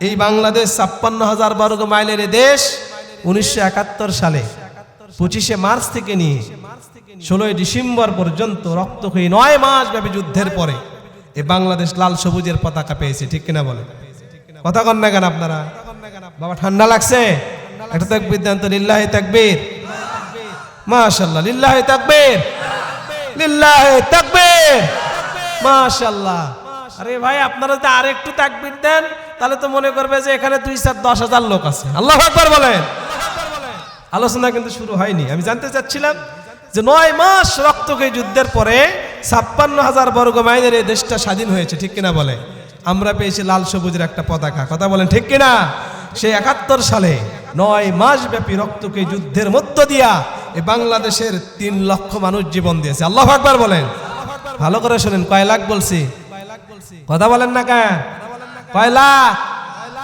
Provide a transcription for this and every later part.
এই বাংলাদেশ ৫৬,০০০ বর্গ মাইলের দেশ ১৯৭১ সালে ২৫শে মার্চ থেকে নিয়ে ১৬ই ডিসেম্বর পর্যন্ত রক্তক্ষয়ী ৯ মাস ব্যাপী যুদ্ধের পরে এই বাংলাদেশ লাল সবুজের পতাকা পেয়েছে, ঠিক কিনা বলে? কথা কন না কেন আপনারা? বাবা ঠান্ডা লাগছে? একটা তাকবীর দেন তো, লিল্লাহি তাকবীর, মাশাআল্লাহ, লিল্লাহি তাকবীর, লিল্লাহি তাকবীর, মাশাআল্লাহ। আরে ভাই আপনারা যদি আরেকটু তাকবীর দেন তাহলে তো মনে করবে যে এখানে ২-৪-১০,০০০ লোক আছে। আল্লাহু আকবার বলেন। আলোচনা কিন্তু শুরু হয়নি। আমি জানতে চাচ্ছিলাম যে ৯ মাস রক্তক্ষয়ী যুদ্ধের পরে ৫৬,০০০ বর্গ মাইলের এই দেশটা স্বাধীন হয়েছে, ঠিক কিনা বলে? আমরা পেয়েছি লাল সবুজের একটা পতাকা, কথা বলেন ঠিক কিনা? সেই ৭১ সালে ৯ মাস ব্যাপী রক্তক্ষয়ী যুদ্ধের মধ্য দিয়া এই বাংলাদেশের ৩ লক্ষ মানুষ জীবন দিয়েছে। আল্লাহু আকবার বলেন। ভালো করে শুনেন, কয় লাখ বলছি? কথা বলেন না কেন? কয় লাখ?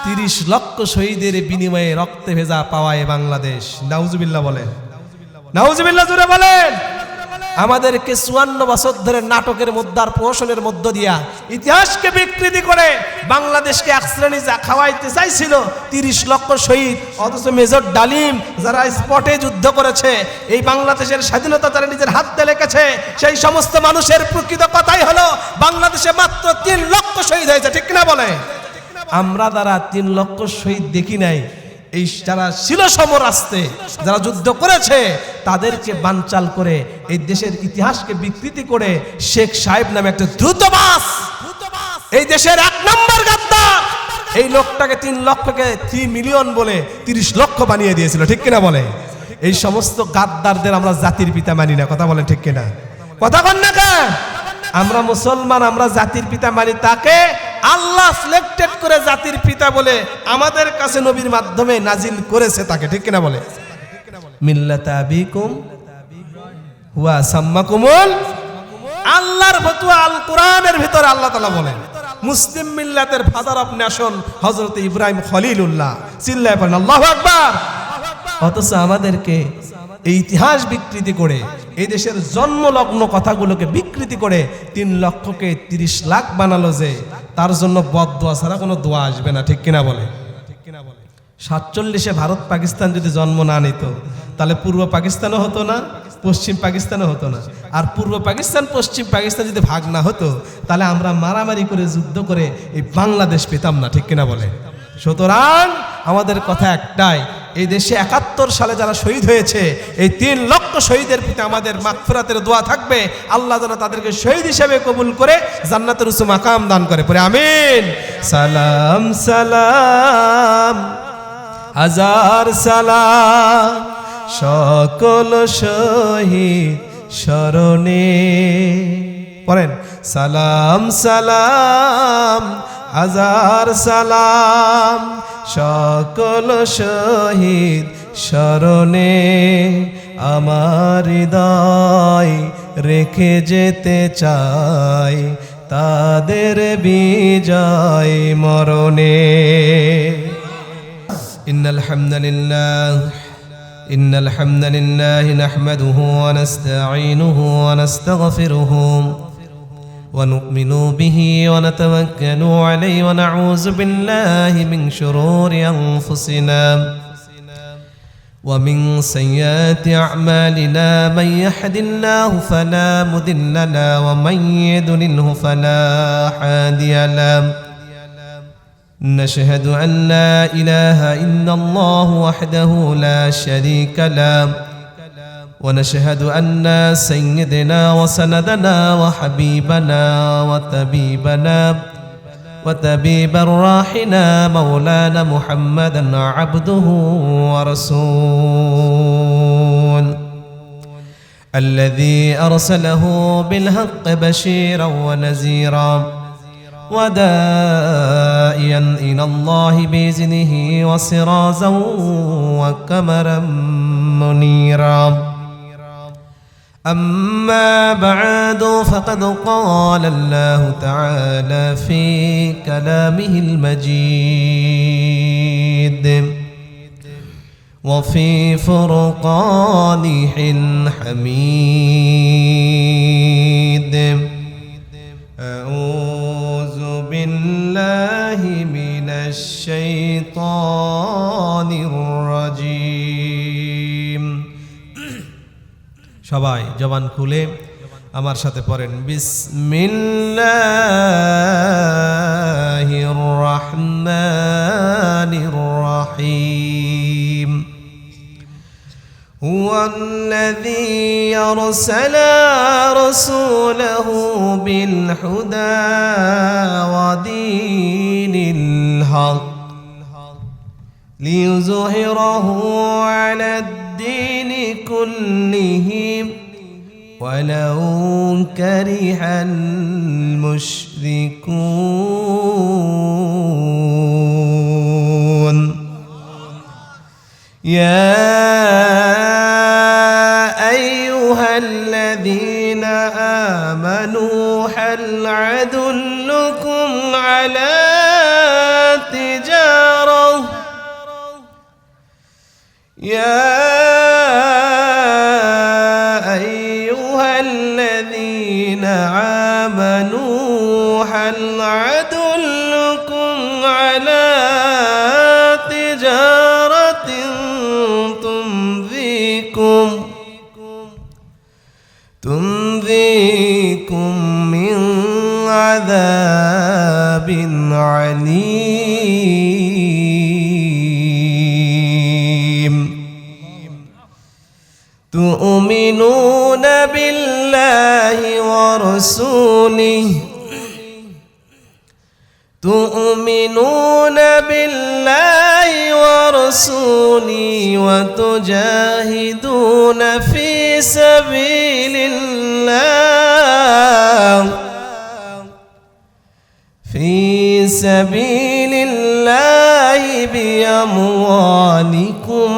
৩০ লক্ষ শহীদের বিনিময়ে রক্তে ভেজা পাওয়ায় বাংলাদেশ। নাউজুবিল্লাহ বলেন, নাউজুবিল্লাহ জোরে বলেন। আমাদেরকে ৫৪ বছর ধরে নাটকের মধ্যে আর প্রহসনের মধ্য দিয়া ইতিহাসকে বিকৃতি করে বাংলাদেশকে এক শ্রেণী যা খাওয়াইতে চাইছিল ৩০ লক্ষ শহীদ, অথচ মেজর ডালিম যারা স্পটে যুদ্ধ করেছে, এই বাংলাদেশের স্বাধীনতা যারা নিজের হাতে লিখেছে, সেই সমস্ত মানুষের প্রকৃত কথাই হলো বাংলাদেশে মাত্র ৩ লক্ষ শহীদ হয়েছে, ঠিক কিনা বলে? আমরা যারা ৩ লক্ষ শহীদ দেখি নাই, এই যারা ছিল সমরাস্তে, যারা যুদ্ধ করেছে, তাদেরকে বানচাল করে এই দেশের ইতিহাসকে বিকৃতি করে শেখ সাহেব নামে একটা দ্রুতবাস, এই দেশের ১ নম্বর গাদ্দার, এই লোকটাকে ৩ লক্ষকে ৩ মিলিয়ন বলে ৩০ লক্ষ বানিয়ে দিয়েছিল, ঠিক কিনা বলে? এই সমস্ত গাদ্দারদের আমরা জাতির পিতা মানি না, কথা বলেন ঠিক কিনা? কথা বল না কেন? আমরা মুসলমান, আমরা জাতির পিতা মানি তাকে আল্লাহ সিলেক্টেড করে জাতির পিতা বলে আমাদের কাছে নবীর মাধ্যমে নাজিল করেছে তাকে, ঠিক কিনা বলে? মিল্লাতা আবিকুম হুয়া সাম্মাকুমুল, আল্লাহর ফতোয়া আল কোরআনের ভিতরে আল্লাহ তাআলা বলেন মুসলিম মিল্লাতের ফাদার অফ নেশন হযরত ইব্রাহিম খলিলুল্লাহ। চিল্লায় পড়েন আল্লাহু আকবার। অথচ আমাদেরকে এই ইতিহাস বিকৃতি করে, এই দেশের জন্মলগ্ন কথাগুলোকে বিকৃতি করে ৩ লক্ষকে ৩০ লাখ বানালো, যে তার জন্য বদদোয়া ছাড়া কোনো দোয়া আসবে না, ঠিক কিনা বলে? ৪৭-এ ভারত পাকিস্তান যদি জন্ম না নিত তাহলে পূর্ব পাকিস্তানও হতো না, পশ্চিম পাকিস্তানও হতো না। আর পূর্ব পাকিস্তান পশ্চিম পাকিস্তান যদি ভাগ না হতো তাহলে আমরা মারামারি করে যুদ্ধ করে এই বাংলাদেশ পেতাম না, ঠিক কিনা বলে? সুতরাং আমাদের কথা একটাই, এই দেশে ৭১ সালে যারা শহীদ হয়েছে, এই ৩ লক্ষ শহীদের প্রতি আমাদের মাগফিরাতের দোয়া থাকবে, আল্লাহ যেন তাদেরকে শহীদ হিসেবে কবুল করে জান্নাতের উচ্চ মাকাম দান করে, পড়ে আমিন। সালাম সালাম হাজার সালাম সকল শহীদ স্মরণে, পড়েন সালাম সালাম হাজার সালাম সকল শহীদ স্মরণে, আমার হৃদয় রেখে যেতে চাই তাদের বিজয় মরণে। ইন্নাল হামদালিল্লাহ নাহমাদুহু ওয়া নাস্তাঈনুহু ওয়া নাস্তাগফিরুহু ونؤمن به ونتوكل عليه ونعوذ بالله من شرور أنفسنا ومن سيئات أعمالنا، من يهد الله فلا مضل له ومن يضلل فلا هادي له. نشهد أن لا إله إلا الله وحده لا شريك له، ونشهد أن سيدنا وسندنا وحبيبنا وطبيب أرواحنا مولانا محمدا عبده ورسوله، الذي أرسله بالحق بشيرا ونذيرا وداعيا إلى الله بإذنه وسراجا وقمرا منيرا. أما بعد فقد قال الله تعالى في كلامه المجيد وفي فرقانه الحميد. أعوذ بالله من الشيطان الشيطان الرجيم সবাই জবান খুলে আমার সাথে পড়েন বিসমিল্লাহির রহমানির রহিম هو الذي أرسل رسوله بالهدى ودين الحق ليظهره على الدين كله ولو كره المشركون يا أيها الذين آمنوا هل أدلكم على تجارة يا أيها الذين آمنوا هل أدلكم على تجارة تنذيكم من عذاب عليم تؤمنون بالله ورسوله وتجاهدون في سبيل الله بأموالكم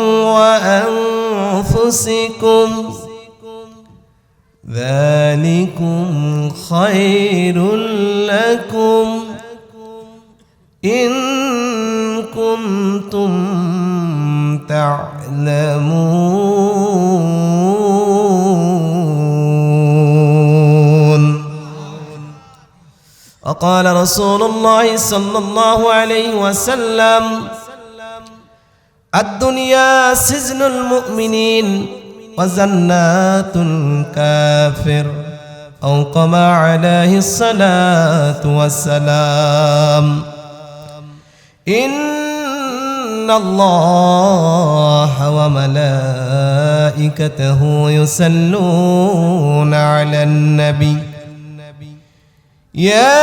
وأنفسكم ذلكم خير لكم إن كنتم تعلمون وقال رسول الله صلى الله عليه وسلم الدنيا سجن المؤمنين وجنات الكافر أو كما عليه الصلاة والسلام إن الله وملائكته يصلون على النبي يا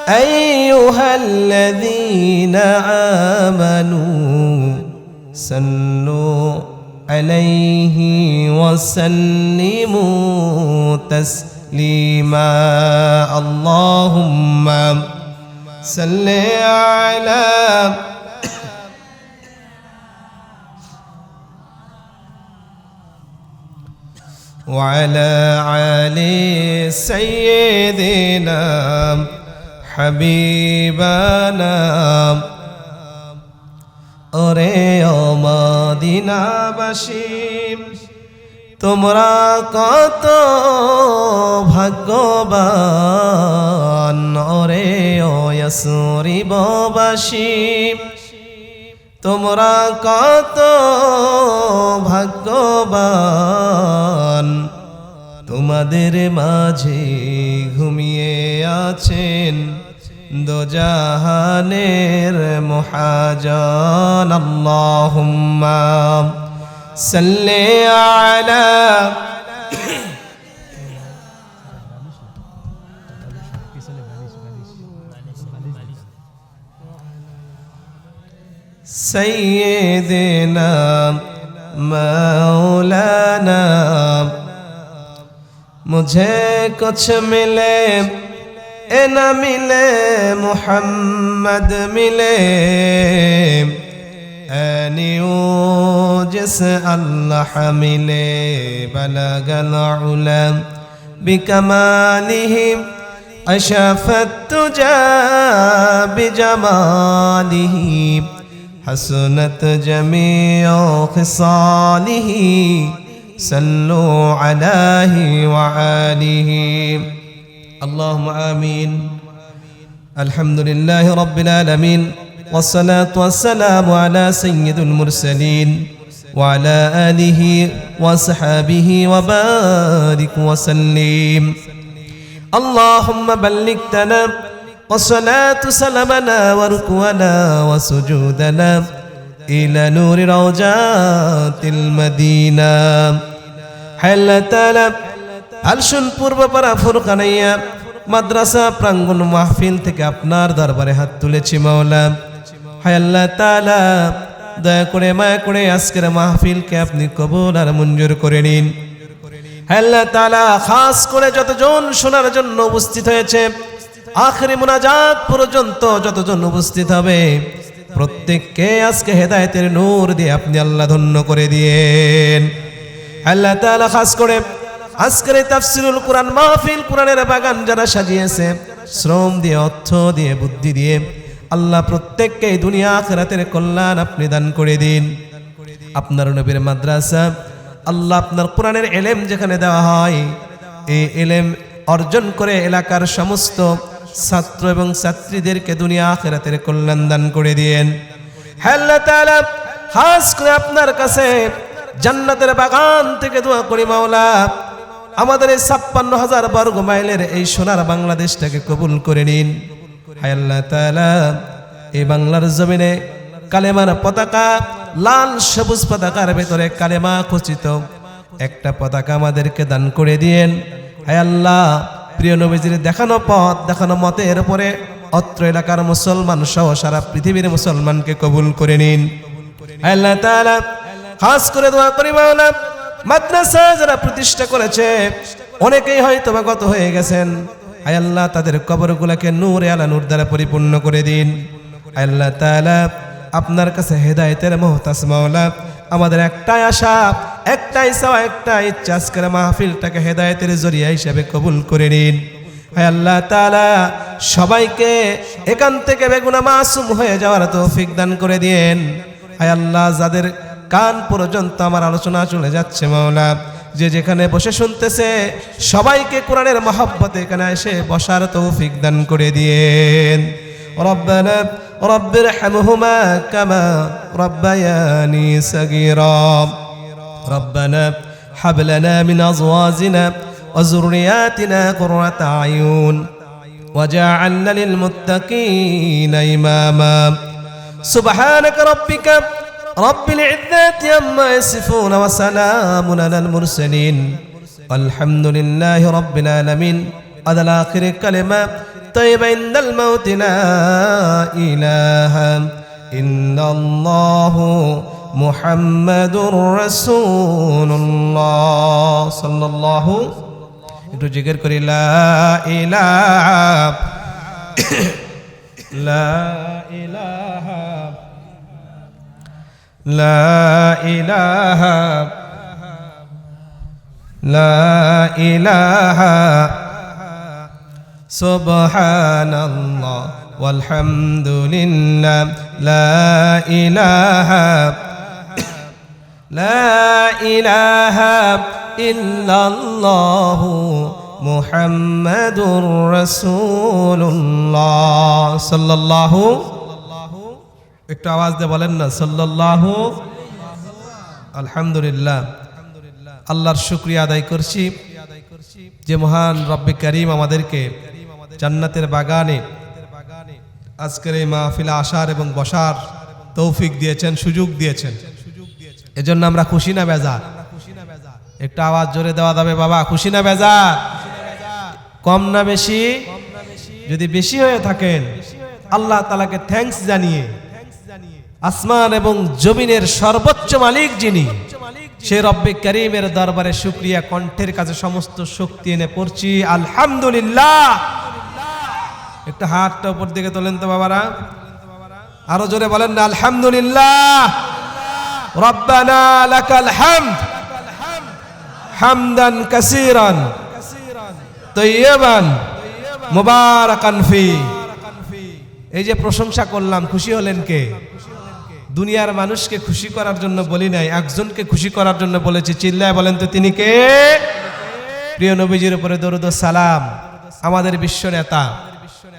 أيها الذين آمنوا صلوا عليه وسلموا تسليما اللهم صل على وعلى آل سيدنا حبيبنا ওরে ও মদিনাবাসী তোমরা কত ভাগ্যবান ওরে ও ইয়াসরিববাসী তোমরা কত ভাগ্যবান তোমাদের মাঝে ঘুমিয়ে আছেন দোজাহানের মহাজন আল্লাহুম্মা সাল্লি আলা সাইয়্যিদিনা মাওলানা मुझे कुछ मिले ए न मिले मुहम्मद मिले ऐनियो जिस अल्लाह मिले बलगल उला बिकमालिहि अशफत तुजा बिजमालिहि हसनत जमीओ खिसालिहि صلوا عليه وآله اللهم آمين আলহামদুলিল্লাহি রাব্বিল আলামিন ওয়াসসালাতু ওয়াসসালামু আলা সাইয়্যিদিল মুরসালিন ওয়া আলা আলিহি ওয়া সাহবিহি ওয়া বারিক ওয়া সাল্লিম আল্লাহুম্মা বাল্লিগতানা ওয়াসসালাতু সালামানা ওয়া রুকুআনা ওয়া সুজুদানা ইলা নূরি রাওজাতিল মদিনা। হে আল্লাহ তাআলা, আলশুন পূর্বপাড়া ফুরকানাইয়া মাদ্রাসা প্রাঙ্গণ মাহফিল থেকে আপনার দরবারে হাত তুলেছি মাওলা। হে আল্লাহ তাআলা, দয়া করে মায়া করে আজকের মাহফিলকে আপনি কবুল আর মঞ্জুর করে নিন। হে আল্লাহ তাআলা, খাস করে যতজন শোনার জন্য উপস্থিত হয়েছে, আখেরি মুনাজাত পর্যন্ত যতজন উপস্থিত হবে, প্রত্যেককে আজকে হেদায়েতের নূর দিয়ে আপনি আল্লাহ ধন্য করে দিয়েন। আল্লাহ তাআলা, খাস করে আজকের এই তাফসীরুল কুরআন মাহফিল, কুরআনের বাগান যারা সাজিয়েছে, শ্রম দিয়ে, অর্থ দিয়ে, বুদ্ধি দিয়ে, আল্লাহ প্রত্যেককে দুনিয়া আখিরাতের কল্যাণ আপনি দান করে দিন। আপনার নবীর মাদ্রাসা, আল্লাহ আপনার কোরআনের ইলম যেখানে দেওয়া হয়, এই ইলম অর্জন করে এলাকার সমস্ত ছাত্র এবং ছাত্রীদেরকে দুনিয়া আখিরাতের কল্যাণ দান করে দিয়েন। হে আল্লাহ তাআলা, খাস করে আপনার কাছে জান্নাতের বাগান থেকে দোয়া করি মাওলা, আমাদের এই ৫৬,০০০ বর্গ মাইলের এই সোনার বাংলাদেশটাকে কবুল করে নিন। হে আল্লাহ তাআলা, এই বাংলার জমিনে কালেমার পতাকা, লাল সবুজ পতাকার ভেতরে কালেমা খচিত একটা পতাকা আমাদেরকে দান করে দিয়েন। হে আল্লাহ, প্রিয় নবীজির দেখানো পথ, দেখানো মতের উপরে অত্র এলাকার মুসলমান সহ সারা পৃথিবীর মুসলমানকে কবুল করে নিন। হে আল্লাহ তাআলা, খাস করে দোয়া করি মাওলা, মাদ্রাসা যারা প্রতিষ্ঠা করেছে, অনেকেই হয়তো বা গত হয়ে গেছেন। হে আল্লাহ, তাদের কবরগুলোকে নূরে আলা নূর দ্বারা পরিপূর্ণ করে দিন। হে আল্লাহ তাআলা, আপনার কাছে হেদায়েতের মুহতাজ মাওলা, আমাদের একটাই আশা, একটাই চাওয়া, একটাই ইচ্ছা, আজকের মাহফিলটাকে হেদায়েতের জরিয়া হিসেবে কবুল করে নিন। হে আল্লাহ তাআলা, সবাইকে এখান থেকে বেগুনাহ মাসুম হয়ে যাওয়ার তৌফিক দান করে দিয়েন। হে আল্লাহ, যাদের কান পর্যন্ত আমার আলোচনা চলে যাচ্ছে মাওলা, যে যেখানে বসে শুনতেছে, সবাইকে কোরআনের মহব্বতে এখানে এসে বসার তৌফিক দান করে দিয়েন। রব্বানা রব্বিরহামহুমা কামা রব্বায়ানি সাগীরা। রব্বানা হাব লানা মিন আজওয়াজিনা ওয়া যুররিয়াতিনা কুররাতা আয়ুন ওয়াজআলনা লিল মুত্তাকিনা ইমামা। সুবহানাকা রাব্বিকা রব্বিল ইজ্জাতি আম্মা ইয়াসিফুন ওয়া সালামুন আলাল মুরসালিন আলহামদুলিল্লাহি রাব্বিল আলামিন। আদাল আখির কালিমা তাইয়্যিবা ইনদাল মাউত, লা ইলাহা ইল্লাল্লাহু মুহাম্মাদুর রাসূলুল্লাহ সাল্লাল্লাহু। একটু জিকির করি, লা ইলাহা লা ইলাহা লা ইলাহা লা ইলাহা সুবহানাল্লাহ ওয়ালহামদুলিল্লাহ লা ইলাহা ইল্লাল্লাহু মুহাম্মাদুর রাসূলুল্লাহ সাল্লাল্লাহু। একটু আওয়াজ দিয়ে বলেন না, সাল্লাল্লাহু। আলহামদুলিল্লাহ, আল্লাহর শুকরিয়া আদায় করছি যে মহান রব্বে কারীম আমাদেরকে জান্নাতের বাগানে আজকের এই মাহফিলে আসার এবং বসার তৌফিক দিয়েছেন, সুযোগ দিয়েছেন। এজন্য আমরা খুশি না বেজার? একটু আওয়াজ জোরে দেওয়া যাবে বাবা, খুশি না বেজার? কম না বেশি? যদি বেশি হয়ে থাকেন, আল্লাহ তাআলাকে থ্যাঙ্কস জানিয়ে, আসমান এবং জমিনের সর্বোচ্চ মালিক যিনি, সে রব্বে কারীমের দরবারে শুকরিয়া কণ্ঠের কাছে সমস্ত শক্তি এনে পড়ছি আলহামদুলিল্লাহ। একটু হাতটা উপর দিকে তোলেন তো বাবারা, আরো জোরে বলেন না আলহামদুলিল্লাহ। রব্বানা লাকাল হামদ হামদান কাসীরান তাইয়্যিবান মুবারাকান ফি। এই যে প্রশংসা করলাম, খুশি হলেন কে? দুনিয়ার মানুষকে খুশি করার জন্য বলি নাই, একজনকে খুশি করার জন্য বলেছি। চিল্লায় বলেন তো তিনি কে? প্রিয় নবীজির উপরে দরুদ ও সালাম, আমাদের বিশ্ব নেতা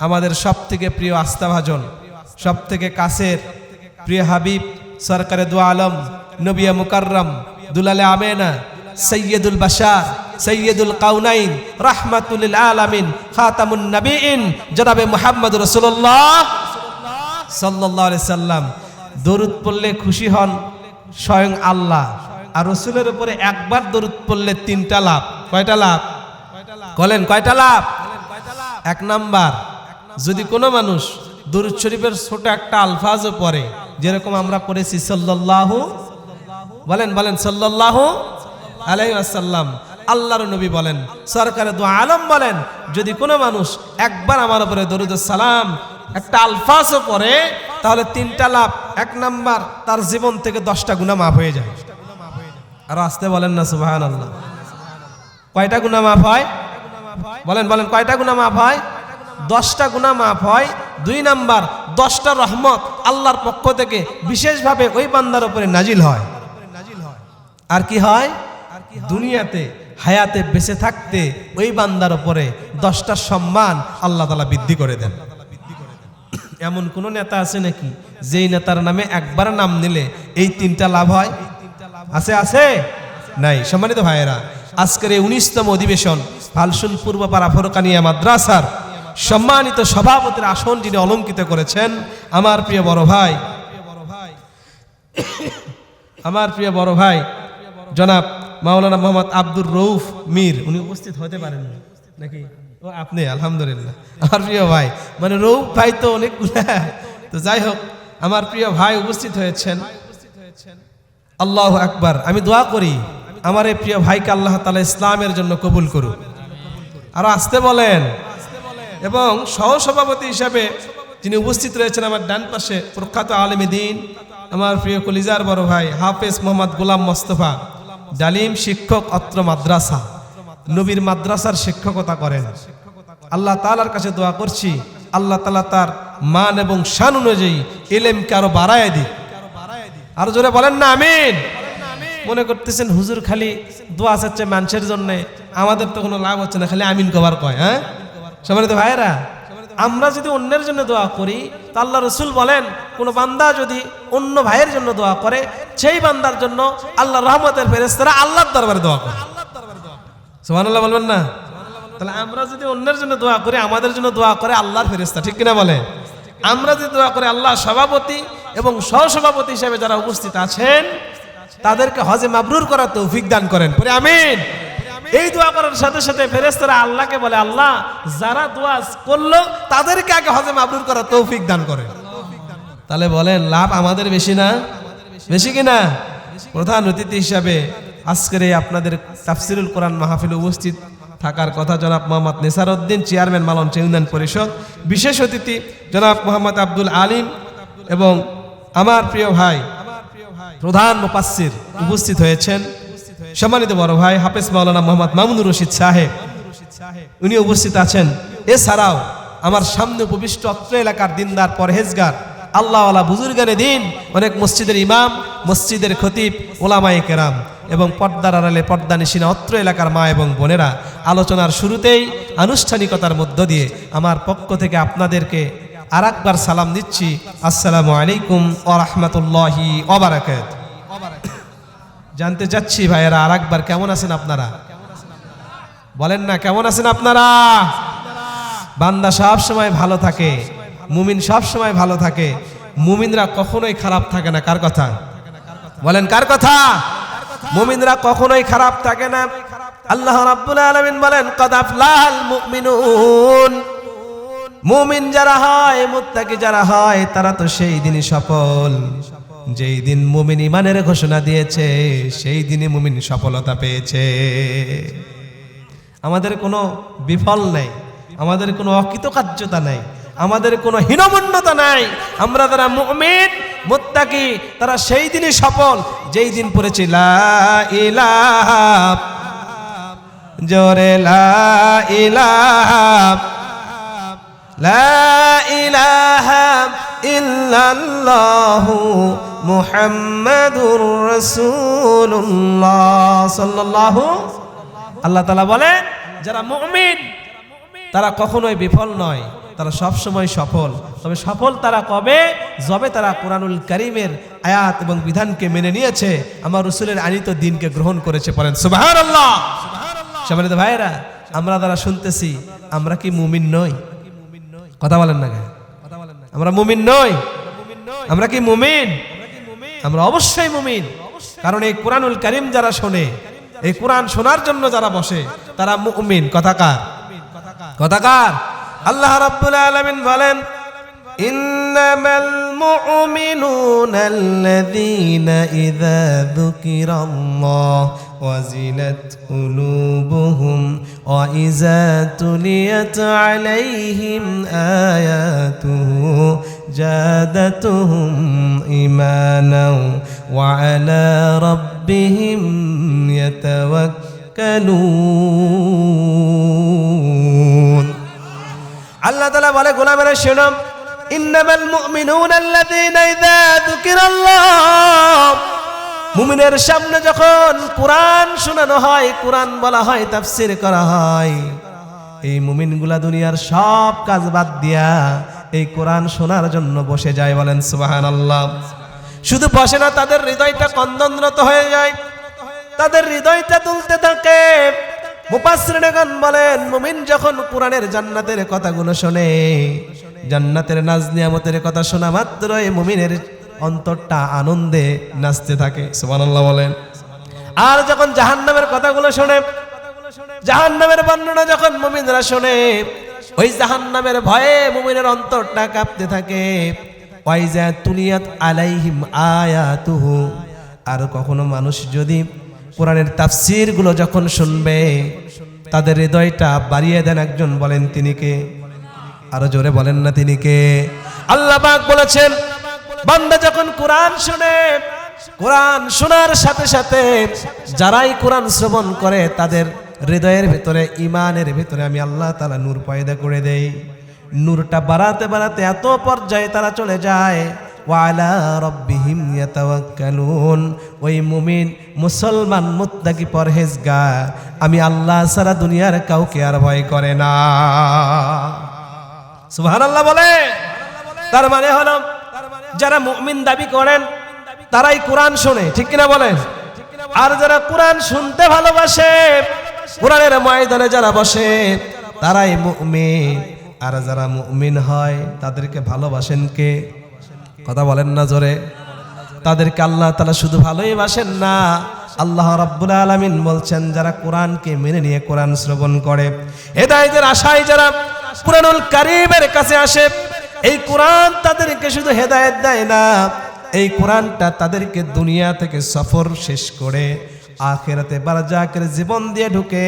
আমাদের সবথেকে প্রিয় আস্থাভাজন, সবথেকে কাছের প্রিয় হাবিব সরকারে দু আলম নবিয়া মুকাররম দুলালে আমেনা সৈয়দুল বাশার সৈয়দুল কাউনাইন রাহমাতুল লিল আলামিন খাতামুন নবিয়িন জনাবে মুহাম্মদ রাসূলুল্লাহ সাল্লাল্লাহু আলাইহি সাল্লাম দরুদ পড়লে খুশি হন স্বয়ং আল্লাহ। আর রাসূলের উপরে একবার দরুদ পড়লে 3টা লাভ। কয়টা লাভ বলেন? কয়টা লাভ? এক নাম্বার, যদি কোনো মানুষ দরুদ শরীফের ছোট একটা আলফাজও পড়ে, যেরকম আমরা পড়েছি সাল্লাল্লাহু, বলেন বলেন সাল্লাল্লাহু আলাইহি ওয়াসাল্লাম, আল্লাহর নবী বলেন, সরকারে দু আলম বলেন, যদি কোনো মানুষ একবার আমার উপরে দরুদ সালাম একটা আলফাজও পড়ে তাহলে 3টা লাভ। এক নাম্বার, তার জীবন থেকে 10টা গুনাহ মাফ হয়ে যায়। আর আসতে বলেন না সুবহানাল্লাহ। কয়টা গুনাহ মাফ হয়? বলেন বলেন কয়টা গুনাহ মাফ হয়? 10টা গুনাহ মাফ হয়। 2 নাম্বার, 10টা রহমত আল্লাহর পক্ষ থেকে বিশেষভাবে ওই বান্দার উপরে নাজিল হয়। আর কি হয়? দুনিয়াতে হায়াতে বেঁচে থাকতে ওই বান্দার উপরে 10টা সম্মান আল্লাহ তাআলা বৃদ্ধি করে দেন। এমন কোন নেতা আছে নাকি যেই নেতার নামে একবার নাম নিলে এই 3টা লাভ হয়? আছে? আছে নাই? সম্মানিত ভাইয়েরা, আজকের এই 19তম অধিবেশন ফালসুন পূর্বপাড়া ফরকানিয়া মাদ্রাসার সম্মানিত সভাপতির আসন যিনি অলঙ্কিত করেছেন, আমার প্রিয় বড় ভাই, আমার প্রিয় বড় ভাই জনাব মাওলানা মোহাম্মদ আব্দুর রউফ মীর, উনি উপস্থিত হতে পারেন নাকি? ও আপনি? আলহামদুলিল্লাহ। আমার প্রিয় ভাই, মানে রউফ ভাই তো অনেকগুলা, তো যাই হোক, আমার প্রিয় ভাই উপস্থিত হয়েছেন। আল্লাহু আকবার। আমি দোয়া করি আমার এই প্রিয় ভাইকে আল্লাহ তাআলা ইসলামের জন্য কবুল করুন। আরো আসতে বলেন। এবং সহসভাপতি হিসাবে যিনি উপস্থিত রয়েছেন আমার ডান পাশে, প্রখ্যাত আলেমে দ্বীন, আমার প্রিয় কলিজার বড় ভাই হাফেজ মোহাম্মদ গোলাম মোস্তফা, ডালিম শিক্ষক, অত্র মাদ্রাসা, নবীর মাদ্রাসার শিক্ষকতা করেন। আল্লাহ তাআলার কাছে দোয়া করছি আল্লাহ তাআলা তার মান এবং শান অনুযায়ী ইলমকে আরো বাড়ায় দিক। আরো জোরে বলেন না আমিন। মনে করতেছেন হুজুর খালি দোয়া চাচ্ছে মানুষের জন্য, আমাদের তো কোনো লাভ হচ্ছে না, খালি আমিন কবার কয়। হ্যাঁ সম্মানিত ভাইয়েরা, আমরা যদি অন্যের জন্য দোয়া করি তা আল্লাহ রসুল বলেন, কোন বান্দা যদি অন্য ভাইয়ের জন্য দোয়া করে সেই বান্দার জন্য আল্লাহ রহমতের ফেরেশতারা আল্লাহর দরবারে দোয়া করে। সুবহানাল্লাহ বলবেন না? তাহলে আমরা যদি অন্যের জন্য দোয়া করি, আমাদের জন্য দোয়া করে আল্লাহর ফেরেশতা, ঠিক কিনা বলে? আমরা যদি দোয়া করি, আল্লাহ সভাপতি এবং সহসভাপতি হিসেবে যারা উপস্থিত আছেন তাদেরকে হজে মাবরুর করার তৌফিক দান করেন। পরে আমিন। এই দোয়া করার সাথে সাথে ফেরেশতারা আল্লাহকে বলে, আল্লাহ যারা দোয়া করলো তাদেরকে আগে হজে মাবরুর করার তৌফিক দান করেন। তাহলে বলেন লাভ আমাদের বেশি না? বেশি কিনা? প্রধান অতিথি হিসাবে আজকের এই আপনাদের তাফসিরুল কোরআন মাহফিলে উপস্থিত থাকার কথা জনাব মোহাম্মদ নেসার উদ্দিন, চেয়ারম্যান মালঞ্চ ইউনিয়ন পরিষদ। বিশেষ অতিথি জনাব মোহাম্মদ আব্দুল আলিম এবং আমার প্রিয় ভাই প্রধান মুফাসসির উপস্থিত হয়েছেন। সম্মানিত বড় ভাই হাফেজ মাওলানা মোহাম্মদ মামুনুর রশিদ সাহেব, উনি উপস্থিত আছেন। এছাড়াও আমার সামনে উপবিষ্ট অত্র এলাকার দিনদার পরহেজগার আল্লাহওয়ালা বুজুর্গানে দিন, অনেক মসজিদের ইমাম, মসজিদের খতিব, ওলামায়ে কেরাম এবং পর্দার আড়ালে পর্দা নিশিনা অত্র এলাকার মা এবং বোনেরা, আলোচনার শুরুতেই আনুষ্ঠানিকতার মধ্য দিয়ে আমার পক্ষ থেকে আপনাদেরকে আরেকবার সালাম দিচ্ছি, আসসালামু আলাইকুম ওয়া রাহমাতুল্লাহি ওয়া বারাকাতুহু। জানতে চাচ্ছি ভাইয়েরা আরেকবার কেমন আছেন আপনারা? বলেন না কেমন আছেন আপনারা? বান্দা সব সময় ভালো থাকে, মুমিন সব সময় ভালো থাকে, মুমিনরা কখনোই খারাপ থাকে না। কার কথা বলেন? কার কথা? মুমিনরা কখনোই খারাপ থাকে না। আল্লাহ রাব্বুল আলামিন বলেন, ক্বাদ আফলাহাল মুমিনুন, মুমিন যারা হয়, মুত্তাকি যারা হয়, তারা তো সেই দিনই সফল যেই দিন মুমিন ঈমানের ঘোষণা দিয়েছে, সেই দিনই মুমিন সফলতা পেয়েছে। আমাদের কোনো বিফল নাই, আমাদের কোনো অকৃতকার্যতা নাই, আমাদের কোনো হীনমন্যতা নাই। আমরা যারা মুমিন মুত্তাকি তারা সেই দিনই সফল যেই দিন পড়েছি লা ইলাহা, জোরে লা ইলাহা, লা ইলাহা ইল্লাল্লাহু মুহাম্মাদুর রাসূলুল্লাহ সাল্লাল্লাহু। আল্লাহ তাআলা বলেন যারা মুমিন তারা কখনোই বিফল নয়, তারা সব সময় সফল। তবে সফল তারা কবে? যবে তারা কোরআনুল কারীমের আয়াত এবং বিধানকে মেনে নিয়েছে, আমার রাসূলের আনিত দ্বীনকে গ্রহণ করেছে। পড়েন সুবহানাল্লাহ। সম্মানিত ভাইরা, আমরা যারা শুনতেছি, আমরা কি মুমিন নই? কথা বলেন না কেন? আমরা মুমিন নই? আমরা কি মুমিন? আমরা অবশ্যই মুমিন। কারণ এই কোরআনুল কারীম যারা শোনে, এই কোরআন শোনার জন্য যারা বসে, তারা মুমিন। কথাকার কথাকার আল্লাহ রাব্বুল আলামিন বলেন, ইন্নামাল মুমিনুনা আল্লাযীনা ইযা যুকিরাল্লাহ ওয়াজিলাত কুলুবুহুম ওয়া ইযা তুলিয়াত আলাইহিম আয়াতুহু জাদাতুহুম ঈমানাও ওয়া আলা রাব্বিহিম ইয়াতাওয়াক্কালুন। আল্লাহ তাআলা বলে, গোলামেরা শোনো, ইন্নামাল মুমিনুনা আল্লাযীনা ইযা যুকিরাল্লাহ, মুমিনের সামনে যখন কোরআন শোনানো হয়, কোরআন বলা হয়, তাফসীর করা হয়, এই মুমিনগুলা দুনিয়ার সব কাজ বাদ দিয়া এই কোরআন শোনার জন্য বসে যায়। বলেন সুবহানাল্লাহ। শুধু বসে না, তাদের হৃদয়টা কন্দনরত হয়ে যায়, তাদের হৃদয়টা দুলতে থাকে। মুফাসসিরিনগণ বলেন, মুমিন যখন কোরআনের জান্নাতের কথাগুলো শোনে, জান্নাতের নাজ নিয়ামতের কথা শোনা মাত্রই মুমিনের অন্তরটা আনন্দে নাচতে থাকে। সুবহানাল্লাহ বলেন। আর যখন জাহান্নামের কথাগুলো শোনে, জাহান্নামের বর্ণনা যখন মুমিনরা শোনে, ওই জাহান্নামের ভয়ে মুমিনের অন্তরটা কাঁপতে থাকে। ওয়াইজা তুলিয়াত আলাইহিম আয়াতুহু, আর কখনো মানুষ যদি কোরআনের তাফসীর গুলো যখন শুনবে, তাদের হৃদয়টা বাড়িয়ে দেন একজন। বলেন তিনি কে? আরো জোরে বলেন না, তিনি কে? আল্লাহ পাক বলেছেন, বান্দা যখন কোরআন শুনে, কোরআন শোনার সাথে সাথে যারাই কোরআন শ্রবণ করে, তাদের হৃদয়ের ভিতরে, ঈমানের ভিতরে আমি আল্লাহ তাআলা নূর পয়দা করে দেই। নূরটা বাড়াতে বাড়াতে এত পর্যায়ে তারা চলে যায়, ওয়া আলা রাব্বিহিম ইয়াতাওয়াক্কালুন। ওই মুমিন, মুসলমান, মুত্তাকি, পরহেজগার, আমি আল্লাহ ছাড়া দুনিয়ার কাউকে আর ভয় করে না। সুবহানাল্লাহ বলে। তার মানে হলো, যারা মুমিন দাবি করেন তারাই কোরআন শোনে, ঠিক কিনা বলেন? আর যারা কোরআন শুনতে ভালোবাসে, কোরআনের ময়দানে যারা বসে, তারাই মুমিন। আর যারা মুমিন হয়, তাদেরকে ভালোবাসেন কে? কথা বলেন না জোরে। তাদেরকে আল্লাহ তাআলা শুধু ভালোই বাসেন না, আল্লাহ রাব্বুল আলামিন বলছেন, যারা কোরআনকে মেনে নিয়ে কোরআন শ্রবণ করে, হেদায়েতের আশায় যারা কোরআনুল কারীমের কাছে আসে, এই কোরআন তাদেরকে শুধু হেদায়েত দেয় না, এই কোরআনটা তাদেরকে দুনিয়া থেকে সফর শেষ করে আখিরাতে বারজাকের জীবন দিয়ে ঢুকে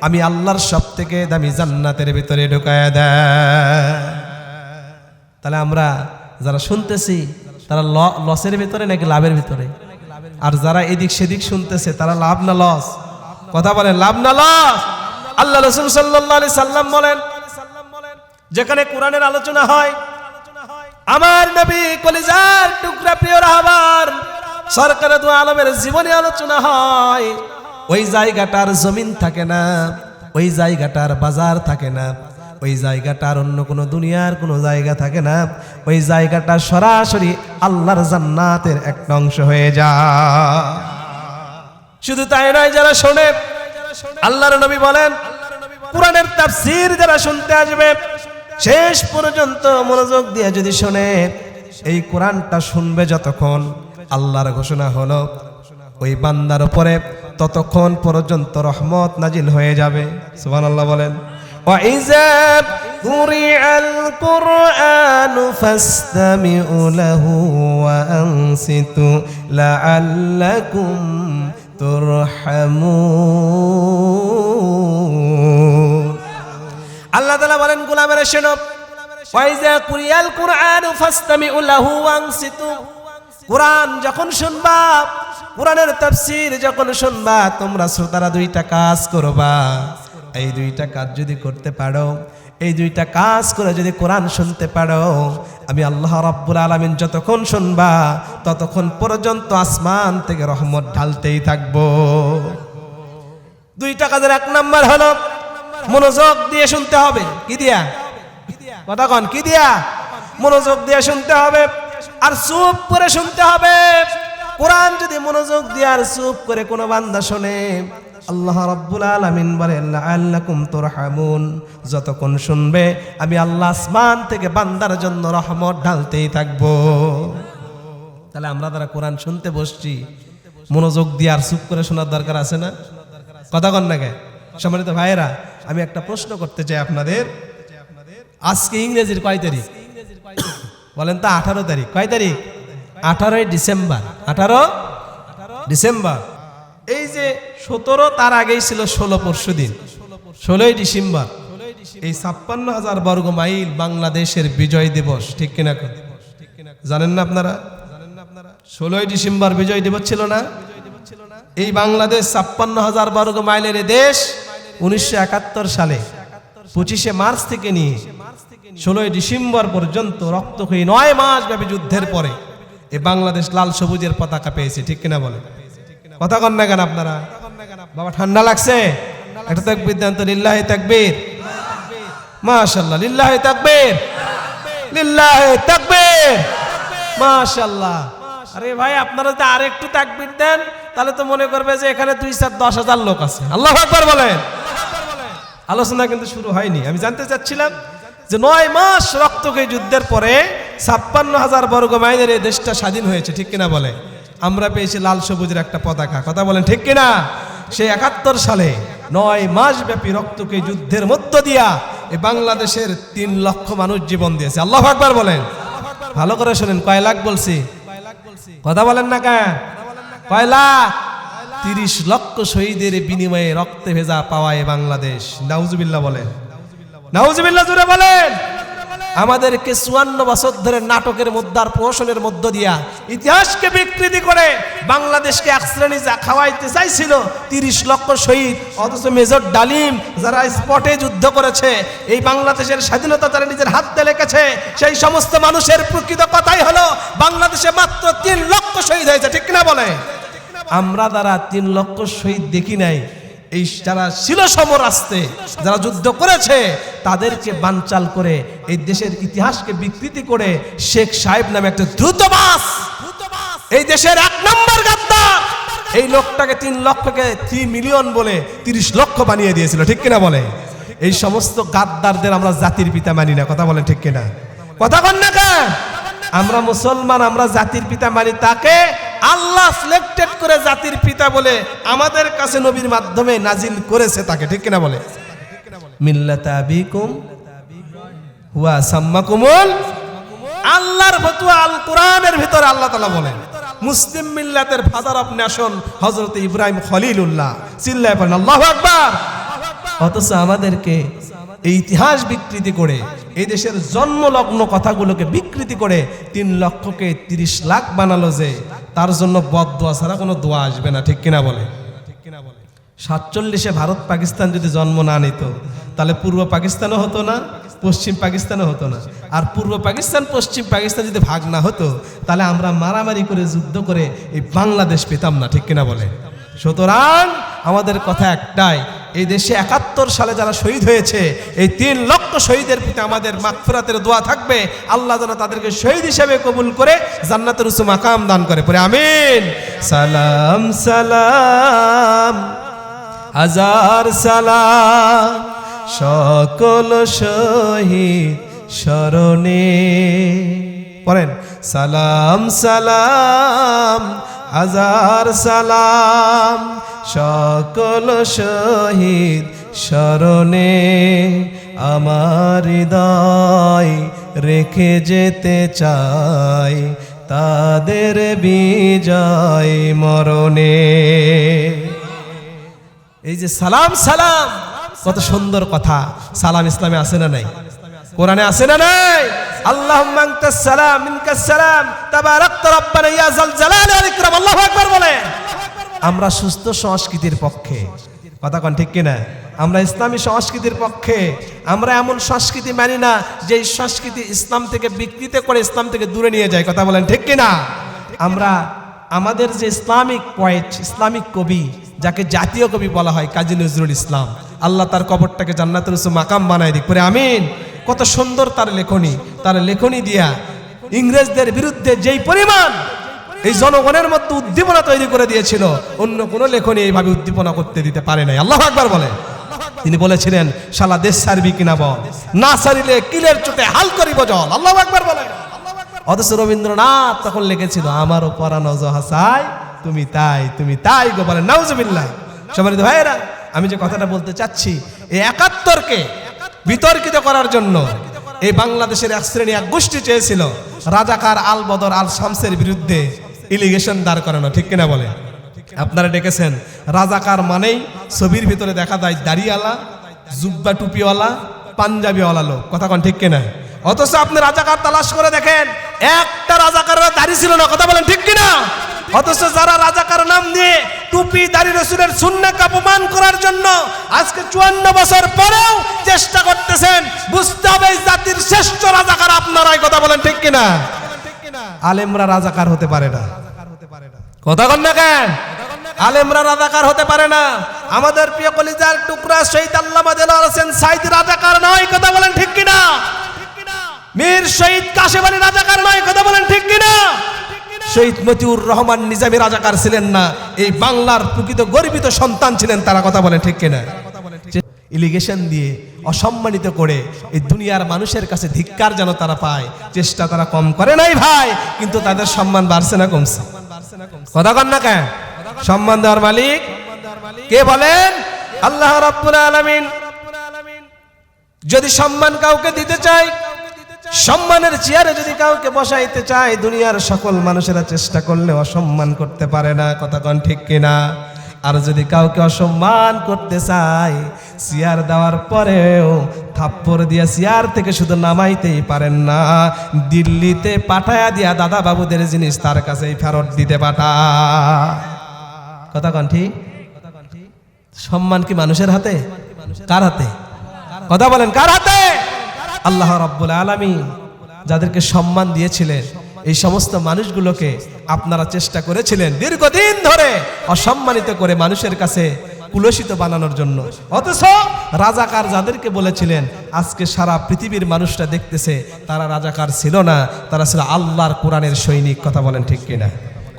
আমি আল্লাহর সবথেকে দামি জান্নাতের ভিতরে ঢুকায়া দেয়। তাহলে আমরা যারা শুনতেছি, তারা লসের ভিতরে নাকি লাভের ভিতরে? আর যারা এদিক সেদিক শুনতেছে, তারা লাভ না লস? কথা বলেন, লাভ না লস? আল্লাহ রাসূল সাল্লাল্লাহু আলাইহি সাল্লাম বলেন, যেখানে কোরআনের আলোচনা হয়, আমার নবী কলিজার টুকরা প্রিয় রাহবার সরকারে দু আলমের জীবনী আলোচনা হয়, ওই জায়গাটার জমিন থাকে না, ওই জায়গাটার বাজার থাকে না, ওই জায়গাটার অন্য কোনো দুনিয়ার কোনো জায়গা থাকে না, ওই জায়গাটা সরাসরি আল্লাহর জান্নাতের একটা অংশ হয়ে যায়। শুধু তাই নয়, যারা শোনে, আল্লাহর নবী বলেন, কোরআনের তাফসীর যারা শুনতে আসবে, শেষ পর্যন্ত মনোযোগ দিয়ে যদি শোনে, এই কোরআনটা শুনবে যতক্ষণ, আল্লাহর ঘোষণা হলো ওই বান্দার উপরে ততক্ষণ পর্যন্ত রহমত নাজিল হয়ে যাবে। সুবহানাল্লাহ বলেন। وَإِذَا قُرِئَ الْقُرْآنُ فَاسْتَمِعُوا لَهُ وَأَنصِتُوا لَعَلَّكُمْ تُرْحَمُونَ। আল্লাহ তাআলা বলেন, গোলামেরা শোনো, ওয়াইজা কুরিয়াল কুরআনু ফাসতামিউ লাহু ওয়ানসিতু। কোরআন যখন শুনবা, কোরআনের তাফসীর যখন শুনবা, তোমরা শ্রোতারা দুইটা কাজ করবা। এই দুইটা কাজ যদি করতে পারো, এই দুইটা কাজ করে যদি কোরআন শুনতে পারো, আমি আল্লাহ রাব্বুল আলামিন যতক্ষণ শুনবা ততক্ষণ পর্যন্ত আসমান থেকে রহমত ঢালতেই থাকবো। দুইটা কাজের এক নাম্বার হলো মনোযোগ দিয়ে শুনতে হবে। কি দিয়া? কথা কন কি দিয়া? মনোযোগ দিয়ে শুনতে হবে আর চুপ করে শুনতে হবে। কোরআন যদি মনোযোগ দিয়ে আর চুপ করে কোনো বান্দা শোনে, আল্লাহ রাব্বুল আলামিন বলেন লাআল্লাকুম তুরহামুন, যতক্ষণ শুনবে আমি আল্লাহ আসমান থেকে বান্দার জন্য রহমত ঢালতেই থাকবো। তাহলে আমরা যারা কোরআন শুনতে বসছি, মনোযোগ দিয়ে আর চুপ করে শোনার দরকার আছে না? কথা কন না কে? সম্মানিত ভাইয়েরা, আমি একটা প্রশ্ন করতে চাই আপনাদের। আজকে ইংরেজির কয় তারিখ বলেন তো? 18 তারিখ। কয় তারিখ? 18 ডিসেম্বর। 18 ডিসেম্বর। এই যে 17 তার আগেই ছিল 16 পরশু দিন, 16 ডিসেম্বর। এই 56,000 বর্গ মাইল বাংলাদেশের বিজয় দিবস, ঠিক কিনা? জানেন না আপনারা? 16 ডিসেম্বর বিজয় দিবস ছিল না? এই বাংলাদেশ 56,000 বর্গ মাইলের দেশ 1971 সালে 25শে মার্চ থেকে নিয়ে 16 ডিসেম্বর পর্যন্ত রক্তক্ষয়ী 9 মাস ব্যাপী যুদ্ধের পরে এই বাংলাদেশ লাল সবুজের পতাকা পেয়েছে, ঠিক কিনা বলে? কথা কন না কেন আপনারা? বাবা ঠান্ডা লাগছে? একটা তাকবীর দেন তো, লিল্লাহি তাকবীর, মাশাআল্লাহ, লিল্লাহি তাকবীর, লিল্লাহি তাকবীর, মাশাআল্লাহ। আরে ভাই, আপনারা যদি আরেকটু তাকবীর দেন তাহলে তো মনে করবে যে এখানে 2-4-10,000 লোক আছে। আল্লাহু আকবার বলেন। আলোচনা কিন্তু শুরু হয়নি। আমি জানতে চাচ্ছিলাম যে 9 মাস রক্তক্ষয়ী যুদ্ধের পরে 56,000 বর্গ মাইলের এই দেশটা স্বাধীন হয়েছে, ঠিক কিনা বলে? আমরা পেয়েছি লাল সবুজের একটা পতাকা, কথা বলেন ঠিক কিনা? সেই 71 সালে 9 মাস ব্যাপী রক্তক্ষয়ী যুদ্ধের মধ্য দিয়া এই বাংলাদেশের 3 লক্ষ মানুষ জীবন দিয়েছে। আল্লাহু আকবার বলেন। ভালো করে শুনেন, কয় লাখ বলছি? কথা বলেন না কেন? কয় লাখ? 30 লক্ষ শহীদের বিনিময়ে রক্তে ভেজা পাওয়ায় বাংলাদেশ। নাউজুবিল্লাহ বলেন, নাউজুবিল্লাহ জোরে বলেন। আমাদেরকে 54 বছর ধরে নাটকের মধ্যে আর প্রহসনের মধ্য দিয়া ইতিহাসকে বিকৃতি করে বাংলাদেশকে এক শ্রেণী যা খাওয়াইতে চাইছিল 30 লক্ষ শহীদ, অথচ মেজর ডালিম যারা স্পটে যুদ্ধ করেছে, এই বাংলাদেশের স্বাধীনতা তারা নিজের হাতে লিখেছে, সেই সমস্ত মানুষের প্রকৃত কথাই হলো বাংলাদেশে মাত্র 3 লক্ষ শহীদ হয়েছে, ঠিক কিনা বলে? আমরা যারা 3 লক্ষ শহীদ দেখি নাই, এই যারা ছিল সমরাস্তে, যারা যুদ্ধ করেছে, তাদেরকে বানচাল করে এই দেশের ইতিহাসকে বিকৃতি করে শেখ সাহেব নামে একটা দ্রুতবাস, এই দেশের 1 নম্বর গাদ্দার, এই লোকটাকে 3 লক্ষকে 3 মিলিয়ন বলে 30 লক্ষ বানিয়ে দিয়েছিল, ঠিক কিনা বলে? এই সমস্ত গাদ্দারদের আমরা জাতির পিতা মানি না, কথা বলেন ঠিক কিনা? কথা বল না কেন? আমরা মুসলমান, আমরা জাতির পিতা মানি তাকে আল্লাহ সিলেক্টেড করে জাতির পিতা বলে আমাদের কাছে নবীর মাধ্যমে নাজিল করেছে তাকে, ঠিক কিনা বলে? মিল্লাতা আবিকুম হুয়া সাম্মাকুমুল, আল্লাহর ফতোয়া আল কোরআনের ভিতরে আল্লাহ তাআলা বলেন মুসলিম মিল্লাতের ফাদার অফ নেশন হযরত ইব্রাহিম খলিলুল্লাহ। চিল্লায় পড়েন আল্লাহু আকবার। অথচ আমাদেরকে এই ইতিহাস বিকৃতি করে, এই দেশের জন্মলগ্ন কথাগুলোকে বিকৃতি করে 3 লক্ষকে 30 লাখ বানালো, যে তার জন্য বদদোয়া ছাড়া কোনো দোয়া আসবে না, ঠিক কিনা বলে? 47-এ ভারত পাকিস্তান যদি জন্ম না নিত, তাহলে পূর্ব পাকিস্তানও হতো না, পশ্চিম পাকিস্তানও হতো না। আর পূর্ব পাকিস্তান পশ্চিম পাকিস্তান যদি ভাগ না হতো, তাহলে আমরা মারামারি করে যুদ্ধ করে এই বাংলাদেশ পেতাম না, ঠিক কিনা বলে? সুতরাং আমাদের কথা একটাই, এই দেশে 71 সালে যারা শহীদ হয়েছে, এই 3 লক্ষ শহীদের প্রতি আমাদের মাগফিরাতের দোয়া থাকবে, আল্লাহ যেন তাদেরকে শহীদ হিসেবে কবুল করে জান্নাতের উচ্চ মাকাম দান করে, পড়ে আমিন। সালাম সালাম হাজার সালাম সকল শহীদ স্মরণে, পড়েন সালাম সালাম হাজার সালাম সকল শহীদ স্মরণে, আমার হৃদয় রেখে যেতে চাই তাদের বিজয় মরণে। এই যে সালাম সালাম, কত সুন্দর কথা। সালাম ইসলামে আছে না নাই? কোরআনে আছে না নাই? আল্লাহুম্মা আনতাস সালাম মিনকাস সালাম তাবারাকতা রাব্বানা ইয়া যাল জালালি ওয়াল ইকরাম। আল্লাহু আকবার বলেন। আমরা সুস্থ সংস্কৃতির পক্ষে, কথা কোন ঠিক কিনা? আমরা ইসলামী সংস্কৃতির পক্ষে। আমরা এমন সংস্কৃতি মানি না যে সংস্কৃতি ইসলাম থেকে বিকৃত করে ইসলাম থেকে দূরে নিয়ে যায়, কথা বলেন ঠিক কিনা? আমরা আমাদের যে ইসলামিক পয়েট, ইসলামিক কবি, যাকে জাতীয় কবি বলা হয়, কাজী নজরুল ইসলাম, আল্লাহ তার কবরটাকে জান্নাতের উচ্চ মাকাম বানায় দিক, পরে আমিন। কত সুন্দর তার লেখনী দিয়া ইংরেজদের বিরুদ্ধে যেই পরিমাণ এই জনগণের মধ্যে উদ্দীপনা তৈরি করে দিয়েছিল, অন্য কোনো লেখনী এইভাবে উদ্দীপনা করতে দিতে পারে নাই। আল্লাহু আকবার বলে। তিনি বলেছিলেন, শালা দেশ ছাড়বি কিনা বল, না ছাড়িলে কিলের চোটে হাল করিব জল। আল্লাহু আকবার বলে। অথচ রবীন্দ্রনাথ তখন লিখেছিল, আমারও পরানো জহাসায় তুমি তাই গো, বলেন নাউজুবিল্লাহ। সম্মানিত ভাইয়েরা, আমি যে কথাটা বলতে চাচ্ছি, এই ৭১কে বিতর্কিত করার জন্য এই বাংলাদেশের এক শ্রেণী এক গোষ্ঠী চেয়েছিল রাজাকার আল বদর আল শামসের বিরুদ্ধে ইলিগেশন দাঁড় করানো, ঠিক কিনা বলে? আপনারা ডেকেছেন, রাজাকার মানেই ছবির ভিতরে দেখা যায় দাড়িওয়ালা, জুব্বা টুপিওয়ালা, পাঞ্জাবিওয়ালা লোক, কথা কোন ঠিক কিনা? অথচ আপনি রাজাকার তালাশ করে দেখেন, একটা রাজাকারের দাড়ি ছিল না, কথা বলেন ঠিক কিনা? অথচ যারা রাজাকার নাম দিয়ে টুপি দাড়ি রসুলের সুন্নাহকে অপমান করার জন্য আজকে ৫৪ বছর পরেও চেষ্টা করতেছেন, বুঝতে হবে জাতির শ্রেষ্ঠ রাজাকার আপনারাই, কথা বলেন ঠিক কিনা? আলেমরা রাজাকার হতে পারে না, কথা বলেন না কেন? আলেমরা রাজাকার হতে পারে না। আমাদের প্রিয় কলিজার টুকরা শহীদ আল্লামা দেলোয়ার হোসেন সাঈদী রাজাকার নয়, কথা বলেন ঠিক কিনা? মীর শহীদ কাশেম আলী রাজাকার নয়, কথা বলেন ঠিক কিনা? শহীদ মতিউর রহমান নিজামী রাজাকার ছিলেন না, এই বাংলার প্রকৃত গর্বিত সন্তান ছিলেন তারা, কথা বলেন ঠিক কিনা? ইলিগেশন দিয়ে অসম্মানিত করে এই দুনিয়ার মানুষের কাছে ধিক্কার যেন তারা পায়, চেষ্টা তারা কম করে নাই ভাই, কিন্তু তাদের সম্মান বাড়ছে না কমছে? কথা কন না কেন? সম্মান দেওয়ার মালিক কে বলেন? আল্লাহ রাব্বুল আলামিন। যদি সম্মান কাউকে দিতে চায়, সম্মানের চেয়ারে যদি কাউকে বসাইতে চায়, দুনিয়ার সকল মানুষেরা চেষ্টা করলে অসম্মান করতে পারে না, কথা কন ঠিক কিনা? আর যদি কাউকে অসম্মান করতে চায়, চেয়ার দেওয়ার পরেও থাপ্পড় দিয়া চেয়ার থেকে শুধু নামাইতেই পারেন না, দিল্লিতে পাঠায়া দিয়া দাদা বাবুদের জিনিস তার কাছেই ফেরত দিতে পাঠায়, কথা কন ঠিক? সম্মান কি মানুষের হাতে? কার হাতে? কথা বলেন কার হাতে? আল্লাহ রাব্বুল আলামিন যাদেরকে সম্মান দিয়েছিলেন, এই সমস্ত মানুষগুলোকে আপনারা চেষ্টা করেছিলেন দীর্ঘদিন ধরে অসম্মানিত করে মানুষের কাছে কুলসিত বানানোর জন্য। অথচ রাজাকার যাদেরকে বলেছিলেন, আজকে সারা পৃথিবীর মানুষরা দেখতেছে তারা রাজাকার ছিল না, তারা ছিল আল্লাহর কোরআনের সৈনিক, কথা বলেন ঠিক কিনা?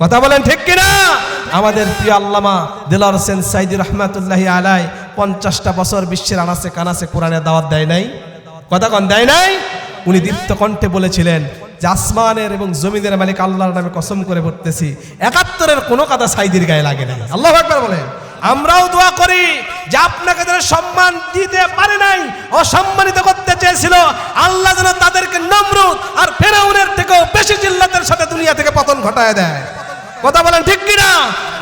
কথা বলেন ঠিক কিনা? আমাদের প্রিয় আল্লামা দেলোয়ার হোসেন সাঈদী রহমাতুল্লাহি আলাইহি 50টা বছর বিশ্বের আনাচে কানাচে কোরআনের দাওয়াত দেয় নাই, কথা কোন দেয় নাই? উনি দীপ্ত কণ্ঠে বলেছিলেন যে আসমানের এবং জমিনের মালিক আল্লাহর নামে কসম করে বলতেছি, ৭১-এর কোনো কথা সাঈদীর গায়ে লাগে নাই। আল্লাহু আকবার বলেন। আমরাও দোয়া করি যে আপনাকে যারা সম্মান দিতে পারে নাই, অসম্মানিত করতে চেয়েছিল, আল্লাহ যেন তাদেরকে নমরুদ আর ফেরাউনের থেকেও বেশি জিল্লাতের সাথে দুনিয়া থেকে পতন ঘটায় দেয়, কথা বলেন ঠিক কিনা?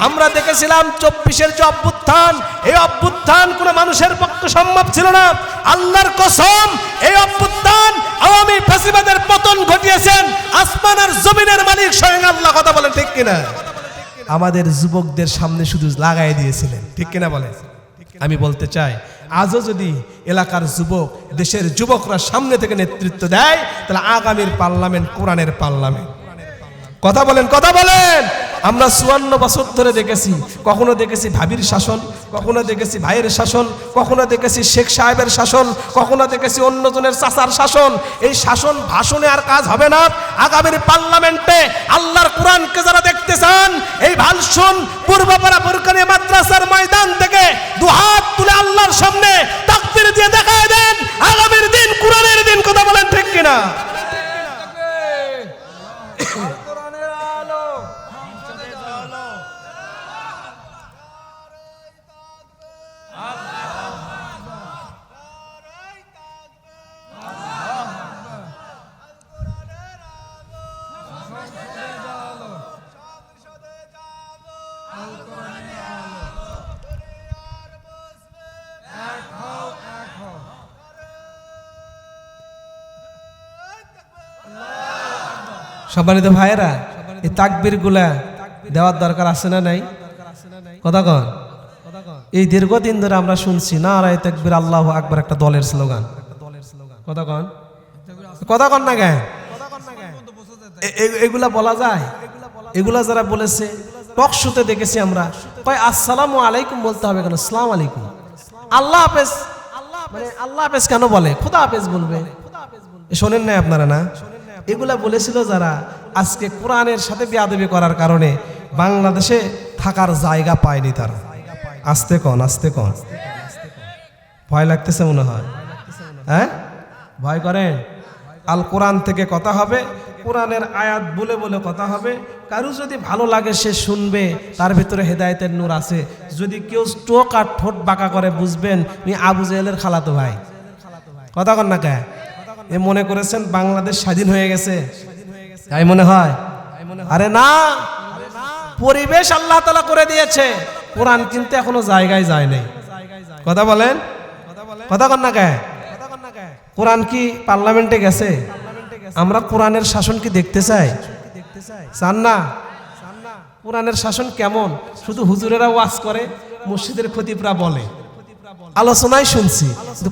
আমরা দেখেছিলাম 24-এর যে অভ্যুত্থান, এই অভ্যুত্থান কোনো মানুষের পক্ষে সম্ভব ছিল না। আল্লাহর কসম, এই অভ্যুত্থান আওয়ামী ফ্যাসিবাদের পতন ঘটিয়েছেন আসমান আর জমিনের মালিক স্বয়ং আল্লাহ, কথা বলেন ঠিক কিনা? আমাদের যুবকদের সামনে শুধু লাগাই দিয়েছিলেন, ঠিক কিনা বলেন? আমি বলতে চাই, আজও যদি এলাকার যুবক, দেশের যুবকরা সামনে থেকে নেতৃত্ব দেয়, তাহলে আগামীর পার্লামেন্ট কোরআনের পার্লামেন্ট, কথা বলেন, কথা বলেন। আমরা 54 বছর ধরে দেখেছি, কখনো দেখেছি ভাবির শাসন, কখনো দেখেছি ভাইয়ের শাসন, কখনো দেখেছি শেখ সাহেবের শাসন, কখনো দেখেছি অন্যজনের চাচার শাসন। এই শাসন ভাষণে আর কাজ হবে না। আগামীর পার্লামেন্টে আল্লাহর কোরআনকে যারা দেখতে চান, এই ভাষণ পূর্বপাড়া বোরকানি মাদ্রাসার ময়দান থেকে দুহাত তুলে আল্লাহর সামনে তাকবীর দিয়ে দেখায় দেন, আগামীর দিন কোরআনের দিন, কথা বলেন ঠিক কিনা? সম্মানিত ভাইয়েরা, এই তাকবীর গুলা দেওয়ার দরকার আছে না নাই? কথা কন। এই দীর্ঘদিন ধরে আমরা শুনছি নারায়ে তাকবীর আল্লাহু আকবার একটা দলের স্লোগান, কথা কন, কথা কন না কেন? এগুলা বলা যায়? এগুলা যারা বলেছে টক শোতে দেখেছি আমরা, কয় আসসালামু আলাইকুম বলতে হবে কেন? আসসালামু আলাইকুম। আল্লাহ হাফেজ মানে আল্লাহ হাফেজ কেন বলে? খোদা হাফেজ বলবে, শোনেন নাই আপনারা না? এগুলা বলেছিল যারা আজকে কোরআনের সাথে বেয়াদবি করার কারণে বাংলাদেশে থাকার জায়গা পায়নি তারা। আস্তে কন, আস্তে কন। ভয় লাগতেছে মনে হয়, হ্যাঁ? ভয় করেন? আল কোরআন থেকে কথা হবে, কোরআনের আয়াত বলে বলে কথা হবে। কারো যদি ভালো লাগে সে শুনবে, তার ভিতরে হেদায়েতের নূর আছে। যদি কেউ স্টোক আর ঠোঁট বাঁকা করে বুঝবেন উনি আবু জেহেলের খালাতো ভাই। কথা কন না কে? এ মনে করেছেন বাংলাদেশ স্বাধীন হয়ে গেছে, তাই মনে হয়? আরে না, পরিবেশ আল্লাহ তাআলা করে দিয়েছে, কোরআন কিন্তু এখনো জায়গায় যায় নাই। কথা বলেন, কথা কন না কে? কোরআন কি পার্লামেন্টে গেছে? আমরা কোরআনের শাসন কি দেখতে চাই? চান না? কোরআনের শাসন কেমন? শুধু হুজুরেরা ওয়াজ করে, মসজিদের খতিবরা বলে, আলোচনায় শুনছি,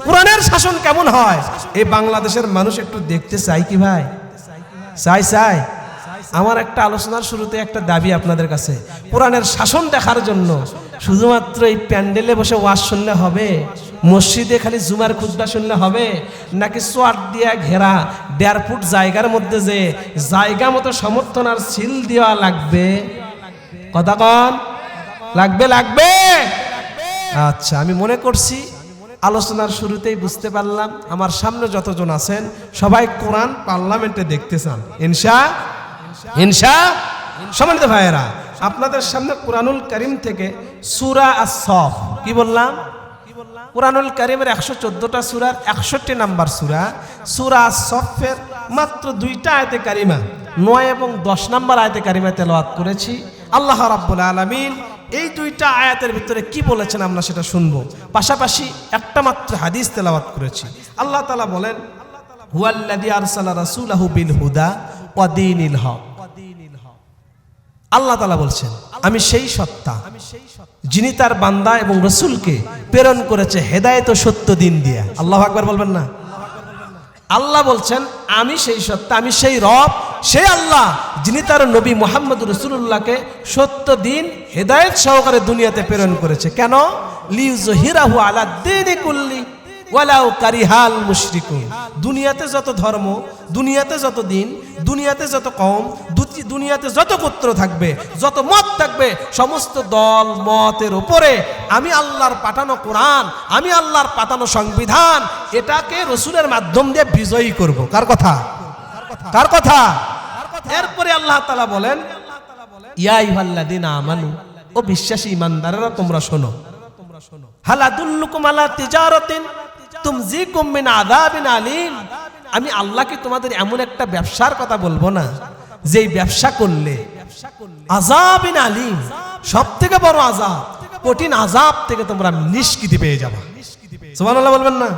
কোরআনের শাসন কেমন হয় এই বাংলাদেশের মানুষ একটু দেখতে চাই কি ভাই? চাই চাই। আমার একটা আলোচনার শুরুতে একটা দাবি আপনাদের কাছে, কোরআনের শাসন দেখার জন্য শুধুমাত্র এই প্যান্ডেলে বসে ওয়াজ শুনলে হবে? মসজিদে খালি জুমার খুতবা শুনলে হবে? নাকি সোয়াট দিয়া ঘেরা 1.5 ফুট জায়গার মধ্যে যে জায়গা মতো সমর্থন আর সিল দেওয়া লাগবে? কথা কন, লাগবে? লাগবে। আচ্ছা, আমি মনে করছি আলোচনার শুরুতেই বুঝতে পারলাম আমার সামনে যতজন আছেন সবাই কোরআন পার্লামেন্টে দেখতে চান। সম্মানিত ভাইয়েরা, আপনাদের সামনে কুরআনুল কারীম থেকে সূরা আস-সফ, কি বললাম? কুরআনুল কারীমের 114টা সূরার 61 নাম্বার সূরা, সূরা আস-সফের মাত্র 2টা আয়াতে কারিমা 9 এবং 10 নাম্বার আয়াতে কারিমা তেলাওয়াত করেছি। আল্লাহ রাব্বুল আলামিন এই 2টা আয়াতের ভিতরে কি বলেছেন আমরা সেটা শুনবো। পাশাপাশি একটা মাত্র হাদিস তেলাওয়াত করেছি। আল্লাহ তাআলা বলেন, হুয়াল্লাযী আরসালা রাসূলাহু বিল হুদা ওয়া দীনিল হক। আল্লাহ তাআলা বলছেন, আমি সেই সত্তা যিনি তার বান্দা এবং রাসূলকে প্রেরণ করেছে হেদায়েত ও সত্য দিন দিয়ে। আল্লাহু আকবার বলবেন না? আল্লাহ বলছেন, আমি সেই সত্তা, আমি সেই রব, সেই আল্লাহ যিনি তার নবী মুহাম্মদ রাসূলুল্লাহকে সত্য দিন হেদায়েত সহকারে দুনিয়াতে প্রেরণ করেছে। কেন? লিইয়ুযহিরাহু আলা দ্বীনি কুল্লি ওয়ালাউ কারিহাল মুশরিকুন। দুনিয়াতে যত ধর্ম, দুনিয়াতে যত দিন, দুনিয়াতে যত কওম, দুনিয়াতে যত গোত্র থাকবে, যত মত থাকবে, সমস্ত দল মতের উপরে আমি আল্লাহর পাঠানো কোরআন, আমি আল্লাহর পাঠানো সংবিধান, এটাকে রাসূলের মাধ্যম দিয়ে বিজয়ী করব। কার কথা? কার কথা? এরপরে আল্লাহ তাআলা বলেন, ইয়া আইয়ুহাল্লাযীনা আমানু, ও বিশ্বাসী ঈমানদারেরা তোমরা শোনো, হাল আদুল্লুকুম আলা তিজারাতিন তুমজিকুম মিন আযাবিন আলীম। আমি আল্লাহ কি তোমাদের এমন একটা ব্যবসার কথা বলবো না যেই ব্যবসা করলে আযাবিন আলীম, সবথেকে বড় আযাব, কঠিন আযাব থেকে তোমরা নিষ্কৃতি পেয়ে যাবে। সুবহানাল্লাহ বলবেন না?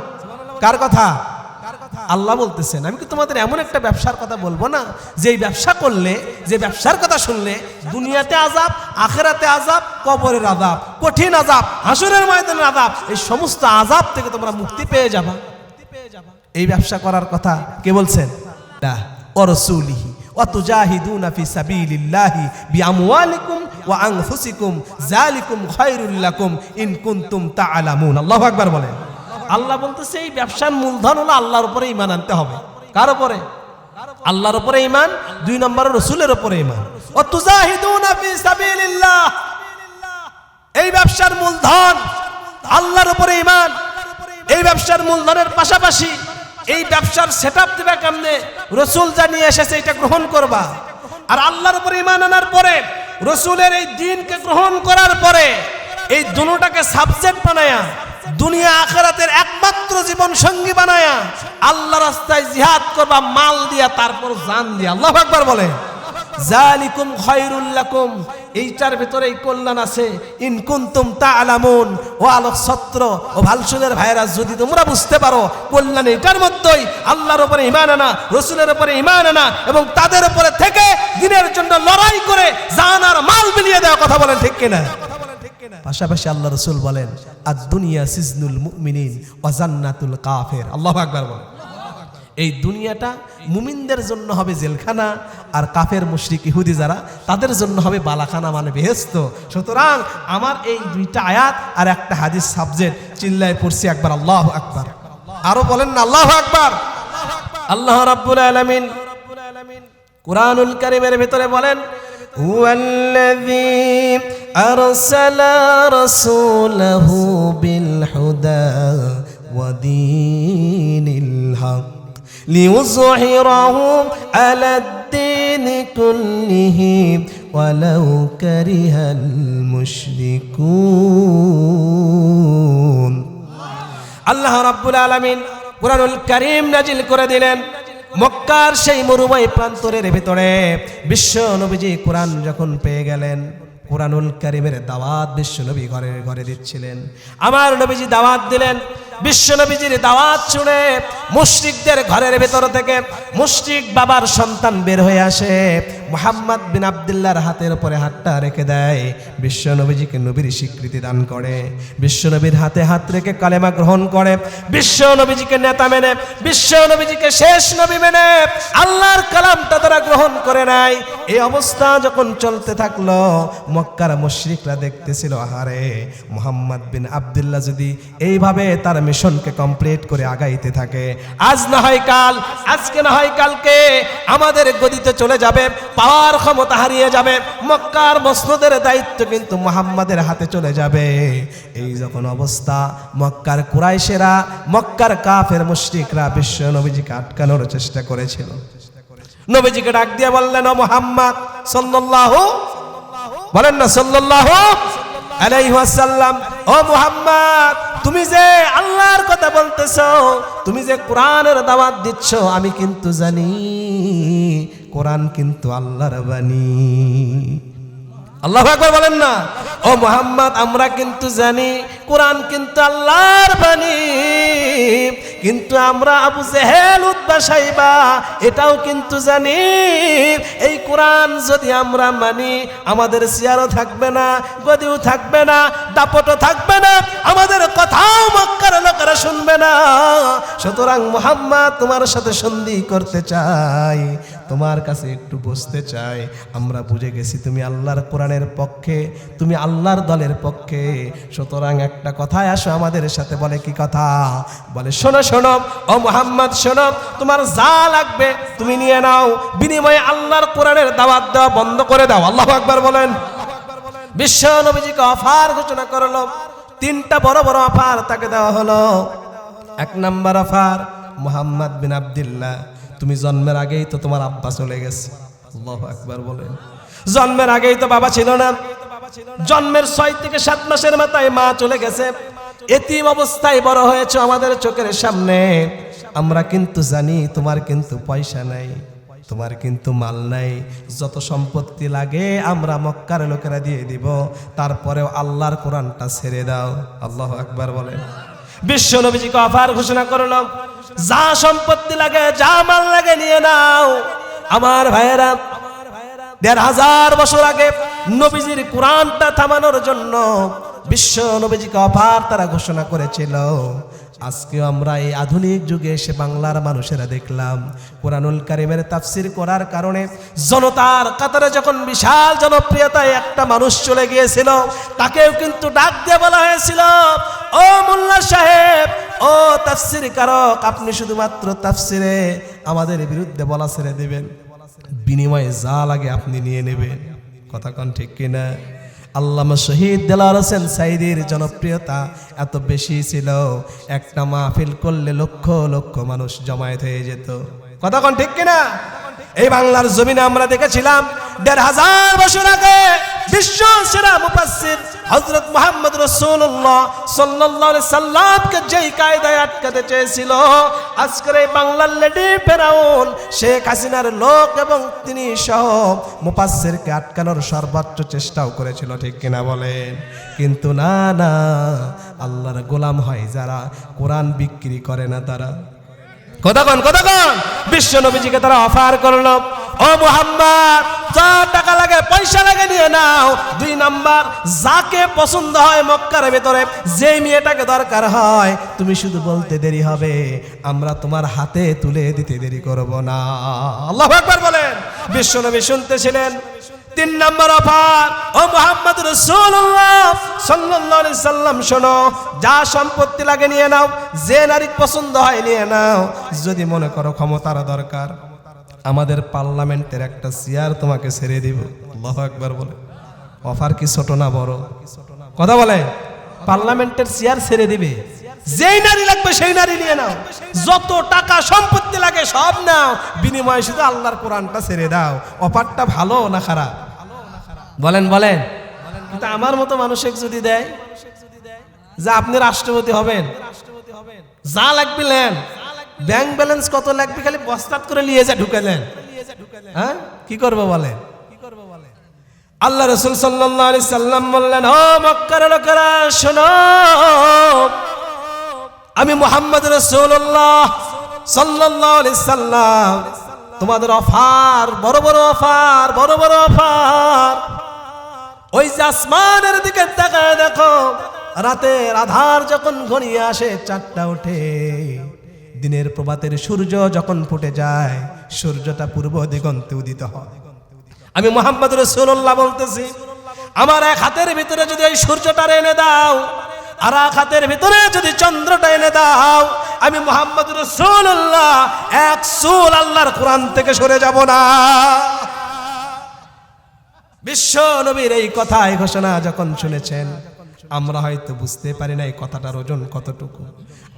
কার কথা? আল্লাহ বলতেছেন, আমি কি তোমাদের এমন একটা ব্যবসার কথা বলবো না যেই ব্যবসা করলে, যে ব্যবসার কথা শুনলে দুনিয়াতে আযাব, আখিরাতে আযাব, কবরের আযাব, কঠিন আযাব, হাসরের ময়দানের আযাব, এই সমস্ত আযাব থেকে তোমরা মুক্তি পেয়ে যাবা। এই ব্যবসা করার কথা কে বলছেন? ওয়া রাসূলিহি ওয়া তুজাহিদুনা ফি সাবিলিল্লাহি বিআমওয়ালিকুম ওয়া আনফুসিকুম যালিকুম খায়রুল লাকুম ইন কুনতুম তা'লামুন। আল্লাহু আকবার বলেন। আল্লাহ বলতেছে এই ব্যবসার মূলধন হলো আল্লাহর উপরে ঈমান আনতে হবে। কার উপরে? আল্লাহর উপরে ঈমান, 2 নম্বরে রাসূলের উপরে ঈমান। ওয়া তুজাহিদুনা ফি সাবিলিল্লাহ, এই ব্যবসার মূলধন আল্লাহর উপরে ঈমান। এই ব্যবসার মূলধনের পাশাপাশি এই ব্যবসার সেটআপ দিবা কেমনে? রাসূল জানিয়ে এসেছে এটা গ্রহণ করবা। আর আল্লাহর উপরে ঈমান আনার পরে, রাসূলের এই দ্বীনকে গ্রহণ করার পরে, এই দুটোটাকে সাবজেক্ট বানায়া দুনিয়া আখিরাতের একমাত্র জীবন সঙ্গী বানায়া আল্লাহর রাস্তায় জিহাদ করবা, মাল দিয়া, তারপর জান দিয়া। আল্লাহু আকবার বলে। যালিকুম খায়রুল লাকুম, এইটার ভিতরে এই কল্যাণ আছে। ইন কুনতুম তা'লামুন, ও আলোক ছাত্র ও ভালসুনের ভাইরা, যদি তোমরা বুঝতে পারো কল্যাণ এটার মধ্যেই, আল্লাহর উপরে ঈমান আনা, রাসূলের উপরে ঈমান আনা এবং তাদের উপরে থেকে দ্বীনের জন্য লড়াই করে জান আর মাল বিলিয়ে দেওয়া। কথা বলেন ঠিক কিনা? পাশাপাশি আল্লাহ রাসূল বলেন, আদ-দুনিয়া সিজনুল মুমিনিন ওয়া জান্নাতুল কাফির। আল্লাহু আকবার বলেন। এই দুনিয়াটা মুমিনদের জন্য হবে জেলখানা, আর কাফের মুশরিক ইহুদি যারা, তাদের জন্য হবে বালাখানা, মানে বেহেশত। সুতরাং আমার এই 2টা আয়াত আর একটা হাদিস সাবজেক্ট চিল্লায় পড়ছি একবার আল্লাহু আকবার। আরো বলেন না আল্লাহু আকবার। আল্লাহ রাব্বুল আলামিন কুরআনুল কারীমের ভিতরে বলেন হুয়াল্লাযী আরসালা রাসূলাহু বিল হুদা ওয়া দীনিল হক লিইয়ুযহিরাহু আলাদ-দীনি কুল্লিহি ওয়ালাউ কারিহাল মুশরিকুন। আল্লাহ রাব্বুল আলামিন কুরআনুল কারীম নাজিল করে দিলেন মক্কার সেই মরুময় প্রান্তরের ভিতরে। বিশ্ব নবীজি কোরআন যখন পেয়ে গেলেন, কুরআনুল কারীমের দাওয়াত বিশ্ব নবী ঘরে ঘরে দিচ্ছিলেন। আমার নবীজি দাওয়াত দিলেন। বিশ্ব নবীজির দাওয়াত শুনে মুশরিকদের ঘরের ভেতর থেকে মুশরিক বাবার সন্তান বের হয়ে আসে, মুহাম্মদ বিন আব্দুল্লাহর হাতের উপরে হাতটা রেখে দেয়, বিশ্ব নবীজিকে নবীর স্বীকৃতি দান করে, বিশ্ব নবীর হাতে হাত রেখে কালেমা গ্রহণ করে, বিশ্ব নবীজিকে নেতা মেনে, বিশ্ব নবীজিকে শেষ নবী মেনে আল্লাহর কালামটা তারা গ্রহণ করে নাই। এই অবস্থা যখন চলতে থাকলো, মক্কার মুশরিকরা দেখতেছিল, আহারে মুহাম্মদ বিন আব্দুল্লাহ যদি এইভাবে তার মিশনকে কমপ্লিট করে আগাইতে থাকে, আজ না হয় কাল, আজকে না হয় কালকে আমাদের গদিতে চলে যাবে, পাওয়ার ক্ষমতা হারিয়ে যাবে, মক্কার মসনদের দায়িত্ব কিন্তু মুহাম্মাদের হাতে চলে যাবে। এই যখন অবস্থা, মক্কার কুরাইশেরা, মক্কার কাফের মুশরিকরা বিশ্ব নবীজিকে আটকানোর চেষ্টা করেছিল। নবীজিকে ডাক দিয়ে বললেন, ও মুহাম্মদ সাল্লাল্লাহু, বলেন না সাল্লাল্লাহু আলাইহি ওয়াসাল্লাম, ও মুহাম্মদ তুমি যে আল্লাহর কথা বলতেছো, তুমি যে কোরআনের দাওয়াত দিচ্ছ, আমি কিন্তু জানি কোরআন কিন্তু আল্লাহর বাণী। আল্লাহু আকবার বলেন না। ও মুহাম্মদ আমরা কিন্তু জানি কোরআন কিন্তু আল্লাহর বাণী, কিন্তু আমরা আবু জেহেল উতবা সাইবা এটাও কিন্তু জানি এই কোরআন যদি আমরা মানি, আমাদের চেয়ারও থাকবে না, গদিও থাকবে না, দাপটও থাকবে না, আমাদের কথাও মক্কার লোকেরা শুনবে না। সুতরাং মুহাম্মদ তোমার সাথে সন্ধি করতে চাই, তোমার কাছে একটু বসতে চাই। আমরা বুঝে গেছি তুমি আল্লাহর কোরআনের পক্ষে, তুমি আল্লাহর দলের পক্ষে, সুতরাং একটা কথায় আসো আমাদের সাথে। বলে কি কথা? বলে শোনো শোনো ও মুহাম্মদ শোনো, তোমার যা লাগবে তুমি নিয়ে নাও, বিনিময়ে আল্লাহর কোরআনের দাওয়াত দেওয়া বন্ধ করে দাও। আল্লাহু আকবার বলেন। বিশ্ব নবীজিকে অফার ঘোষণা করলো, তিনটা বড় বড় অফার তাকে দেওয়া হলো। এক নাম্বার অফার, মুহাম্মদ বিন আব্দুল্লাহ তুমি জন্মের আগেই তো তোমার আব্বা চলে গেছে। আল্লাহু আকবার বলেন। জন্মের আগেই তো বাবা ছিল না, জন্মের 6 থেকে 7 মাসের মাথায় মা চলে গেছে, এতিম অবস্থায় বড় হয়েছে আমাদের চোখের সামনে। আমরা কিন্তু জানি তোমার কিন্তু পয়সা নাই, তোমার কিন্তু মাল নাই, যত সম্পত্তি লাগে আমরা মক্কার লোকেরা দিয়ে দিব, তারপরেও আল্লাহর কোরআনটা ছেড়ে দাও। আল্লাহু আকবার বলেন। বিশ্ব নবীজিকে অফার ঘোষণা করলো, যা সম্পত্তি লাগে, যা মাল লাগে নিয়ে নাও। আমার ভাইয়েরা, 1500 বছর আগে নবীজির কোরআনটা থামানোর জন্য বিশ্ব নবীজিকে অফার তারা ঘোষণা করেছিল। আজকেও আমরা এই আধুনিক যুগে এসে বাংলার মানুষেরা দেখলাম কোরআনুল কারীমের তাফসীর করার কারণে জনতার কাতারে যখন বিশাল জনপ্রিয়তায় একটা মানুষ চলে গিয়েছিল, তাকেও কিন্তু ডাক দিয়ে বলা হয়েছিল, ও মোল্লা সাহেব, ও তাফসীর কারক, আপনি শুধুমাত্র তাফসীরে আমাদের বিরুদ্ধে বলা ছেড়ে দিবেন, বিনিময়ে যা লাগে আপনি নিয়ে নেবেন। কথা কোন ঠিক কিনা? আল্লামা শহীদ দেলাওয়ার হোসেন সাইদির জনপ্রিয়তা এত বেশি ছিল, একটা মাহফিল করলে লক্ষ লক্ষ মানুষ জমায়েত হয়ে যেত। কথা কোন ঠিক কিনা? এই বাংলার জমিনে আমরা দেখেছিলাম 1500 বছর আগে বিশ্ব সেরা মুফাসসির হযরত মুহাম্মদ রাসূলুল্লাহ সাল্লাল্লাহু আলাইহি সাল্লামকে যেই কায়দায় আটকাতে চেয়েছিল, আজকের এই বাংলার লেডি ফেরাউন শেখ হাসিনার লোক এবং তিনি সহ মুফাসসিরকে আটকানোর সর্বোচ্চ চেষ্টাও করেছিল। ঠিক কিনা বলেন? কিন্তু না না, আল্লাহর গোলাম হয় যারা, কোরআন বিক্রি করে না তারা। কথা কন বিশ্ব নবীজিকে তারা অফার করলো, ও মুহাম্মদ যা টাকা লাগে পয়সা লাগে নিয়ে নাও। 2 নাম্বার, যাকে পছন্দ হয় মক্কার ভেতরে, যে মেয়েটাকে দরকার হয়, তুমি শুধু বলতে দেরি হবে, আমরা তোমার হাতে তুলে দিতে দেরি করব না। আল্লাহু আকবার বলেন। বিশ্ব নবী শুনতেছিলেন, তিন নম্বর অফার, ও মুহাম্মদ রাসূলুল্লাহ সাল্লাল্লাহু আলাইহি সাল্লাম, শোনো, যা সম্পত্তি লাগে নিয়ে নাও, যে নারী পছন্দ হয় নিয়ে নাও। যদি মনে করো ক্ষমতার দরকার, আমাদের পার্লামেন্টের একটা চেয়ার তোমাকে ছেড়ে দিব। আল্লাহু আকবার বলে। অফার কি ছোট না বড়? কথা বলে, পার্লামেন্টের চেয়ার ছেড়ে দিবে, যেই নারী লাগবে সেই নারী নিয়ে নাও, যত টাকা সম্পত্তি লাগে সব নাও, বিনিময়ে শুধু আল্লাহর কোরআনটা ছেড়ে দাও। অফারটা ভালো না খারাপ? বলেন বলেন। কিন্তু আমার মতো মানুষকে যদি দেয় যে আপনি রাষ্ট্রপতি হবেন, যা লাগবে নেন, ব্যাংক ব্যালেন্স কত লাগবে খালি বস্তাত করে নিয়ে যা ঢুকালেন, হ্যাঁ কি করবো বলেন? আল্লাহ রাসূল সাল্লাল্লাহু আলাইহি সাল্লাম বললেন, ও মক্কার লোকেরা শোনো, আমি মুহাম্মদ রাসূলুল্লাহ সাল্লাল্লাহু আলাইহি সাল্লাম তোমাদের অফার, বড় বড় অফার, বড় বড় অফার। ওই যে আসমানের দিকে তাকায় দেখো, রাতের আধার যখন ঘনিয়ে আসে, চাঁদটা ওঠে, দিনের প্রভাতের সূর্য যখন ফুটে যায়, সূর্যটা পূর্ব দিগন্তে উদিত হয়। আমি মুহাম্মদ রাসূলুল্লাহ বলতেছি, আমার এক হাতের ভিতরে যদি এই সূর্যটা এনে দাও, আর এক হাতের ভিতরে যদি চন্দ্রটা এনে দাও, আমি মুহাম্মদ রাসূলুল্লাহ এক চুল আল্লাহর কোরআন থেকে সরে যাব না। বিশ্ব নবীর এই কথা, এই ঘোষণা যখন শুনেছেন, আমরা হয়তো বুঝতে পারি না এই কথাটার ওজন কতটুকু।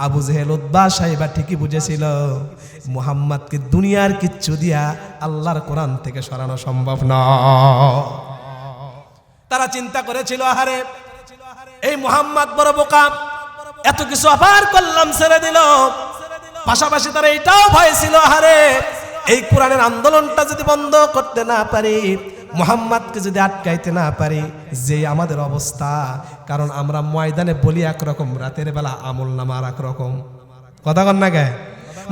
আবু জেহেল, উতবা, সাইবা ঠিকই বুঝেছিল মুহাম্মদকে দুনিয়ার কিচ্ছু দিয়া আল্লাহর কোরআন থেকে সরানো সম্ভব নয়। তারা চিন্তা করেছিল, আহারে এই মুহাম্মদ বড় বোকা, এত কিছু অফার করলাম ছেড়ে দিল। পাশাপাশি তারা এইটাও ভয় ছিল, আহারে এই কোরআনের আন্দোলনটা যদি বন্ধ করতে না পারি, মুহাম্মদকে যদি আটকাইতে না পারি, যে আমাদের অবস্থা। কারণ আমরা ময়দানে বলি একরকম, রাতের বেলা আমল নামা আর একরকম। কথা কন না গে?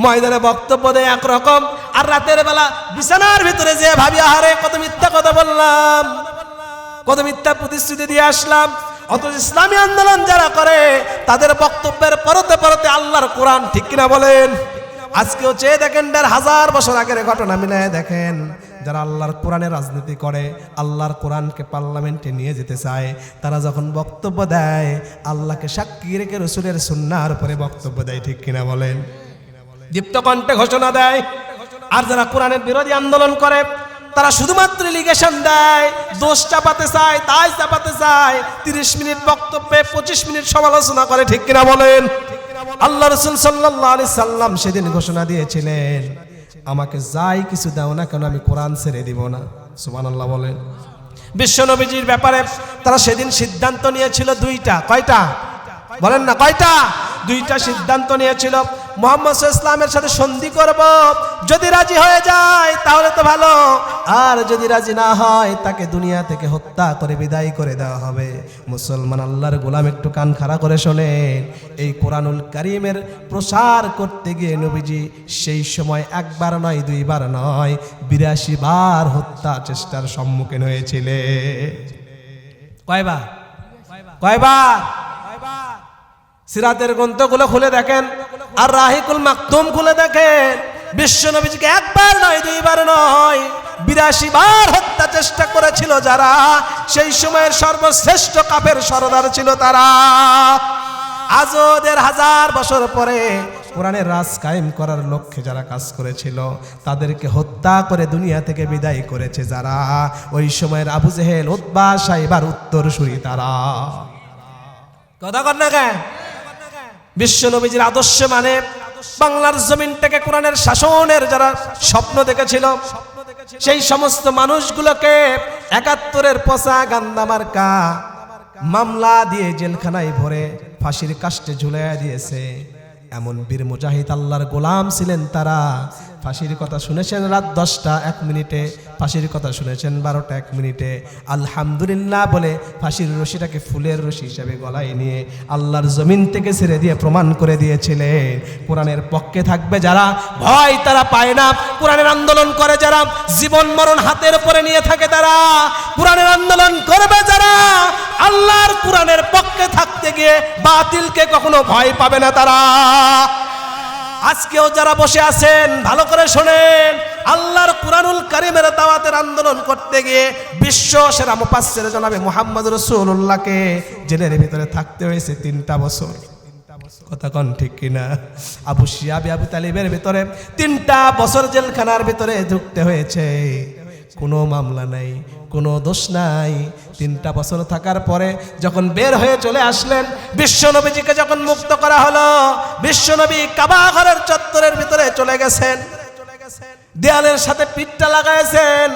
ময়দানে বক্তব্য দেয় একরকম, আর রাতের বেলা বিছানার ভিতরে যে ভাবি, আহারে কত মিথ্যা কথা বললাম, কত মিথ্যা প্রতিশ্রুতি দিয়ে আসলাম। অথচ ইসলামী আন্দোলন যারা করে, তাদের বক্তব্যের পরতে পরতে আল্লাহর কোরআন, ঠিক কিনা বলেন? আজকেও চেয়ে দেখেন, ১,৫০০ বছর আগের ঘটনা মিলায় দেখেন, যারা আল্লাহর কোরআনের রাজনীতি করে, আল্লাহর কোরআনকে পার্লামেন্টে নিয়ে যেতে চায়, তারা যখন বক্তব্য দেয়, আল্লাহকে সাক্ষী রেখে রসুলের সুন্নাহর উপরে বক্তব্য দেয়, ঠিক কিনা বলেন? দীপ্ত কণ্ঠে ঘোষণা দেয়। আর যারা কোরআনের বিরোধী আন্দোলন করে, তারা শুধুমাত্র লিগেশন দেয়, দোষ চাপাতে চায়, তাই চাপাতে চায়। ৩০ মিনিট বক্তব্যে ২৫ মিনিট সমালোচনা করে, ঠিক কিনা বলেন? আল্লাহ রাসূল সাল্লাল্লাহু আলাইহি সাল্লাম সেদিন ঘোষণা দিয়েছিলেন, আমাকে যাই কিছু দাও না কেন, আমি কোরআন ছেড়ে দিব না। সুবহানাল্লাহ বলেন। বিশ্ব নবীজির ব্যাপারে তারা সেদিন সিদ্ধান্ত নিয়েছিল দুইটা। কয়টা বলেন না? কয়টা? দুইটা সিদ্ধান্ত নিয়েছিল। মুহাম্মদ সাল্লাল্লাহু আলাইহি ওয়াসাল্লামের সাথে সন্ধি করব, যদি রাজি হয়ে যায় তাহলে তো ভালো, আর যদি রাজি না হয় তাকে দুনিয়া থেকে হত্যা করে বিদায় করে দেওয়া হবে। মুসলমান আল্লাহর গোলাম, একটু কান খাড়া করে শোনেন। এই কোরআনুল কারীমের প্রসার করতে গিয়ে নবীজি সেই সময় একবার নয়, দুইবার নয়, ৮২ বার হত্যা চেষ্টার সম্মুখীন হয়েছিলেন। কয়বার? কয়বার? সিরাতের গ্রন্থগুলো খুলে দেখেন, আর রাহিকুল মাকতুম খুলে দেখেন, বিশ্ব নবীজিকে একবার নয়, দুইবার নয়, ৮২ বার হত্যা চেষ্টা করেছিল যারা, সেই সময়ের সর্বশ্রেষ্ঠ কাফের সরদার ছিল তারা। আজও ১,৫০০ বছর পরে কোরআনের রাজ কায়েম করার লক্ষ্যে যারা কাজ করেছিল, তাদেরকে হত্যা করে দুনিয়া থেকে বিদায় করেছে যারা, ওই সময়ের আবু জেহেল, উতবা, সাইবার উত্তরসূরি তারা। কথা কর না কেন? বিশ্ব নবীজির আদর্শ মানে বাংলার জমিনটাকে কোরআনের শাসনের যারা স্বপ্ন দেখেছিল, সেই সমস্ত মানুষগুলোকে ৭১-এর পচা গান্দা মার্কা মামলা দিয়ে জেলখানায় ভরে ফাঁসির কাস্টে ঝুলাইয়া দিয়েছে। এমন বীর মুজাহিদ আল্লাহর গোলাম ছিলেন তারা। ফাঁসির কথা শুনেছেন রাত ১০টা ১ মিনিটে, ফাঁসির কথা শুনেছেন 12টা ১ মিনিটে। আলহামদুলিল্লাহ বলে ফাঁসির রশিটাকে ফুলের রশি হিসাবে গলায় নিয়ে আল্লাহর জমিন থেকে ছেড়ে দিয়ে প্রমাণ করে দিয়েছিলেন, কোরআনের পক্ষে থাকবে যারা, ভয় তারা পায় না। কোরআনের আন্দোলন করে যারা, জীবন মরণ হাতের উপরে নিয়ে থাকে তারা, কোরআনের আন্দোলন করবে যারা, আল্লাহর কোরআনের পক্ষে থাকতে গিয়ে বাতিলকে কখনো ভয় পাবে না তারা। আজকেও যারা বসে আছেন ভালো করে শোনেন, আল্লাহর কুরআনুল কারীমের দাওয়াতের আন্দোলন করতে গিয়ে বিশ্ব সেরা মুফাসসির জনাবে মুহাম্মদ রাসূলুল্লাহকে জেলের ভিতরে থাকতে হয়েছে 3টা বছর। কথা কোন ঠিক কিনা? আবু শিহাব আবু তালিবের ভিতরে 3টা বছর জেলখানার ভিতরে ঢুকতে হয়েছে। কোনো মামলা নাই, কোনো দোষ নাই। 3টা বছর থাকার পরে যখন বের হয়ে চলে আসলেন, বিশ্বনবীজিকে যখন মুক্ত করা হলো, বিশ্বনবী কাবা ঘরের চত্বরের ভিতরে চলে গেছেন, দেয়ালের সাথে পিঠটা লাগাইছেন।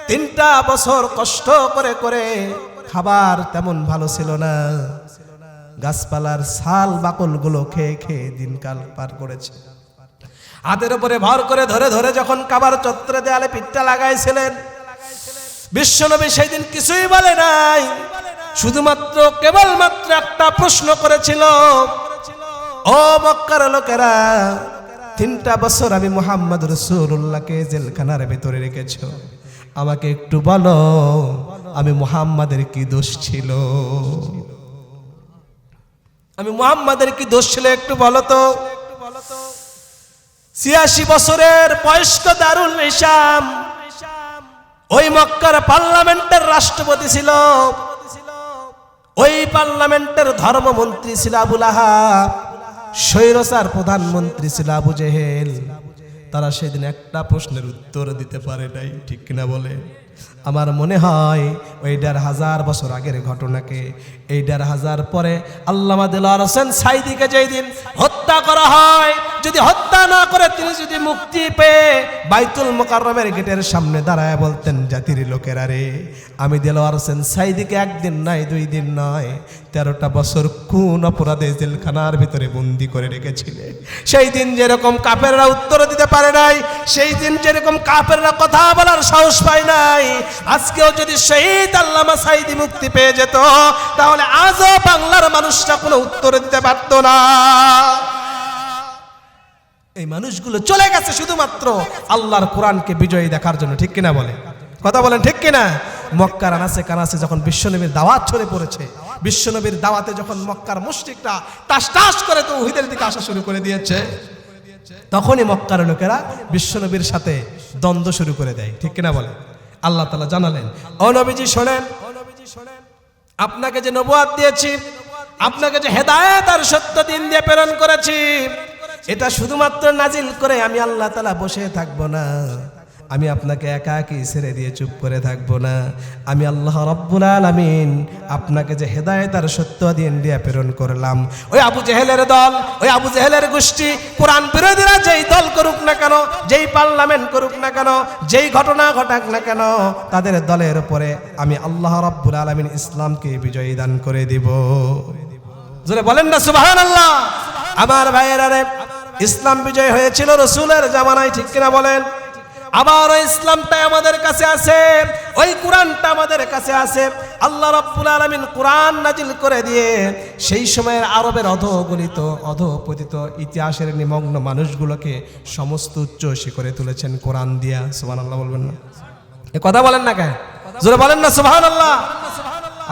3টা বছর কষ্ট করে করে, খাবার তেমন ভালো ছিল না, গাছপালার ছাল বাকলগুলো খেয়ে খেয়ে দিনকাল পার করেছে। হাতের উপরে ভর করে ধরে ধরে যখন কাবার চত্বরে দেয়ালে পিঠটা লাগাইছিলেন, বিশ্বনবী সেই দিন কিছুই বলে নাই, শুধুমাত্র কেবলমাত্র একটা প্রশ্ন করেছিল, ও মক্কার লোকেরা, 3টা বছর আমি মুহাম্মদ রাসূলুল্লাহকে জেলখানার ভিতরে রেখেছো, আমাকে একটু বলো আমি মুহাম্মাদের কি দোষ ছিল? আমি মুহাম্মাদের কি দোষ ছিল একটু বলো তো। 86 বছরের বয়স্ক দারুল ইসলাম ওই মক্কার পার্লামেন্টের রাষ্ট্রপতি ছিল, ওই পার্লামেন্টের ধর্মমন্ত্রী ছিল আবু লাহাব, স্বৈরাচার প্রধানমন্ত্রী ছিল আবু জেহেল। তারা সেদিন একটা প্রশ্নের উত্তর দিতে পারে নাই, ঠিক কিনা বলে? আমার মনে হয় ওই 1500 বছর আগের ঘটনাকে এই 1500 পরে আল্লামা দেলোয়ার হোসেন সাঈদীকে যেই দিন হত্যা করা হয়, যদি হত্যা না করে তিনি যদি মুক্তি পেয়ে বাইতুল মুকাররমের গেটের সামনে দাঁড়ায় বলতেন, জাতির লোকেরা রে, আমি দেলোয়ার হোসেন সাঈদীকে 1 দিন নয় 2 দিন নয় 13টা বছর কোন অপরাধে জেলখানার ভিতরে বন্দি করে রেখেছিলেন, সেই দিন যেরকম কাফেররা উত্তর দিতে পারে নাই, সেই দিন যেরকম কাফেররা কথা বলার সাহস পায় নাই, আজকেও যদি শহীদ আল্লামা সাঈদী মুক্তি পেয়ে যেত, তাহলে আজও বাংলার মানুষরা কোনো উত্তর দিতে পারত না। এই মানুষগুলো চলে গেছে শুধুমাত্র আল্লাহর কোরআনকে বিজয়ী দেখার জন্য, ঠিক কিনা বলে? কথা বলেন ঠিক কিনা? মক্কার আনাচে কানাচে যখন বিশ্বনবীর দাওয়াত ছড়ে পড়েছে, বিশ্বনবীর দাওয়াতে যখন মক্কার মুশরিকরা টাস টাস করে তাওহীদের দিকে আসা শুরু করে দিয়েছে, তখনই মক্কার লোকেরা বিশ্বনবীর সাথে দ্বন্দ্ব শুরু করে দেয়, ঠিক কিনা বলে? আল্লাহ তাআলা জানালেন, ও নবীজি শোনেন, আপনাকে যে নবুয়ত দিয়েছি, আপনাকে যে হেদায়েত আর সত্য দিন দিয়ে প্রেরণ করেছি, এটা শুধুমাত্র নাজিল করে আমি আল্লাহ তাআলা বসে থাকবো না, আমি আপনাকে একাকী ছেড়ে দিয়ে চুপ করে থাকবো না। আমি আল্লাহ রাব্বুল আলামিন আপনাকে যে হেদায়েত আর সত্য দিন দিয়ে প্রেরণ করলাম, ওই আবু জেহেলের দল, ওই আবু জেহেলের গোষ্ঠী, কোরআন বিরোধীরা যেই দল করুক না কেন, যেই পার্লামেন্ট করুক না কেন, যেই ঘটনা ঘটাক না কেন, তাদের দলের উপরে আমি আল্লাহ রাব্বুল আলামিন ইসলামকে বিজয়ী দান করে দিব। জোরে বলেন না সুবহানাল্লাহ। আমার ভাইয়েরা রে, ইসলাম বিজয় হয়েছিল রাসূলের জামানায়, ঠিক কিনা বলেন? আবার ওই ইসলামটা আমাদের কাছে আছে, ওই কোরআনটা আমাদের কাছে আছে। আল্লাহ রাব্বুল আলামিন কোরআন নাজিল করে দিয়ে সেই সময়ের আরবের অধোগলিত অধোপতিত ইতিহাসের নিমগ্ন মানুষগুলোকে সমস্ত উচ্চ শিখরে তুলেছেন কোরআন দিয়া। সুবহানাল্লাহ বলবেন না? এ কথা বলেন না কেন? জোরে বলেন না সুবহানাল্লাহ।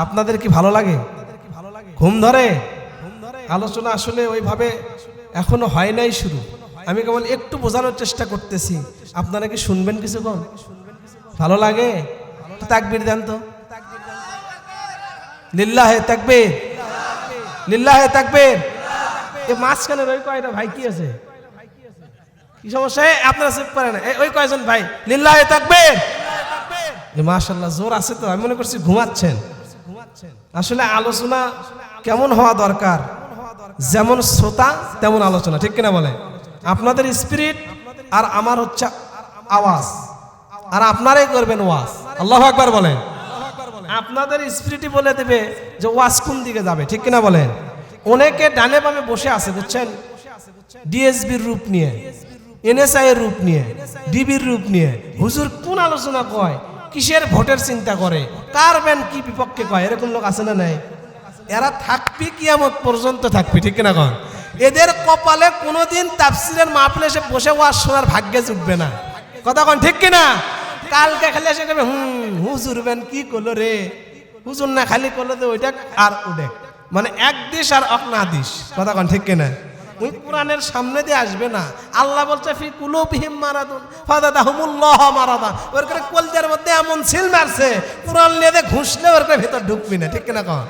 আপনাদের কি ভালো লাগে? ঘুম ধরে? আলোচনা আসলে ওইভাবে এখনো হয় নাই শুরু, আমি কেবল একটু বোঝানোর চেষ্টা করতেছি। আপনারা কি শুনবেন কিছুক্ষণ? ভালো লাগে? তাকবীর দেন তো, লিল্লাহে তাকবীর, লিল্লাহে তাকবীর। এ মাঝখানে ওই কয়টা ভাই কি আছে? কি সমস্যা? আপনারা চেক করেন, ওই কয়জন ভাই লিল্লাহে তাকবীর। মাশাআল্লাহ, জোর আছে তো। আমি মনে করছি ঘুমাচ্ছেন। আসলে আলোচনা কেমন হওয়া দরকার, যেমন শ্রোতা তেমন আলোচনা, ঠিক কিনা বলে? আপনাদের স্পিরিট আর আমার হচ্ছে আওয়াজ, আর আপনারাই করবেন ওয়াজ। আল্লাহু আকবার বলেন। আপনাদের স্পিরিটই বলে দেবে যে ওয়াজ কোন দিকে যাবে, ঠিক কিনা বলেন? অনেকে ডানে বামে বসে আছে, বুঝছেন, ডিএসবির রূপ নিয়ে, এনএসআই এর রূপ নিয়ে, ডিবির রূপ নিয়ে। হুজুর কোন আলোচনা কয়, কিসের ভোটের চিন্তা করে, কার ব্যান কি বিপক্ষে কয়, এরকম লোক আছে না নাই? এরা থাকবি কিয়ামত পর্যন্ত থাকবি, ঠিক কিনা কন? এদের কপালে কোনোদিন তাফসীরের মাহফিলে এসে বসে ওয়াজ শোনার ভাগ্যে জুটবে না। কথা কন ঠিক কিনা? কালকে খালি এসে কবে হুজুর বেন কি করলো রে, হুজুর না খালি করলো তো ওইটা আর উঠে, মানে এক দিশ আর অক না দিশ। কথা কন ঠিক কিনা? ওই কোরআনের সামনে দিয়ে আসবে না। আল্লাহ বলছে ফি কুলুবিহিম মারাদুন ফাযাদাহুমুল্লাহু মারাদা, ওর করে কলজার মধ্যে এমন সিল মারছে কোরআন নিয়ে ঘুষলে ওর করে ভেতর ঢুকবি না, ঠিক কিনা কন?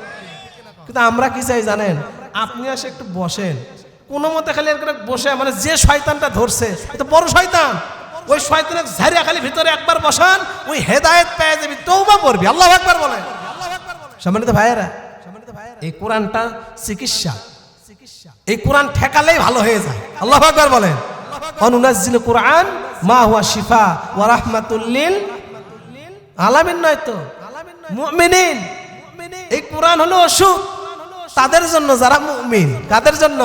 কিন্তু আমরা কি চাই জানেন? আপনি এসে একটু বসেন, কোনো মতে খালি এর করে বসে, মানে যে শয়তানটা ধরছে এটা বড় শয়তান, ওই শয়তানের ঝাড়িয়া খালি ভিতরে একবার বসান, ওই হেদায়েত পেয়ে যাবি, তওবা করবি। আল্লাহু আকবার বলেন। সম্মানিত ভাইয়েরা, এই কোরআনটা চিকিৎসা, এই কোরআন ঠেকালেই ভালো হয়ে যায়। আল্লাহু আকবার বলেন। অনুনাজ্জিলু কুরআন মা হুয়া শিফা ওয়া রাহমাতুল লিল আলামিন, নয় তো মুমিনিন। এই কোরআন হলো ওষুধ তাদের জন্য যারা মুমিন। কাদের জন্য?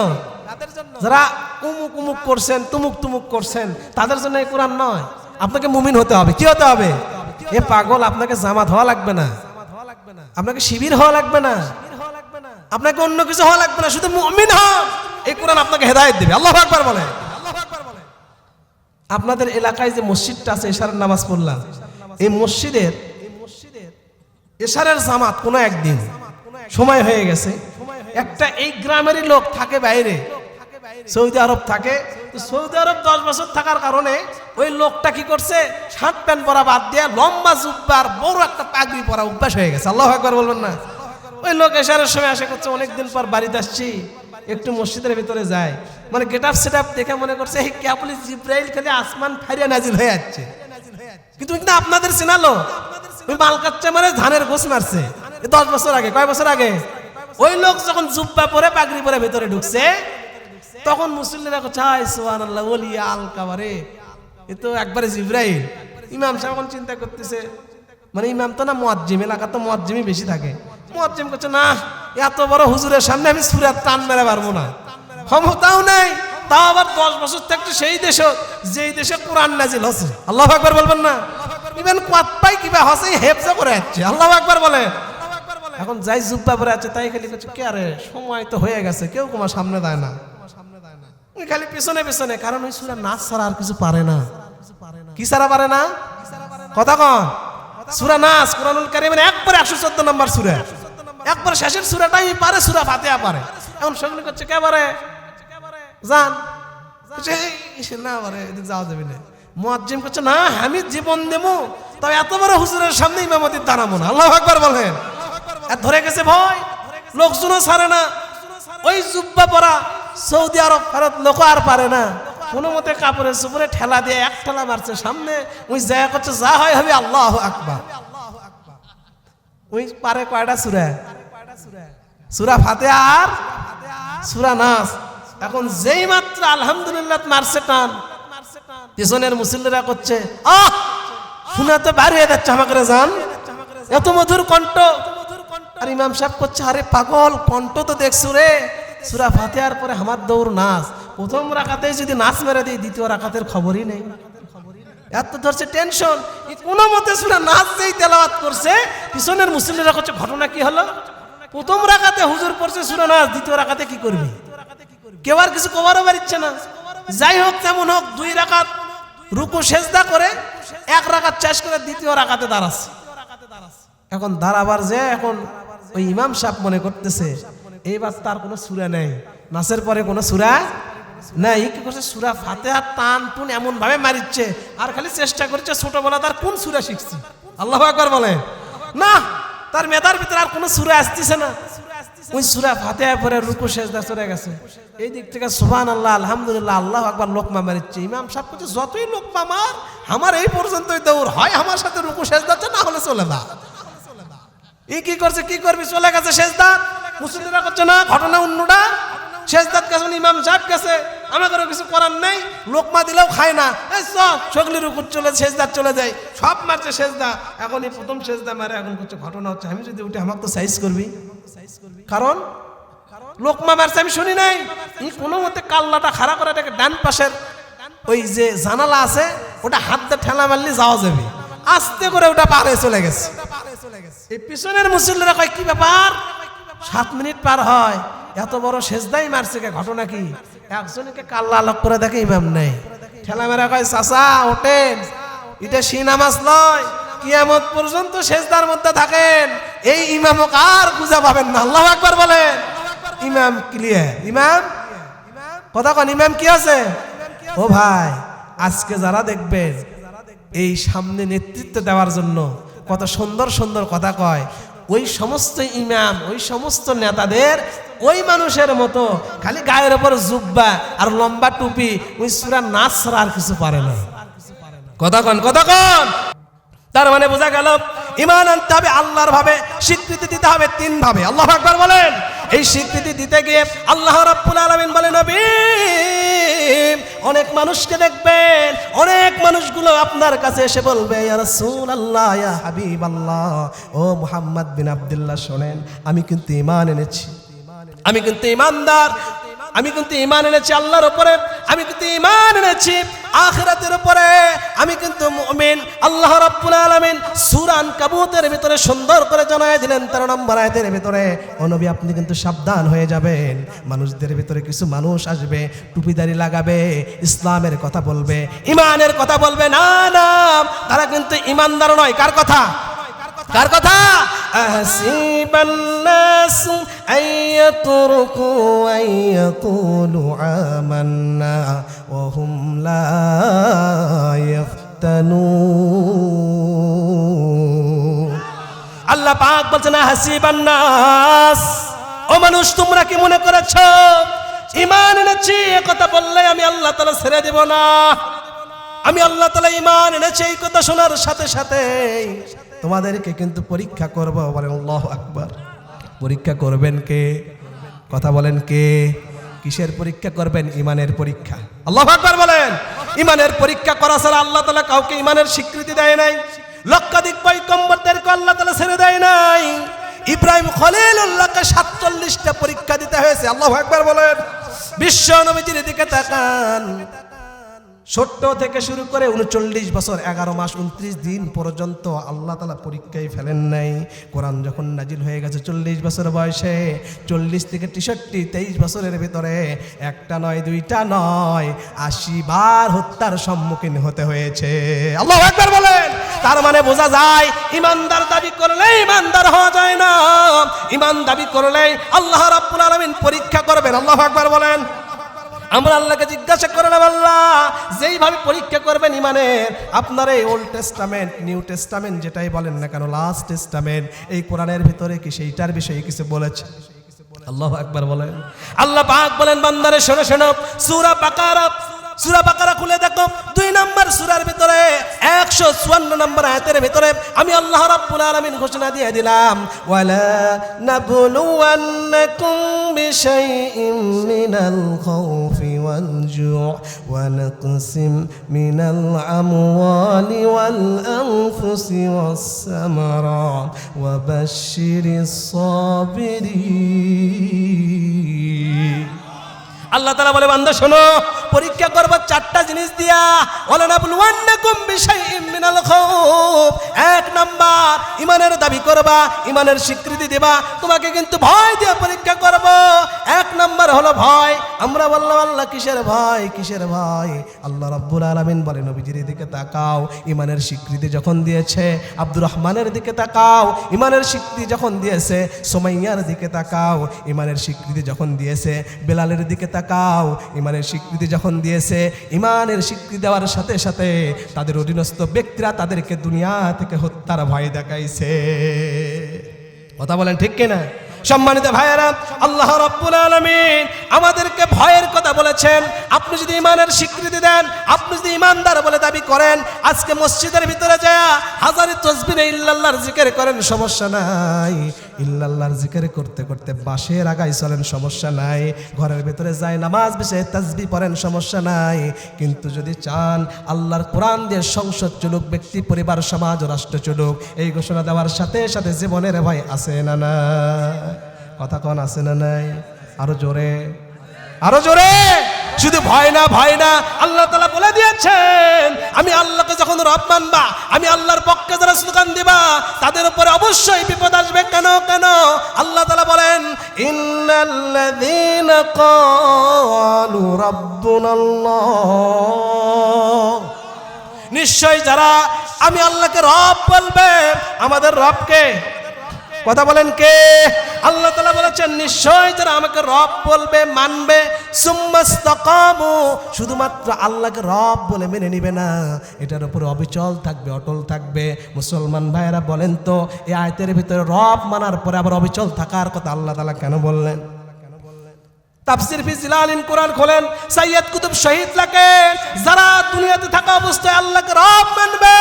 যারা উমুক উমুক করছেন, তুমুক তুমুক করছেন, তাদের জন্য এই কোরআন নয়। আপনাকে মুমিন হতে হবে। কি হতে হবে? এ পাগল, আপনাকে জামাত হওয়া লাগবে না, আপনাকে শিবির হওয়া লাগবে না, আপনাকে অন্য কিছু হওয়া লাগবে না, শুধু মুমিন হন, এই কোরআন আপনাকে হেদায়েত দিবে। আল্লাহু আকবার বলেন। আপনাদের এলাকায় যে মসজিদটা আছে, এশারের নামাজ পড়লাম, এই মসজিদের এশারের জামাত কোনো একদিন সময় হয়ে গেছে, একটা এই গ্রামেরই লোক থাকে বাইরে, সৌদি আরব থাকে। সৌদি আরব 10 বছর থাকার কারণে ওই লোকটা কি করছে, শার্ট প্যান্ট পরা বাদ দিয়ে লম্বা জুব্বার বড় একটা পাগড়ি পরা অভ্যাস হয়ে গেছে। আল্লাহু আকবার বলবেন না? ওই লোক এশারের সময় আসে, করছে অনেকদিন পর বাড়িতে আসছি, একটু মসজিদের ভিতরে যায়, মানে গেট আপ সেট আপ দেখে মনে করছে এই কেবলি জিব্রাইল খালি আসমান ফাইরিয়া নাজিল হয়ে যাচ্ছে। কিন্তু আপনাদের চিনালো ওই মালকাচ্চা মানে ধানের গোছ মারছে 10 বছর আগে। কয় বছর আগে? ওই লোক যখন জুব্বা পরে পাগড়ি পরে ভিতরে ঢুকছে, তখন মুসল্লিরা করছে হায় সুবহানাল্লাহ, ওলিয়া আল কাবারে, এ তো একবারে জিব্রাইল। ইমাম সাহেব এখন চিন্তা করতেছে, মানে ইমাম তো না মুয়াজ্জিম, এলাকা তো মুয়াজ্জিমই বেশি থাকে। মুয়াজ্জিম করছে না, এত বড় হুজুরের সামনে আমি সূরা টান মেরে পারবো না, ক্ষমতাও নাই, তাও আবার 10 বছর থাকতে সেই দেশে, যেই দেশে কোরআন নাজিল হচ্ছে। আল্লাহু আকবার বলবেন না? ইভেন কোয়াত পাই কিবা হচ্ছে হেফজা করে যাচ্ছে। আল্লাহু আকবার বলে। এখন যাই জুব্বা পরে আছে তাই খালি করছে কে আরে সময় তো হয়ে গেছে, কেউ তোমার সামনে দেয় না, ওই খালি পিছনে পিছনে। কারণ ওই সূরা নাস ছাড়া আর কিছু পারে না। কি ছাড়া পারে না? কথা কন। সূরা নাস কুরআনুল কারীমের একবারে 114 নম্বর সূরা, একবার শেষের সূরাটাই পারে, সূরা ফাতিহা পারে। এখন সেগুলো করছে কে পারে? জান না পারে, এদিক যাওয়া যাবে না। মুয়াজ্জিম করছে না, আমি জীবন দেবো, তবে এত বড় হুজুরের সামনে ইমামতি দাঁড়াবো না। আল্লাহু আকবার বলেন। আর ধরে গেছে ভয়, লোকজনও ছাড়ে না। ওই জুব্বা পরা সৌদি আরব ভারত লোক আর পারে না, কোনো মতে কাপড়ের সুপরে ঠেলা দিয়ে এক ঠেলা মারছে সামনে, ওই জায়গা করছে যা হয় হবে। আল্লাহু আকবার। ওই পারে কয়টা সূরা? সূরা ফাতিহা আর সূরা নাস। এখন যেই মাত্র আলহামদুলিল্লাহ মারছে টান, পিছনের মুসল্লিরা করছে আহ শুনে তো বার হয়ে যাচ্ছে আমাকে, জান এত মধুর কণ্ঠ। আর ইমাম সাহেব করছে আরে পাগল, কণ্ঠ তো দেখছো রে, সূরা ফাতিহার পরে আমার দৌড় নাচ, প্রথম রাকাতে যদি নাচ মেরে দিই দ্বিতীয় রাকাতের খবরই নেই। এত ধরছে টেনশন, কোন মতে সূরা নাচ যেই তেলাওয়াত করছে, পিছনের মুসল্লিরা করছে ঘটনা কি হলো? প্রথম রাকাতে হুজুর পড়ছে সূরা নাচ, দ্বিতীয় রাকাতে কি করবি? কেউ আর কিছু কবারও পারছে না। যাই হোক যেমন হোক 2 রাকাত রুকু সেজদা করে 1 রাকাত শেষ করে দ্বিতীয় রাকাতে দাঁড়াচ্ছে। এখন দাঁড়াবার যে এখন ওই ইমাম সাহেব মনে করতেছে এইবার তার কোনো সূরা নেই, নাচের পরে কোনো সূরা নাই। কি করছে? সূরা ফাতিহা টান টুন এমন ভাবে মারিচ্ছে, আর খালি চেষ্টা করছে ছোটবেলা তার কোন সূরা শিখছি। আল্লাহু আকবার বলে না, তার মেধার ভিতরে আর কোনো সূরা আসতেছে না। ওই সূরা ফাতিহা পরে রুকু সেজদা চলে গেছে, এই দিক থেকে সুবহানাল্লাহ আলহামদুলিল্লাহ আল্লাহু আকবার লোকমা মারিচ্ছে। ইমাম সাহেব বলছে যতই লোকমা মার, আমার এই পর্যন্তই দৌড়, হয় আমার সাথে রুকু সেজদা না হলে চলে না। এই কি করছে, কি করবি, চলে গেছে সেজদা। মুসল্লিরা করছে না, ঘটনা অন্যটা। সেজদাত গেছে ইমাম সাহেব গেছে, আমাদের কিছু করার নেই, লোকমা দিলেও খায় না, এই সব সকলের উপর চলে সেজদা চলে যায়, সব মারছে সেজদা। এখন এই প্রথম সেজদা মারে, এখন করছে ঘটনা হচ্ছে আমি যদি উঠে আমাকে তো সাইজ করবি, কারণ লোকমা মারছে আমি শুনি নাই। এই কোনো মতে কাল্লাটা খাড়া করে এটাকে ডান পাশের ওই যে জানালা আছে ওটা হাত দিয়ে ঠেলা মারলে যাওয়া যাবে, আস্তে করে ওটা পার হয়ে চলে গেছে। এই পিছনের মুসল্লিরা কয় কি ব্যাপার, 7 মিনিট পার হয়, এত বড় সেজদাই মারছে, কে ঘটনা কি? একজনকে কাল্লা আলোক করে দেখে ইমাম নেই, ঠেলা মেরা কয় চাচা ওঠেন, এটা সি নামাজ নয়, কিয়ামত পর্যন্ত সেজদার মধ্যে থাকেন, এই ইমামক আর খুঁজে পাবেন না। আল্লাহু আকবার বলেন। ইমাম ক্লিয়ার, ইমাম কথা কোন ইমাম কি আছে? ও ভাই, আজকে যারা দেখবেন এই সামনে নেতৃত্ব দেওয়ার জন্য কত সুন্দর সুন্দর কথা কয়, ওই সমস্ত ইমাম, ওই সমস্ত নেতাদের ওই মানুষের মতো খালি গায়ের উপর জুব্বা আর লম্বা টুপি, ওই সূরা নাস ছাড়া আর কিছু পারে না। কথা কন, কথা কন। তার মানে বোঝা গেল ঈমান আনতে হবে আল্লাহর ভাবে, স্বীকৃতি দিতে হবে তিন ভাবে। আল্লাহু আকবার বলেন। এই স্বীকৃতি দিতে গিয়ে আল্লাহ রাব্বুল আলামিন বলেন, নবী অনেক মানুষকে দেখবেন, অনেক মানুষগুলো আপনার কাছে এসে বলবে, ইয়া রাসূলুল্লাহ, ইয়া হাবিবাল্লাহ, ও মুহাম্মদ বিন আব্দুল্লাহ শোনেন, আমি কিন্তু ঈমান এনেছি, আমি কিন্তু ঈমানদার, আমি কিন্তু ঈমান এনেছি আল্লাহর উপরে, আমি কিন্তু ঈমান এনেছি আখিরাতের উপরে, আমি কিন্তু মুমিন। আল্লাহ রাব্বুল আলামিন সূরা আনকাবুতের ভিতরে সুন্দর করে জানায় দিলেন 13 নম্বর আয়াতের ভিতরে, ও নবী আপনি কিন্তু সাবধান হয়ে যাবেন, মানুষদের ভিতরে কিছু মানুষ আসবে, টুপিদারি লাগাবে, ইসলামের কথা বলবে, ঈমানের কথা বলবে, না না তারা কিন্তু ঈমানদার নয়। কার কথা? কার কথা? আহসিবান নাসু আইয়াতরুকু আইয়াকুলু আমান্না ওয়া হুম লা ইফতানুন। আল্লাহ পাক বলছেন, আহসিবান নাস, ও মানুষ তোমরা কি মনে করেছো ঈমান এনেছি এ কথা বললে আমি আল্লাহ তাআলা ছেড়ে দেব না? আমি আল্লাহ তাআলা ঈমান এনেছি এই কথা শোনার সাথে সাথে তোমাদেরকে কিন্তু পরীক্ষা করব। বলেন আল্লাহু আকবার। পরীক্ষা করবেন কে? কথা বলেন কে? কিসের পরীক্ষা করবেন? ঈমানের পরীক্ষা। আল্লাহু আকবার বলেন। ঈমানের পরীক্ষা করা ছাড়া আল্লাহ তাআলা কাউকে ঈমানের স্বীকৃতি দেয় নাই। লক্ষাধিক পয়গম্বরদেরকে আল্লাহ তাআলা ছেড়ে দেয় নাই। ইব্রাহিম খলিলুল্লাহকে 47টা পরীক্ষা দিতে হয়েছে। আল্লাহু আকবার বলেন। বিশ্ব নবীজির দিকে তাকান, ছোট্ট থেকে শুরু করে 39 বছর 11 মাস 29 দিন পর্যন্ত আল্লাহ তাআলা পরীক্ষায় ফেলেন নাই। কোরআন যখন নাজিল হয়ে গেছে 40 বছর বয়সে, 40 থেকে 63 23 বছরের ভিতরে একটা নয়, দুইটা নয়, 80 বার হত্যার সম্মুখীন হতে হয়েছে। আল্লাহু আকবার বলেন। তার মানে বোঝা যায় ঈমানদার দাবি করলে ঈমানদার হওয়া যায় না, ঈমান দাবি করলে আল্লাহ রাব্বুল আলামিন পরীক্ষা করবেন। আল্লাহু আকবার বলেন। আমরা আল্লাহকে জিজ্ঞাসা করলাম, আল্লাহ যেইভাবে পরীক্ষা করবেন ঈমানের, আপনার এই ওল্ড টেস্টামেন্ট, নিউ টেস্টামেন্ট যেটাই বলেন না কেন, লাস্ট টেস্টামেন্ট, এই কোরআনের ভিতরে কি সেইটার বিষয়ে কিছু বলেছে? আল্লাহু আকবার বলেন। আল্লাহ পাক বলেন, বান্দারে শোনো শোনো, সূরা বাকারা, সূরা বাকারা খুলে দেখো 2 নম্বর সূরার ভিতরে 154 নম্বর আয়াতের ভিতরে আমি আল্লাহ রাব্বুল আলামিন ঘোষণা দিয়ে দিলাম, ওয়ালা নাবলুওয়ান্নাকুম বিশাইইম মিনাল খাউফি ওয়াল জু'i ওয়া নাকসিম মিনাল আমওয়ালি ওয়াল আনফুসি ওয়াস সামারাত ওয়া বাশশিরিস সাবিরিন। আল্লাহ তাআলা বলে, বান্দা শোনো, পরীক্ষা করব 4টা জিনিস দিয়া। ওয়ালানাবলুওয়ান্নাকুম বিশাইইম মিনাল খাউফ, 1 নাম্বার ঈমানের দাবি করবা, ঈমানের স্বীকৃতি দেবা, তোমাকে কিন্তু ভয় দিয়ে পরীক্ষা করব। 1 নাম্বার হলো ভয়। আমরা বললাম, আল্লাহ কিসের ভয়? কিসের ভয়? আল্লাহ রাব্বুল আলামিন বলে, নবীজির দিকে তাকাও, ঈমানের স্বীকৃতি যখন দিয়েছে আব্দুর রহমানের দিকে তাকাও, ঈমানের স্বীকৃতি যখন দিয়েছে সুমাইয়ার দিকে তাকাও, ঈমানের স্বীকৃতি যখন দিয়েছে বেলালের দিকে তাকাও, ঈমানের স্বীকৃতি যখন দিয়েছে, ঈমানের স্বীকৃতি দেওয়ার সাথে সাথে তাদের অধীনস্থ ব্যক্তিরা তাদেরকে দুনিয়া থেকে হত্যার ভয় দেখাইছে। কথা বলেন ঠিক কিনা? সম্মানিত ভাইয়েরা, আল্লাহ রাব্বুল আলামিন আমাদেরকে ভয়ের কথা বলেছেন। আপনি যদি ঈমানের স্বীকৃতি দেন, আপনি যদি ঈমানদার বলে দাবি করেন, আজকে মসজিদের ভিতরে যায় হাজারে তাসবিহ ইল্লাল্লাহর জিকির করেন, সমস্যা নাই। ইল্লাল্লাহর জিকির করতে করতে বাঁশের আগায় চলেন, সমস্যা নাই। ঘরের ভিতরে যায় নামাজ বেশে তাসবিহ পড়েন, সমস্যা নাই। কিন্তু যদি চান আল্লাহর কোরআন দিয়ে সংসদ চলুক, ব্যক্তি, পরিবার, সমাজ ও রাষ্ট্র চলুক, এই ঘোষণা দেওয়ার সাথে সাথে জীবনের ভয় আছে না না? কথা কোন আছে না নাই? আরো জোরে, আরো জোরে। শুধু ভয় না, ভয় না, আল্লাহ তাআলা বলে দিয়েছেন, আমি আল্লাহকে যখন রব মানবা, আমি আল্লাহর পক্ষে যারা স্লোগান দিবা, তাদের উপরে অবশ্যই বিপদ আসবে। কেন? কেন? আল্লাহ তাআলা বলেন, ইন্নাল্লাযীনা ক্বালু রাব্বুনাল্লাহ, নিশ্চয় যারা আমি আল্লাহকে রব বলবে, আমাদের রবকে, কথা বলেন কে? আল্লাহ তাআলা বলেছেন নিশ্চয় যারা আমাকে রব বলবে, মানবে, সুম্মাস্তাকামু, শুধুমাত্র আল্লাহকে রব বলে মেনে নিবে না, এটার উপরে অবিচল থাকবে, অটল থাকবে। মুসলমান ভাইয়েরা বলেন তো, এই আয়াতের ভিতরে রব মানার পরে আবার অবিচল থাকার কথা আল্লাহ তাআলা কেন বললেন? তাফসীর ফি জিলালিন কোরআন খোলেন, সাইয়্যিদ কুতুব শহীদ লেখেন, যারা দুনিয়াতে থাকা অবস্থায় আল্লাহকে রব মানবে,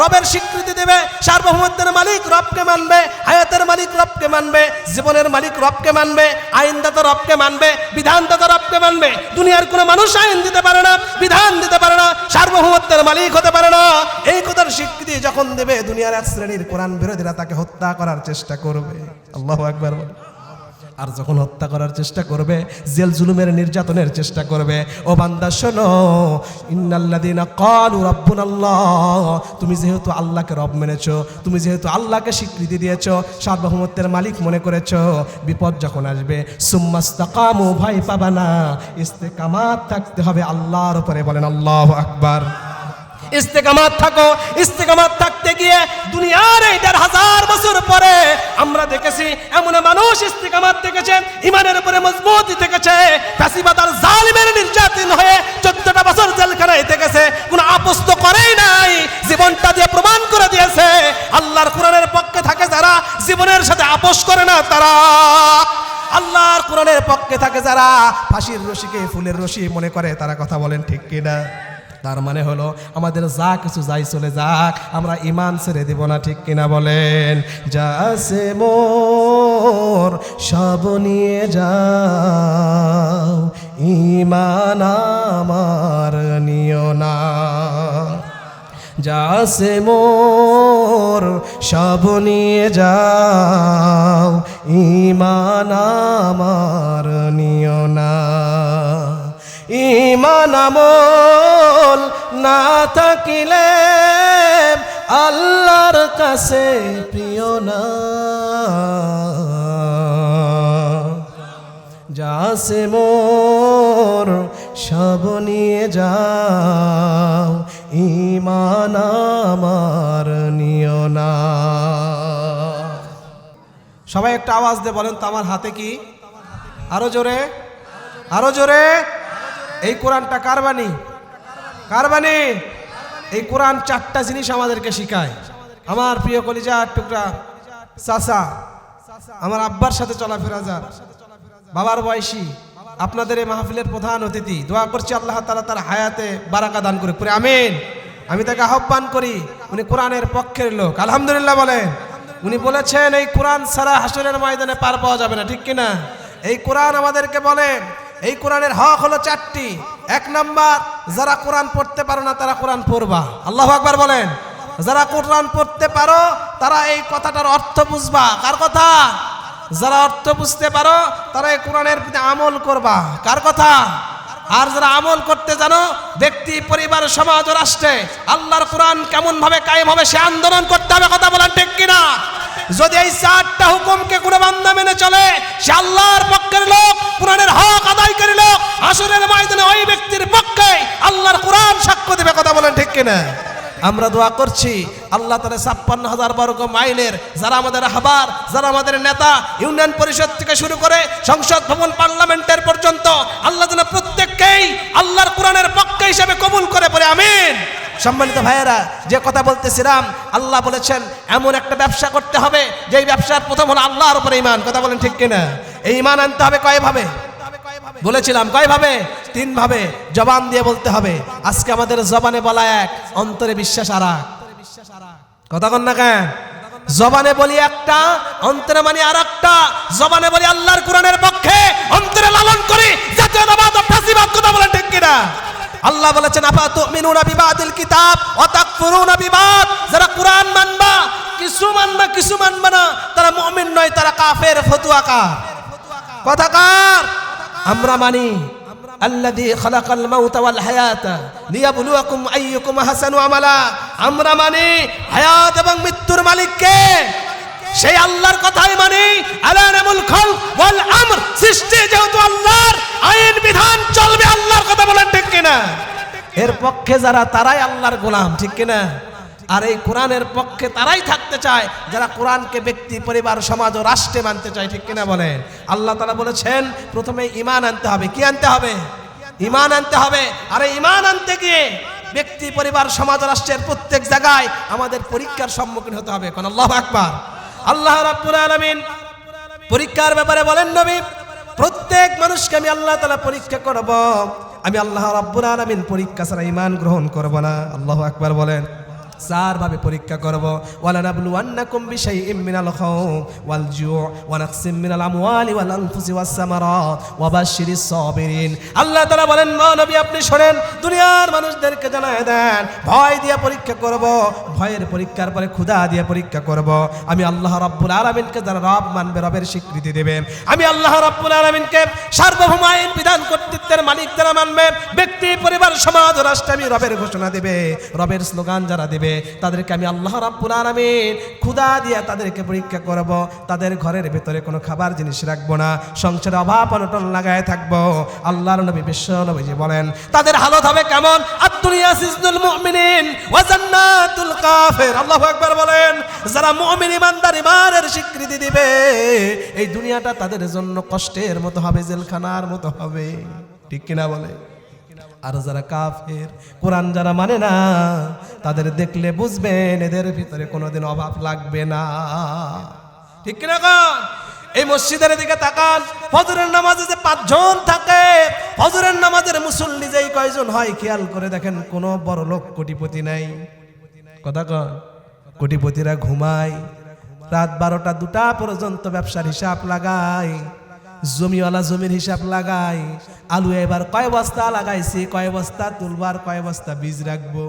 রবের স্বীকৃতি দেবে, সার্বভৌমত্বের মালিক রবকে মানবে, হায়াতের মালিক রবকে মানবে, জীবনের মালিক রবকে মানবে, আইনদাতা রবকে মানবে, বিধানদাতা রবকে মানবে। দুনিয়ার কোনো মানুষ আইন দিতে পারে না, বিধান দিতে পারে না, সার্বভৌমত্বের মালিক হতে পারে না। এই কথার স্বীকৃতি যখন দেবে, দুনিয়ার এক শ্রেণীর কোরআন বিরোধীরা তাকে হত্যা করার চেষ্টা করবে। আল্লাহু আকবার। আর যখন হত্যা করার চেষ্টা করবে, জেল জুলুমের নির্যাতনের চেষ্টা করবে, ও বান্দা শোনো, ইন্নাল্লাযীনা ক্বালু রাব্বুনাল্লাহ, তুমি যেহেতু আল্লাহকে রব মেনেছো, তুমি যেহেতু আল্লাহকে স্বীকৃতি দিয়েছো, সার্বভৌমত্বের মালিক মনে করেছো, বিপদ যখন আসবে সুম্মাস্তাকামু, ভয় পাবা না, ইস্তেকামাত থাকতে হবে আল্লাহর উপরে। বলেন আল্লাহু আকবার। ইস্তেকামাত থাকো। ইস্তেকামাত থাকতে গিয়ে দুনিয়ার এই ১৫০০ বছর পরে আমরা দেখেছি এমন মানুষ ইস্তেকামাত থেকেছে, ইমানের উপরে মজবুতি থেকেছে, ফ্যাসিবাদ আর জালিমের নির্যাতন হয়ে ১৪টা বছর জেলখানায় থেকেছে, কোনো আপোস তো করেই নাই, জীবনটা দিয়ে প্রমাণ করে দিয়েছে আল্লাহর কোরআনের পক্ষে থাকে যারা, জীবনের সাথে আপোস করে না তারা। আল্লাহর কোরআনের পক্ষে থাকে যারা, ফাঁসির রশিকে ফুলের রশি মনে করে তারা। কথা বলেন ঠিক কিনা? তার মানে হলো আমাদের যা কিছু যাই চলে যাক, আমরা ইমান ছেড়ে দেব না, ঠিক কিনা বলেন? যা আছে মোর সব নিয়ে যাও, ইমান আমার নিও না। যা আছে মোর সব নিয়ে যাও, ইমান আমার নিও না। ঈমান আমল না থাকিলে আল্লাহর কাছে প্রিয় না। যা আছে মোর সব নিয়ে যাও, ঈমান আমার নিও না। সবাই একটা আওয়াজ দিয়ে বলেন তো, আমার হাতে কি? আরো জোরে, আরো জোরে। এই কোরআনটা কার বাণী? কার বাণী? এই কোরআন 4টা জিনিস আমাদেরকে শিখায়। আমার প্রিয় কলিজার টুকরা চাচা, আমার আব্বার সাথে চলাফেরা যার, বাবার বয়সী, আপনাদের এই মাহফিলের প্রধান অতিথি, দোয়া করছি আল্লাহ তাআলা তার হায়াতে বারাকা দান করে, পরে আমিন। আমি তাকে আহ্বান করি, উনি কোরআনের পক্ষের লোক, আলহামদুলিল্লাহ বলেন। উনি বলেছেন এই কোরআন ছাড়া হাসরের ময়দানে পার পাওয়া যাবে না, ঠিক কিনা? এই কোরআন আমাদেরকে বলেন, এই কোরআনের হক হলো 4টি। 1 নাম্বার, যারা কোরআন পড়তে পারো না তারা কোরআন পড়বা। আল্লাহু আকবার বলেন। যারা কোরআন পড়তে পারো তারা এই কথাটার অর্থ বুঝবা। কার কথা? যারা অর্থ বুঝতে পারো তারা এই কোরআনের প্রতি আমল করবা। কার কথা? আর যারা আমল করতে জানো, ব্যক্তি, পরিবার, সমাজ ও রাষ্ট্রে আল্লাহর কোরআন কেমন ভাবে কায়েম হবে সে আন্দোলন করতে হবে। কথা বলেন ঠিক কিনা? যদি এই 4টা হুকুমকে কোনো বান্দা মেনে চলে, সে আল্লাহর পক্ষের লোক, কোরআনের হক আদায়কারী লোক। হাসরের ময়দানে ওই ব্যক্তির পক্ষে আল্লাহর কোরআন সাক্ষ্য দেবে। কথা বলেন ঠিক কিনা? আমরা দোয়া করছি আল্লাহ তাআলা ৫৬,০০০ বর্গ মাইলের যারা আমাদের রাহবার, যারা আমাদের নেতা, ইউনিয়ন পরিষদ থেকে শুরু করে সংসদ ভবন, পার্লামেন্টের পর্যন্ত, আল্লাহ যেন প্রত্যেককেই আল্লাহর কোরআনের পক্ষে হিসেবে কবুল করে, পড়ে আমিন। সম্মানিত ভাইয়েরা, যে কথা বলতেছিলাম, আল্লাহ বলেছেন এমন একটা ব্যবসা করতে হবে যেই ব্যবসার প্রথম হলো আল্লাহর উপরে ঈমান। কথা বলেন ঠিক কিনা? এই ঈমান আনতে হবে কয় ভাবে? বলেছিলাম কয় ভাবে? 3 ভাবে। জবান দিয়ে বলতে হবে। আজকে আমাদের জবানে বলা এক, অন্তরে বিশ্বাস আর এক। কথা কন না কেন? জবানে বলি একটা, অন্তরে মানি আর একটা। জবানে বলি আল্লাহর কোরআনের পক্ষে, অন্তরে লালন করি জাতীয়তাবাদ ও ফ্যাসিবাদ। কথা বলেন ঠিক কিনা? আল্লাহ বলেছেন আফা তুমিনুনা বিবাদিল কিতাব ওয়া তাকফুরুনা বিবাদ। যারা কোরআন মানবা, কিছু মানবা, কিছু মানবা না, তারা মুমিন নয়, তারা কাফের, ফতুয়াকার। কথাকার? আমরা মানি আল্লাযী খালাকাল মাউতা ওয়াল হায়াতা লিয়াবলুয়াকুম আইয়ুকুম আহসানু আমালা। আমরা মানি হায়াত এবং মৃত্যুর মালিক কে? সেই আল্লাহর কথাই মানি। আলানামুল খালক ওয়াল আমর, সৃষ্টি যেহেতু আল্লাহর, আইন বিধান চলবে আল্লাহর। কথা বলেন ঠিক কিনা? এর পক্ষে যারা, তারাই আল্লাহর গোলাম, ঠিক কিনা? আর এই কোরআনের পক্ষে তারাই থাকতে চায় যারা কোরআনকে ব্যক্তি, পরিবার, সমাজ ও রাষ্ট্রে মানতে চায়। ঠিক কিনা বলেন? আল্লাহ তাআলা বলেছেন প্রথমে ঈমান আনতে হবে। কি আনতে হবে? ঈমান আনতে হবে। আর এই ঈমান আনতে গিয়ে ব্যক্তি, পরিবার, সমাজ, রাষ্ট্রের প্রত্যেক জায়গায় আমাদের পরীক্ষার সম্মুখীন হতে হবে। কোন আল্লাহু আকবার। আল্লাহ রাব্বুল আলামিন পরীক্ষার ব্যাপারে বলেন, নবী, প্রত্যেক মানুষকে আমি আল্লাহ তাআলা পরীক্ষা করব। আমি আল্লাহ রাব্বুল আলামিন পরীক্ষা ছাড়া ঈমান গ্রহণ করব না। আল্লাহু আকবার বলেন। চারভাবে পরীক্ষা করব। ওয়ালানাবলুওয়ান্নাকুম বিশাইইম মিনাল খাউফ ওয়াল জু' ওয়া নাকসিম মিনাল আমওয়ালি ওয়াল আনফুসি ওয়াস সামারাত ওয়া বাশশিরিস সাবিরিন। আল্লাহ তাআলা বলেন, নবী আপনি শুনেন, দুনিয়ার মানুষদেরকে জানায় দেন, ভয় দিয়ে পরীক্ষা করব, ভয়ের পরীক্ষার পরে ক্ষুধা দিয়ে পরীক্ষা করব। আমি আল্লাহ রাব্বুল আলামিনকে যারা রব মানবে, রবের স্বীকৃতি দেবে, আমি আল্লাহ রাব্বুল আলামিনকে সার্বভৌম আইন বিধান কর্তৃত্বের মালিক যারা মানবে, ব্যক্তি, পরিবার, সমাজ, রাষ্ট্র আমি রবের ঘোষণা দেবে, রবের স্লোগান যারা দেবে, তাদেরকে আমি আল্লাহ রাব্বুল আলামিন ক্ষুধা দিয়ে তাদেরকে পরীক্ষা করব। তাদের ঘরের ভিতরে কোনো খাবার জিনিস রাখবো না, সংসারে অভাব অনটন লাগায় থাকবো। আল্লাহর নবী বিশ্ব নবীজি বলেন তাদের হালত হবে কেমন? আদ-দুনিয়া সিজনুল মুমিনিন ওয়া জান্নাতুল কাফির। আল্লাহু আকবার বলেন। যারা মুমিন, ইমানদার, ইমানের স্বীকৃতি দিবে, এই দুনিয়াটা তাদের জন্য কষ্টের মতো হবে, জেলখানার মতো হবে। ঠিক কিনা বলে? আর যারা কাফের, কোরআন যারা মানে না, তাদের দেখলে বুঝবেন এদের ভিতরে কোনোদিন অভাব লাগবে না। ঠিক কিনা? এই মসজিদের দিকে তাকান, ফজরের নামাজে যে 5 জন থাকে, ফজরের নামাজের মুসল্লি যেই কয়জন হয় খেয়াল করে দেখেন, কোনো বড় লোক কোটিপতি নাই। কথা কন, কোটিপতিরা ঘুমায়, রাত 12টা 2টা পর্যন্ত ব্যবসার হিসাব লাগায়, জমিওয়ালা জমির হিসাব লাগাই, আলু এবার কয় বস্তা লাগাইছি, কয় বস্তা তুলবার, কয় বস্তা বীজ রাখবো।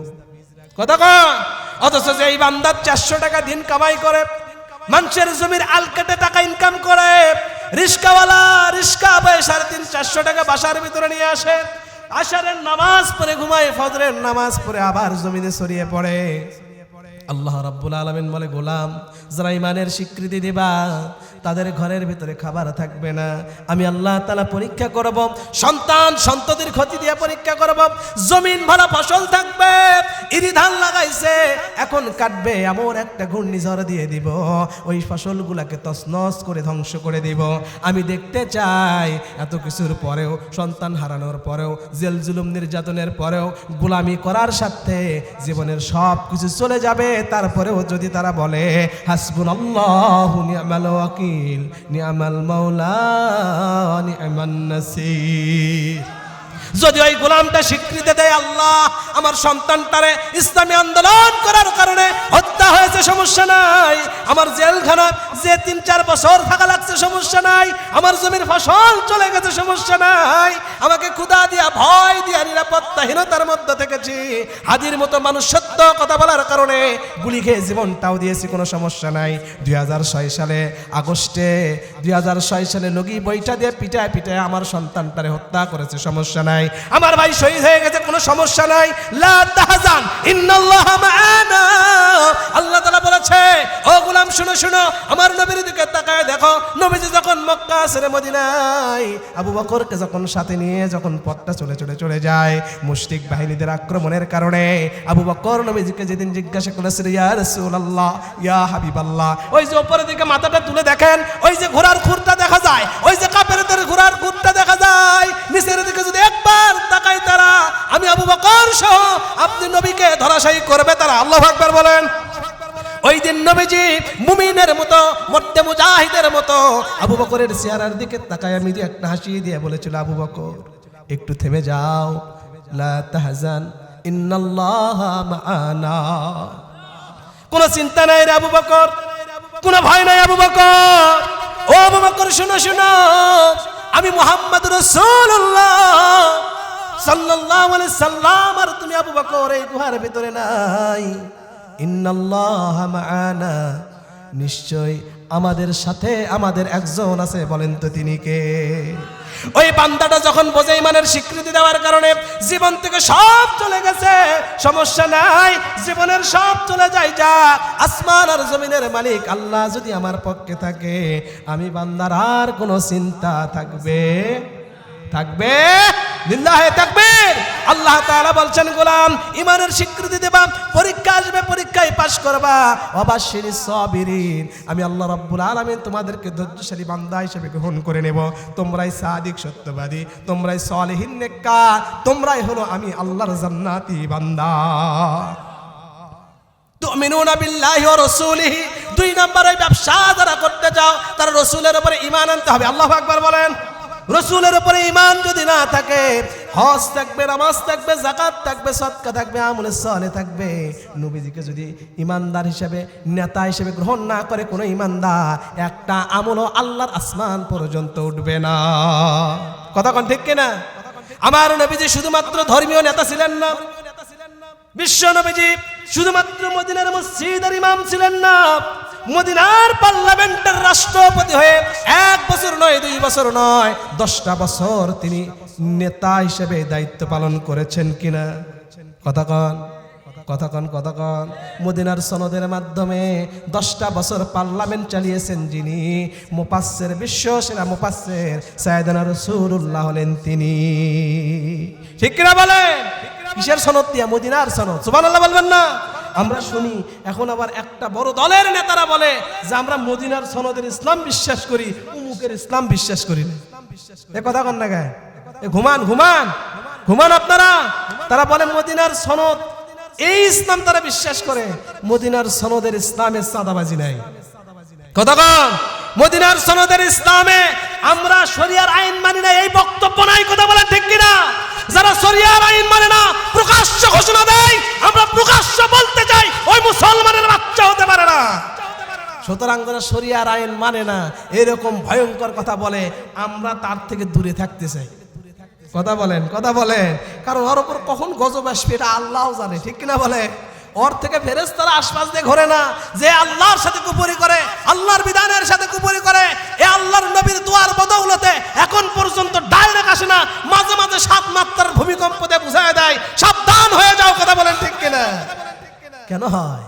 কথা কন। অথচ যে এই বান্দা 400 টাকা দিন কামাই করে, মানুষের জমির আল কেটে টাকা ইনকাম করে, রিস্কাওয়ালা রিস্কা পায় 350-400 টাকা বাসার ভিতরে নিয়ে আসে, আশারের নামাজ পড়ে ঘুমায়, ফজরের নামাজ পড়ে আবার জমিনে ছড়িয়ে পড়ে। আল্লাহ রাব্বুল আলামিন বলে, গোলাম, যারা ইমানের স্বীকৃতি দিবা, তাদের ঘরের ভিতরে খাবার থাকবে না। আমি আল্লাহ তাআলা পরীক্ষা করব, সন্তান সন্ততির ক্ষতি দিয়ে পরীক্ষা করব। জমিন ভরা ফসল থাকবে, ইরি ধান লাগাইছে, এখন কাটবে, এমন একটা ঘূর্ণিঝড় দিয়ে দিব, ওই ফসলগুলাকে তছনছ করে ধ্বংস করে দিব। আমি দেখতে চাই এত কিছুর পরেও, সন্তান হারানোর পরেও, জেল জুলুম নির্যাতনের পরেও, গোলামি করার সাথে জীবনের সব কিছু চলে যাবে, তারপরেও যদি তারা বলে হাসবুনাল্লাহু নি'মাল ওয়াকিল, নি'মাল মাওলা, নি'মান নাসির। যদি ওই গোলামটা স্বীকৃতি দেয়, আল্লাহ আমার সন্তানটারে ইসলামী আন্দোলন করার কারণে হত্যা হয়েছে, সমস্যা নাই, আমার জেলখানা যে 3-4 বছর থাকা লাগছে, সমস্যা নাই, আমার জমির ফসল চলে গেছে, সমস্যা নাই, আমাকে ক্ষুধা দিয়া, ভয় দিয়া, নিরাপত্তাহীনতার মধ্যে থেকেছি, হাজির মতো মানুষ সত্য কথা বলার কারণে গুলি খেয়ে জীবনটাও দিয়েছি, কোনো সমস্যা নাই। 2006 সালে আগস্টে 2006 সালে লগি বইটা দিয়ে পিটায় পিটায় আমার সন্তানটারে হত্যা করেছে, সমস্যা নাই। আমার ভাই শহীদ হয়ে গেছে, কোনো সমস্যা নাই। লা তাহজান ইন্নাল্লাহা মা'ানা। আল্লাহ তাআলা বলেছে, ও গোলাম শুনো শুনো, আমার নবীর দিকে তাকায় দেখো, নবীজি যখন মক্কা ছেড়ে মদিনায় আবু বকরকে যখন সাথে নিয়ে যখন পথটা চলে যায়, মুশরিক বাহিনীদের আক্রমণের কারণে আবু বকর নবীজিকে যেদিন জিজ্ঞাসা করেছিল, ইয়া রাসূলুল্লাহ, ইয়া হাবিবাল্লাহ, ওই যে উপরের দিকে মাথাটা তুলে দেখেন, ওই যে ঘোড়ার খুরটা দেখা যায়, ওই যে কাফেরদের ঘোড়ার খুরটা দেখা যায়, নিচের দিকে যদি একবার তাকাই তারা, আমি আবু বকর সহ আপনি নবীকে ধরাশায়ী করবে তারা। আল্লাহু আকবার বলেন। ওই দিন নবীজি মুমিনের মতো, মধ্যে মুজাহিদের মতো আবু বকরের চেহারার দিকে তাকায় আমি একটা হাসি দিয়ে বলেছিল, আবু বকর একটু থেমে যাও, লা তাহজান ইন্নাল্লাহা মা'ানা। কোনো চিন্তা নাই রে আবু বকর, কোনো ভয় নাই আবু বকর। ও আবু বকর শুনো শুনো, আমি মুহাম্মদ রাসূলুল্লাহ সাল্লাল্লাহু আলাইহি সাল্লাম, আর তুমি আবু বকর এই গুহার ভিতরে নাই। ইন্নাল্লাহা মা'ানা, নিশ্চয় আমাদের সাথে আমাদের একজন আছে, বলেন তো তিনি কে? ওই বান্দাটা যখন বোঝে ইমানের স্বীকৃতি দেওয়ার কারণে জীবন থেকে সব চলে গেছে, সমস্যা নাই, জীবনের সব চলে যায়, যা আসমান আর জমিনের মালিক আল্লাহ যদি আমার পক্ষে থাকে, আমি বান্দার আর কোনো চিন্তা থাকবে? লিল্লাহে তাকবীর। আল্লাহ তাআলা বলছেন গোলাম ঈমানের স্বীকৃতি দেবা, পরীক্ষা আসবে, পরীক্ষায় পাশ করবা, ওয়াবাশশিরিস সাবিরিন, আমি আল্লাহ রাব্বুল আলামিন তোমাদেরকে ধৈর্যশালী বান্দা হিসেবে গ্রহণ করে নেব। তোমরাই সাদিক সত্যবাদী, তোমরাই সালেহিন নেককার, তোমরাই হলো আমি আল্লাহর জান্নাতি বান্দা। তুমিনুনা বিল্লাহি ওয়া রাসূলিহি, দুই নম্বরে ব্যবসা যারা করতে চাও তারা রাসূলের উপরে ঈমান আনতে হবে। আল্লাহু আকবার বলেন। রাসূলের উপরে ঈমান যদি না থাকে, হজ থাকবে, নামাজ থাকবে, যাকাত থাকবে, সদকা থাকবে, আমলে সালেহ থাকবে, নবীজিকে যদি ঈমানদার হিসেবে, নেতা হিসেবে গ্রহণ না করে কোনো ঈমানদার, একটা আমলও আল্লাহর আসমান পর্যন্ত উঠবে না। কথা কোন ঠিক কিনা? আমার নবীজি শুধুমাত্র ধর্মীয় নেতা ছিলেন না, বিশ্ব নবীজি শুধুমাত্র মদিনার মসজিদের ইমাম ছিলেন না, মদিনার পার্লামেন্টের রাষ্ট্রপতি হয়ে 1 বছর নয়, 2 বছর নয়, 10টা বছর তিনি নেতা হিসেবে দায়িত্ব পালন করেছেন কিনা? কথা কন, কথা কন, কথা কন। মদিনার সনদের মাধ্যমে 10টা বছর পার্লামেন্ট চালিয়েছেন যিনি, মুফাসসির, বিশ্ব সেরা মুফাসসির সাইয়েদনা রাসূলুল্লাহ হলেন তিনি। ঠিক কিনা বলেন? কিসের সনদ দিয়া? মদিনার সনদ। সুবহানাল্লাহ বলবেন না? আমরা শুনি এখন আবার একটা বড় দলের নেতারা বলে যে আমরা মদিনার সনদের ইসলাম বিশ্বাস করি, উমুকের ইসলাম বিশ্বাস করি না। এ কথা কন না গায়, এ ঘুমান ঘুমান ঘুমান আপনারা। তারা বলে মদিনার সনদ, এই ইসলাম তারা বিশ্বাস করে। মদিনার সনদের ইসলামে চাঁদাবাজি নাই। কথা কন, মদিনার সনদের ইসলামে আমরা শরিয়ার আইন মানি না, এই বক্তব্য নাই। কথা বলেন ঠিক কিনা? যারা শরিয়ার আইন মানে না, প্রকাশ্য ঘোষণা দেয়, আমরা প্রকাশ্য বলতে চাই, ওই মুসলমানের বাচ্চা হতে পারে না। সুতরাং যারা শরিয়ার আইন মানে না, এরকম ভয়ঙ্কর কথা বলে, আমরা তার থেকে দূরে থাকতে চাই। কথা বলেন, কথা বলেন। কারণ ওর উপর কখন গজব আসবে এটা আল্লাহ জানে। ঠিক কিনা বলে? ওর থেকে ফেরেশতারা আশপাশ দিয়ে ঘোরে না, যে আল্লাহর সাথে কুফরি করে, আল্লাহর বিধানের সাথে কুফরি করে, এ আল্লাহর নবীর দুয়ার বদৌলতে এখন পর্যন্ত ডাইরেক্ট আসে না, মাঝে মাঝে 7 মাত্রার ভূমিকম্প দিয়ে বুঝায় দেয় সাবধান হয়ে যাও। কথা বলেন ঠিক কিনা? কেন হয়?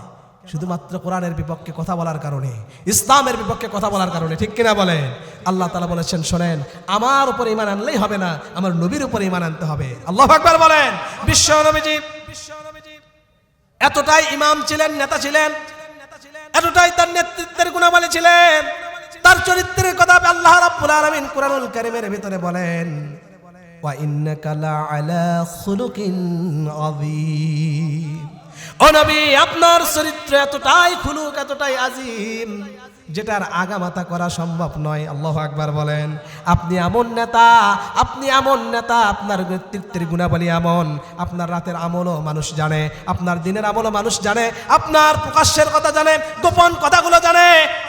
শুধুমাত্র কোরআনের বিপক্ষে কথা বলার কারণে, ইসলামের বিপক্ষে কথা বলার কারণে। ঠিক কিনা বলেন? আল্লাহ তাআলা বলেছেন, শোনেন, আমার উপরে ঈমান আনলেই হবে না, আমার নবীর উপরে ঈমান আনতে হবে। আল্লাহু আকবার বলেন। বিশ্ব নবীজি এতটাই ইমাম ছিলেন, নেতা ছিলেন, এতটাই তার নেতৃত্বের গুণাবলী ছিলেন, তার চরিত্রের কথা আল্লাহ রাব্বুল আলামিন কুরআনুল কারীমের ভিতরে বলেন, ওয়া ইন্নাকা লাআলা খুলুকিন আযীম। ও নবী, আপনার চরিত্র এতটাই খুলুক, এতটাই আযীম, যেটার আগামাতা করা সম্ভব নয়। আল্লাহু আকবার বলেন। আপনি এমন নেতা, আপনি এমন নেতা, আপনার নেতৃত্বের গুণাবলী এমন, আপনার রাতের আমলও মানুষ জানে, আপনার দিনের আমলও মানুষ জানে, আপনার প্রকাশ্যের কথা জানে, গোপন কথাগুলো জানে।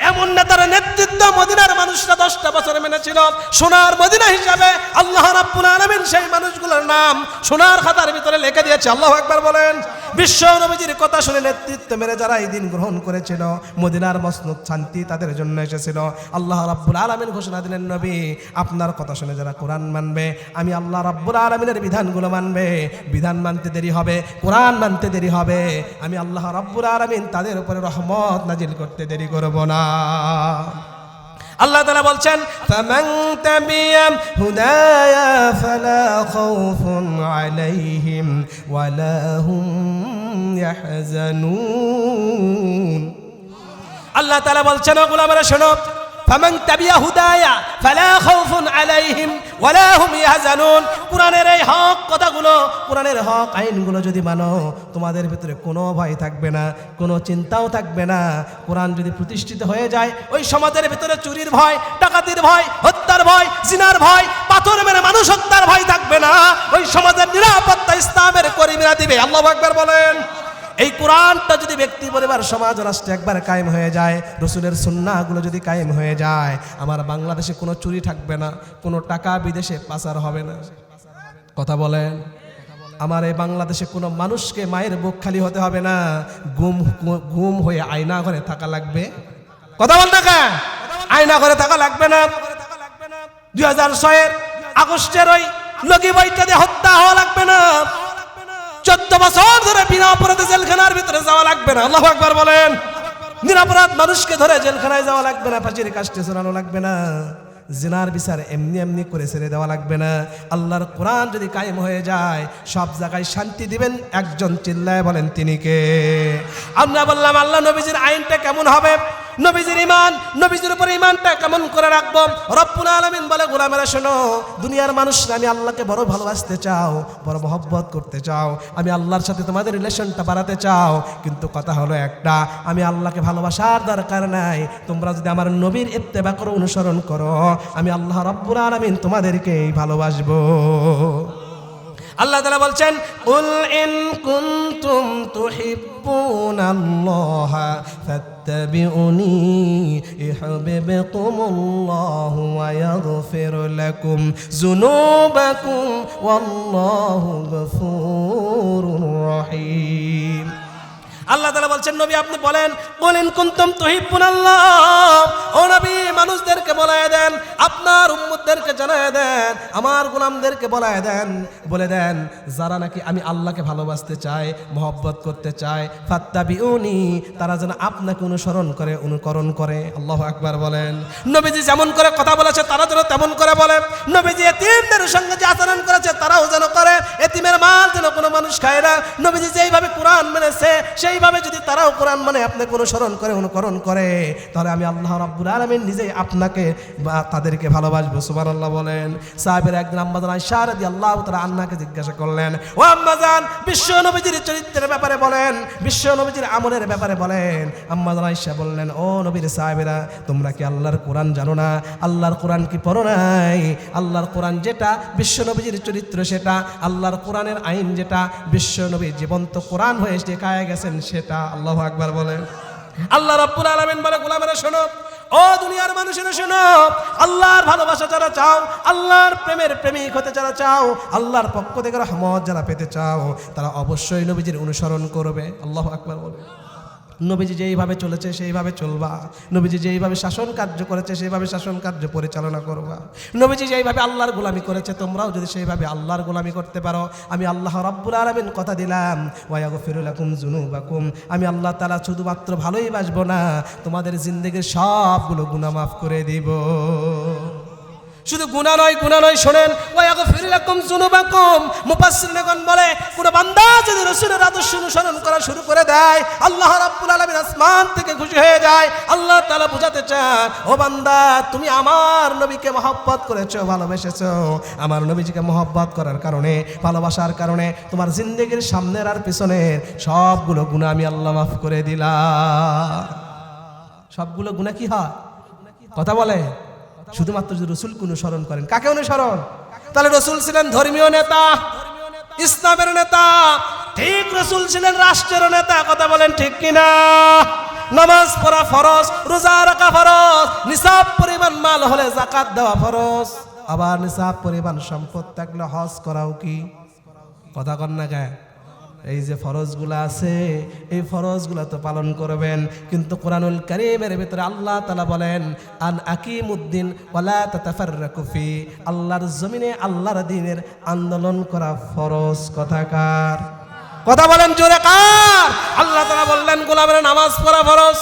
এমন নেতার নেতৃত্ব মদিনার মানুষরা 10টা বছর মেনেছিল সোনার মদিনা হিসাবে। আল্লাহ রাব্বুল আলামিন সেই মানুষগুলোর নাম সোনার খাতার ভিতরে লিখে দিয়েছে। আল্লাহু আকবার বলেন। বিশ্ব নবীজির কথা শুনে নেতৃত্ব মেনে যারা এই দিন গ্রহণ করেছিল, মদিনার মসনদ শান্তি তাদের জন্য এসেছিল। আল্লাহ রাব্বুল আলামিন ঘোষণা দিলেন, নবী, আপনার কথা শুনে যারা কোরআন মানবে, আমি আল্লাহ রাব্বুল আলামিনের বিধানগুলো মানবে, বিধান মানতে দেরি হবে, কোরআন মানতে দেরি হবে, আমি আল্লাহ রাব্বুল আলামিন তাদের উপরে রহমত নাজিল করতে দেরি করব না। আল্লাহ তাআলা বলছেন, ফামান তাবিয়া হুদায়া ফালা খাউফুন আলাইহিম ওয়ালা হুম ইয়াহজানুন। আল্লাহ তাআলা বলছেন, ও গোলামেরা শোনো, ফামান তাবিয়া হুদায়া ফালা খাউফুন আলাইহিম ওয়ালা হুম ইয়াহজানুন। কোরআনের এই হক কথাগুলো, কোরআনের হক আইনগুলো যদি মানো, তোমাদের ভিতরে কোনো ভয় থাকবে না, কোনো চিন্তাও থাকবে না। কোরআন যদি প্রতিষ্ঠিত হয়ে যায়, ওই সমাজের ভিতরে চুরির ভয়, ডাকাতির ভয়, হত্যার ভয়, জিনার ভয়, পাথর মেরে মানুষ হত্যার ভয় থাকবে না। ওই সমাজের নিরাপত্তা ইসলামের কর্মীরা দিবে। আল্লাহু আকবার বলেন। এই কোরআনটা যদি ব্যক্তি, পরিবার, সমাজ, রাষ্ট্রে একবার কায়েম হয়ে যায়, রসুলের সুন্নাহগুলো যদি কায়েম হয়ে যায়, আমার বাংলাদেশে কোনো চুরি থাকবে না, কোনো টাকা বিদেশে পাচার হবে না। কথা বলেন। আমার এই বাংলাদেশে কোনো মানুষকে মায়ের বুক খালি হতে হবে না, গুম হয়ে আয়না ঘরে থাকা লাগবে। কথা বল না, আয়না ঘরে থাকা লাগবে না। 2006 আগস্টের ওই লগি বইটাতে হত্যা হওয়া লাগবে না। 14 বছর ধরে বিনা অপরাধে জেলখানার ভিতরে যাওয়া লাগবে না। আল্লাহু আকবার বলেন। নিরপরাধ মানুষকে ধরে জেলখানায় যাওয়া লাগবে না, ফাঁসির কাস্টে ঝোলানো লাগবে না। জিনার বিচার এমনি এমনি করে ছেড়ে দেওয়া লাগবে না। আল্লাহর কোরআন যদি কায়েম হয়ে যায় সব জায়গায় শান্তি দিবেন। একজন চিল্লায় বলেন তিনি কে? আমরা বললাম আল্লাহ নবীজির আইনটা কেমন হবে, নবীজির ঈমান, নবীজির উপর ঈমানটা কেমন করে রাখবো। রব্বুল আলামিন বলে গোলামেরা শোনো, দুনিয়ার মানুষরা আমি আল্লাহকে বড় ভালোবাসতে চাও, বড় মহব্বত করতে চাও, আমি আল্লাহর সাথে তোমাদের রিলেশনটা বাড়াতে চাও, কিন্তু কথা হলো একটা, আমি আল্লাহকে ভালোবাসার দরকার নাই, তোমরা যদি আমার নবীর ইত্তেবা করো, অনুসরণ করো, আমি আল্লাহ রব্বুল আলামিন তোমাদেরকেই ভালোবাসবো। আল্লাহ তাআলা বলছেন কুল ইন কুনতুম তুহিব্বুনাল্লাহা ফাত্তাবিউনি ইউহিব্বুকুমুল্লাহু ওয়া ইয়াগফির লাকুম যুনুবাকুম ওয়াল্লাহু গফুরুর রহিম। আল্লাহ তাআলা বলছেন নবী আপনি বলেন কুল ইন কুনতুম তুহিব্বুনাল্লাহ, ও নবী মানুষদেরকে বলায় দেন, আপনার উম্মতদেরকে জানায় দেন, আমার গোলামদেরকে বলায় দেন, বলে দেন যারা নাকি আমি আল্লাহকে ভালোবাসতে চায়, মহব্বত করতে চায়, ফাত্তাবিউনি তারা যেন আপনাকে অনুসরণ করে, অনুকরণ করে। আল্লাহু আকবার বলেন। নবীজি যেমন করে কথা বলেছে তারা যেন তেমন করে বলে, নবীজি এতিমদের সঙ্গে যে আচরণ করেছে তারাও যেন করে, এতিমের মাল যেন কোনো মানুষ খায় না। নবীজি যেইভাবে কোরআন মেনেছে সেইভাবে যদি তারাও কোরআন মানে আপনাকে অনুসরণ করে, অনুকরণ করে, তাহলে আমি আল্লাহ রাব্বুল আলামিন নিজেই আপনাকে বা তাদেরকে ভালোবাসবো। সুবহানাল্লাহ বলেন। সাহাবীরা একদিন আম্মা জান আয়েশা রাদিয়াল্লাহু তাআলা আনহাকে জিজ্ঞাসা করলেন, ও আম্মা জান বিশ্ব নবীজির চরিত্রের ব্যাপারে বলেন, বিশ্ব নবীজির আমলের ব্যাপারে বলেন। আম্মা জান আয়েশা বললেন, ও নবীর সাহাবীরা তোমরা কি আল্লাহর কোরআন জানো না? আল্লাহর কোরআন কি পড়ো নাই? আল্লাহর কোরআন যেটা, বিশ্ব নবীজির চরিত্র সেটা, আল্লাহর কোরআনের আইন যেটা, বিশ্ব নবী জীবন্ত কোরআন হয়ে দেখায় গেছেন সেটা। আল্লাহু আকবার বলেন। আল্লাহ রাব্বুল আলামিন বলে গোলামেরা শোনো, ও দুনিয়ার মানুষেরা শোনো, আল্লাহর ভালোবাসা যারা চাও, আল্লাহর প্রেমের প্রেমিক হতে যারা চাও, আল্লাহর পক্ষ থেকে রহমত যারা পেতে চাও, তারা অবশ্যই নবীজির অনুসরণ করবে। আল্লাহু আকবার বলে। নবীজি যেইভাবে চলেছে সেইভাবে চলবা, নবীজি যেইভাবে শাসন কার্য করেছে সেইভাবে শাসন কার্য পরিচালনা করবা, নবীজি যেইভাবে আল্লাহর গোলামি করেছে তোমরাও যদি সেইভাবে আল্লাহর গোলামি করতে পারো, আমি আল্লাহ রাব্বুল আলামিন কথা দিলাম ওয়া ইয়াগফিরু লাকুম যুনুবাকুম, আমি আল্লাহ তাআলা শুধুমাত্র ভালোই বাসবো না, তোমাদের জিন্দেগির সবগুলো গুনাহ মাফ করে দিব। শুধু গুনাহ নয়, গুনাহ নয়, শোনেন, ওয়া ইয়াগফিরু লাকুম যুনুবাকুম। মুফাসসিরগণ বলে কোন বান্দা যদি রাসূলের আদর্শ অনুসরণ করা শুরু করে দেয়, আল্লাহ রাব্বুল আলামিন আসমান থেকে খুশি হয়ে যায়। আল্লাহ তাআলা বুঝাতে চান, ও বান্দা তুমি আমার নবীকে মহব্বত করেছো, ভালোবেসেছো, আমার নবীজিকে মহব্বত করার কারণে, ভালোবাসার কারণে তোমার জিন্দেগির সামনের আর পিছনের সবগুলো গুনাহ আমি আল্লাহ মাফ করে দিলাম। সবগুলো গুনাহ কি হয়? কথা বলে। শুধুমাত্র যদি রসুলকে অনুসরণ করেন। কাকে অনুসরণ? তাহলে রসুল ছিলেন ধর্মীয় নেতা, ইসলামের নেতা, ঠিক রসুল ছিলেন রাষ্ট্রের নেতা। কথা বলেন ঠিক কিনা? নামাজ পড়া ফরজ, রোজা রাখা ফরজ, নিসাব পরিমাণ মাল হলে যাকাত দেওয়া ফরজ, আবার নিসাব পরিমাণ সম্পদ থাকলে হজ করাও কি? কথা কন না কেন? এই যে ফরজগুলো আছে এই ফরজগুলো তো পালন করবেন, কিন্তু কোরআনুল কারীমের ভিতরে আল্লাহ তাআলা বলেন আন আকিমুদ্দিন ওয়ালা তাতাফাররাকু ফি, আল্লাহর জমিনে আল্লাহর দ্বীনের আন্দোলন করা ফরজ। কথাকার কথা বলেন জোরে কার? আল্লাহ তাআলা বললেন গোলামের নামাজ পড়া ফরজ,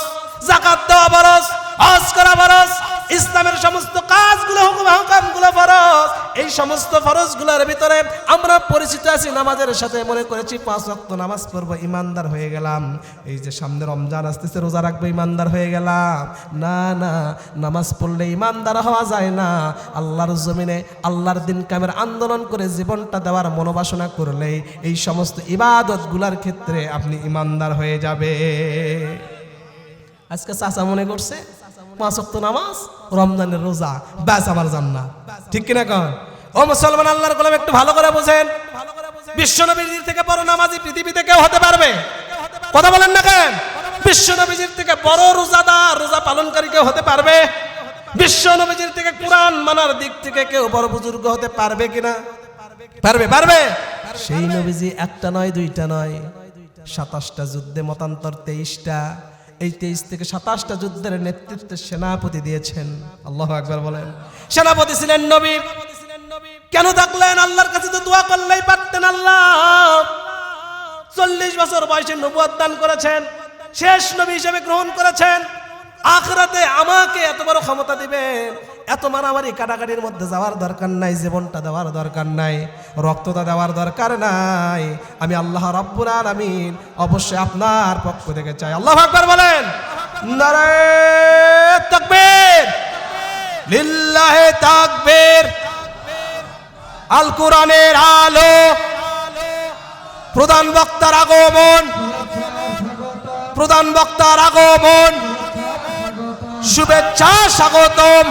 যাকাত দেওয়া ফরজ, হজ করা ফরজ, ইসলামের সমস্ত কাজগুলো, হুকুম হাকামগুলো ফরজ। এই সমস্ত ফরজগুলোর ভিতরে আমরা পরিচিত আছি নামাজের সাথে, মনে করেছি 5 ওয়াক্ত নামাজ পড়বো, ইমানদার হয়ে গেলাম। এই যে সামনে রমজান আসতেছে, রোজা রাখবো, ইমানদার হয়ে গেলাম। না না, নামাজ পড়লে ইমানদার হওয়া যায় না। আল্লাহর জমিনে আল্লাহর দিন কায়েমের আন্দোলন করে জীবনটা দেওয়ার মনোবাসনা করলেই এই সমস্ত ইবাদতগুলোর ক্ষেত্রে আপনি ইমানদার হয়ে যাবে। আজকে চাচা মনে করছে 5 ওয়াক্ত নামাজ, রমজানের রোজা, ব্যাস আমার জান্নাত। ঠিক কিনা কন? ও মুসলমান আল্লাহর গোলাম একটু ভালো করে বোঝেন, বিশ্ব নবীর থেকে বড় নামাজি পৃথিবীতে কেউ হতে পারবে? কথা বলেন না কেন? বিশ্ব নবীর থেকে বড় রোজাদার, রোজা পালনকারী কেউ হতে পারবে? বিশ্ব নবীর থেকে কোরআন মানার দিক থেকে কেউ বড় বুজুর্গ হতে পারবে কিনা? পারবে? পারবে। সেই নবীজি একটা নয়, দুইটা নয়, 27টা যুদ্ধে মতান্তর 23টা, এই 23 থেকে 27টা যুদ্ধের নেতৃত্বে সেনাপতি দিয়েছেন। আল্লাহু আকবার বলেন। সেনাপতি ছিলেন নবী। কেন থাকলেন? আল্লাহর কাছে তো দোয়া করলেই পারতেন। আল্লাহ 40 বছর বয়সে নবুয়ত দান করেছেন, শেষ নবী হিসেবে গ্রহণ করেছেন। আখিরাতে আমাকে এত বড় ক্ষমতা দিবেন, এত মারামারি কাটাকাটির মধ্যে যাওয়ার দরকার নাই, জীবনটা দেওয়ার দরকার নাই, রক্তটা দেওয়ার দরকার নাই। আমি আল্লাহ রাব্বুল আলামিন অবশ্যই আপনার পক্ষ থেকে চাই। আল্লাহু আকবার বলেন। নারে তাকবীর, লিল্লাহি তাকবীর। আল কোরআনের আলো, প্রধান বক্তার আগমন, প্রধান বক্তার আগমন, শুভেচ্ছা স্বাগতম।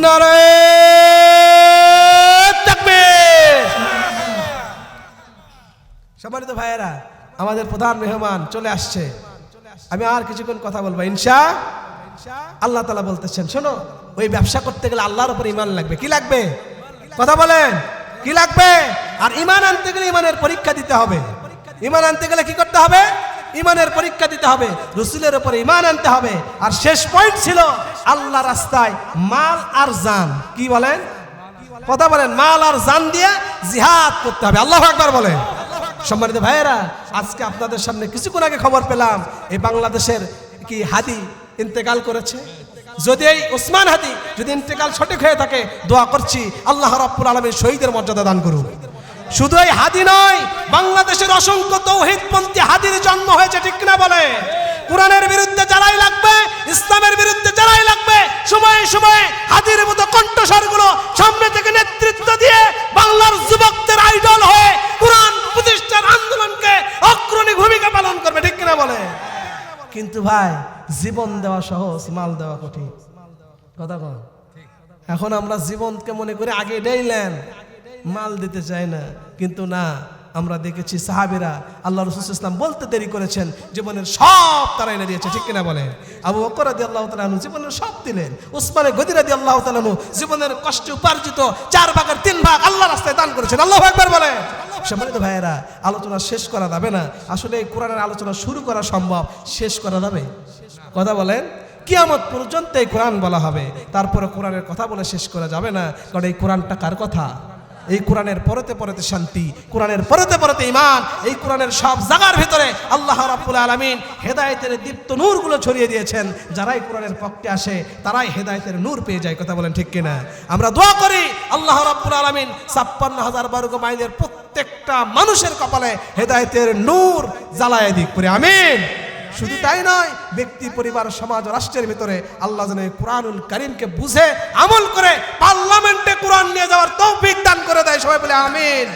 নারে তাকবীর। সম্মানিত ভাইয়েরা, আমাদের প্রধান মেহমান চলে আসছে, আমি আর কিছুক্ষণ কথা বলবো আল্লাহ তাআলা বলতেছেন, শোনো, ওই ব্যবসা করতে গেলে আল্লাহর উপর ঈমান লাগবে। কি লাগবে? কথা বলেন, কি লাগবে? আর ঈমান আনতে গেলে ঈমানের পরীক্ষা দিতে হবে। ঈমান আনতে গেলে কি করতে হবে? ঈমানের পরীক্ষা দিতে হবে, রাসূলের উপরে ঈমান আনতে হবে। আর শেষ পয়েন্ট ছিল আল্লাহ রাস্তায় মাল আর জান। কি বলেন? কথা বলেন। মাল আর জান দিয়ে জিহাদ করতে হবে। আল্লাহু আকবার বলেন। সম্মানিত ভাইয়েরা, আজকে আপনাদের সামনে কিছুক্ষণ আগে খবর পেলাম এই বাংলাদেশের কি হাদি ইন্তেকাল করেছে। যদি এই ওসমান হাদি যদি ইন্তেকাল সঠিক হয়ে থাকে, দোয়া করছি আল্লাহ রাব্বুল আলামিন শহীদের মর্যাদা দান করুন। শুধু এই হাদি নয়, বাংলাদেশের অসংখ্য তাওহীদপন্থী হাদির জন্ম হয়েছে, ঠিক না বলে? কোরআনের বিরুদ্ধে যারাই লাগবে, ইসলামের বিরুদ্ধে যারাই লাগবে, সময়ে সময়ে হাদির মতো কণ্ঠস্বরগুলো সামনে থেকে নেতৃত্ব দিয়ে বাংলার যুবকদের আইডল হয়ে কোরআন প্রতিষ্ঠার আন্দোলনকে অগ্রণী ভূমিকা পালন করবে, ঠিক না বলে? কিন্তু ভাই, জীবন দেওয়া সহজ, মাল দেওয়া কঠিন। কথা কন। এখন আমরা জীবনকে মনে করে আগে ডেইলেন, মাল দিতে চাই না। কিন্তু না, আমরা দেখেছি সাহাবীরা আল্লাহ রাসূল সাল্লাল্লাহু আলাইহি ওয়াসাল্লাম বলতে দেরি করেছেন, জীবনের সব তারা এনে দিয়েছে, ঠিক কিনা বলেন? আবু বকর রাদিয়াল্লাহু তাআলা আনহু জীবনের সব দিলেন। উসমান গনি রাদিয়াল্লাহু তাআলা আনহু জীবনের কষ্টে উপার্জিত 4 ভাগের 3 ভাগ আল্লাহর রাস্তায় দান করেছেন। আল্লাহু আকবার বলেন। সম্মানিত ভাইয়েরা, আলোচনা শেষ করা যাবে না। আসলে এই কোরআনের আলোচনা শুরু করা সম্ভব, শেষ করা যাবে? কথা বলেন। কিয়ামত পর্যন্ত এই কোরআন বলা হবে, তারপরে কোরআনের কথা বলে শেষ করা যাবে না। কারণ এই কোরআনটা কার কথা? এই কোরআনের পরতে পরতে শান্তি, কোরআনের পরতে পরতে ঈমান, এই কোরআনের সব জায়গার ভিতরে আল্লাহ রাব্বুল আলামিন হেদায়েতের দীপ্ত নূরগুলো ছড়িয়ে দিয়েছেন। যারাই কোরআনের পক্ষে আসে তারাই হেদায়েতের নূর পেয়ে যায়। কথা বলেন, ঠিক কিনা? আমরা দোয়া করি আল্লাহ রাব্বুল আলামিন ৫৬,০০০ বর্গ মাইলের প্রত্যেকটা মানুষের কপালে হেদায়েতের নূর জ্বালায় দিক করে, আমিন। শুধু তাই নয়, ব্যক্তি, পরিবার, সমাজ, রাষ্ট্রের ভিতরে আল্লাহ যেন কুরআনুল কারীমকে বুঝে আমল করে পার্লামেন্টে কোরআন নিয়ে যাওয়ার তৌফিক দান করে দেয়। সবাই বলে আমিন।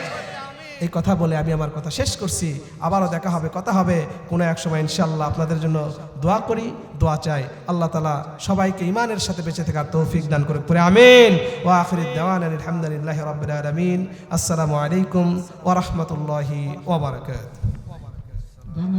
এই কথা বলে আমি আমার কথা শেষ করছি। আবারও দেখা হবে, কথা হবে কোনো এক সময় ইনশাআল্লাহ। আপনাদের জন্য দোয়া করি, দোয়া চাই। আল্লাহ তাআলা সবাইকে ঈমানের সাথে বেঁচে থাকার তৌফিক দান করে পড়ে আমিন। ওয়া আখিরুদ দাওয়ানা আলহামদুলিল্লাহি রাব্বিল আলামিন। আসসালামু আলাইকুম ওয়া রাহমাতুল্লাহি ওয়া বারাকাতুহু।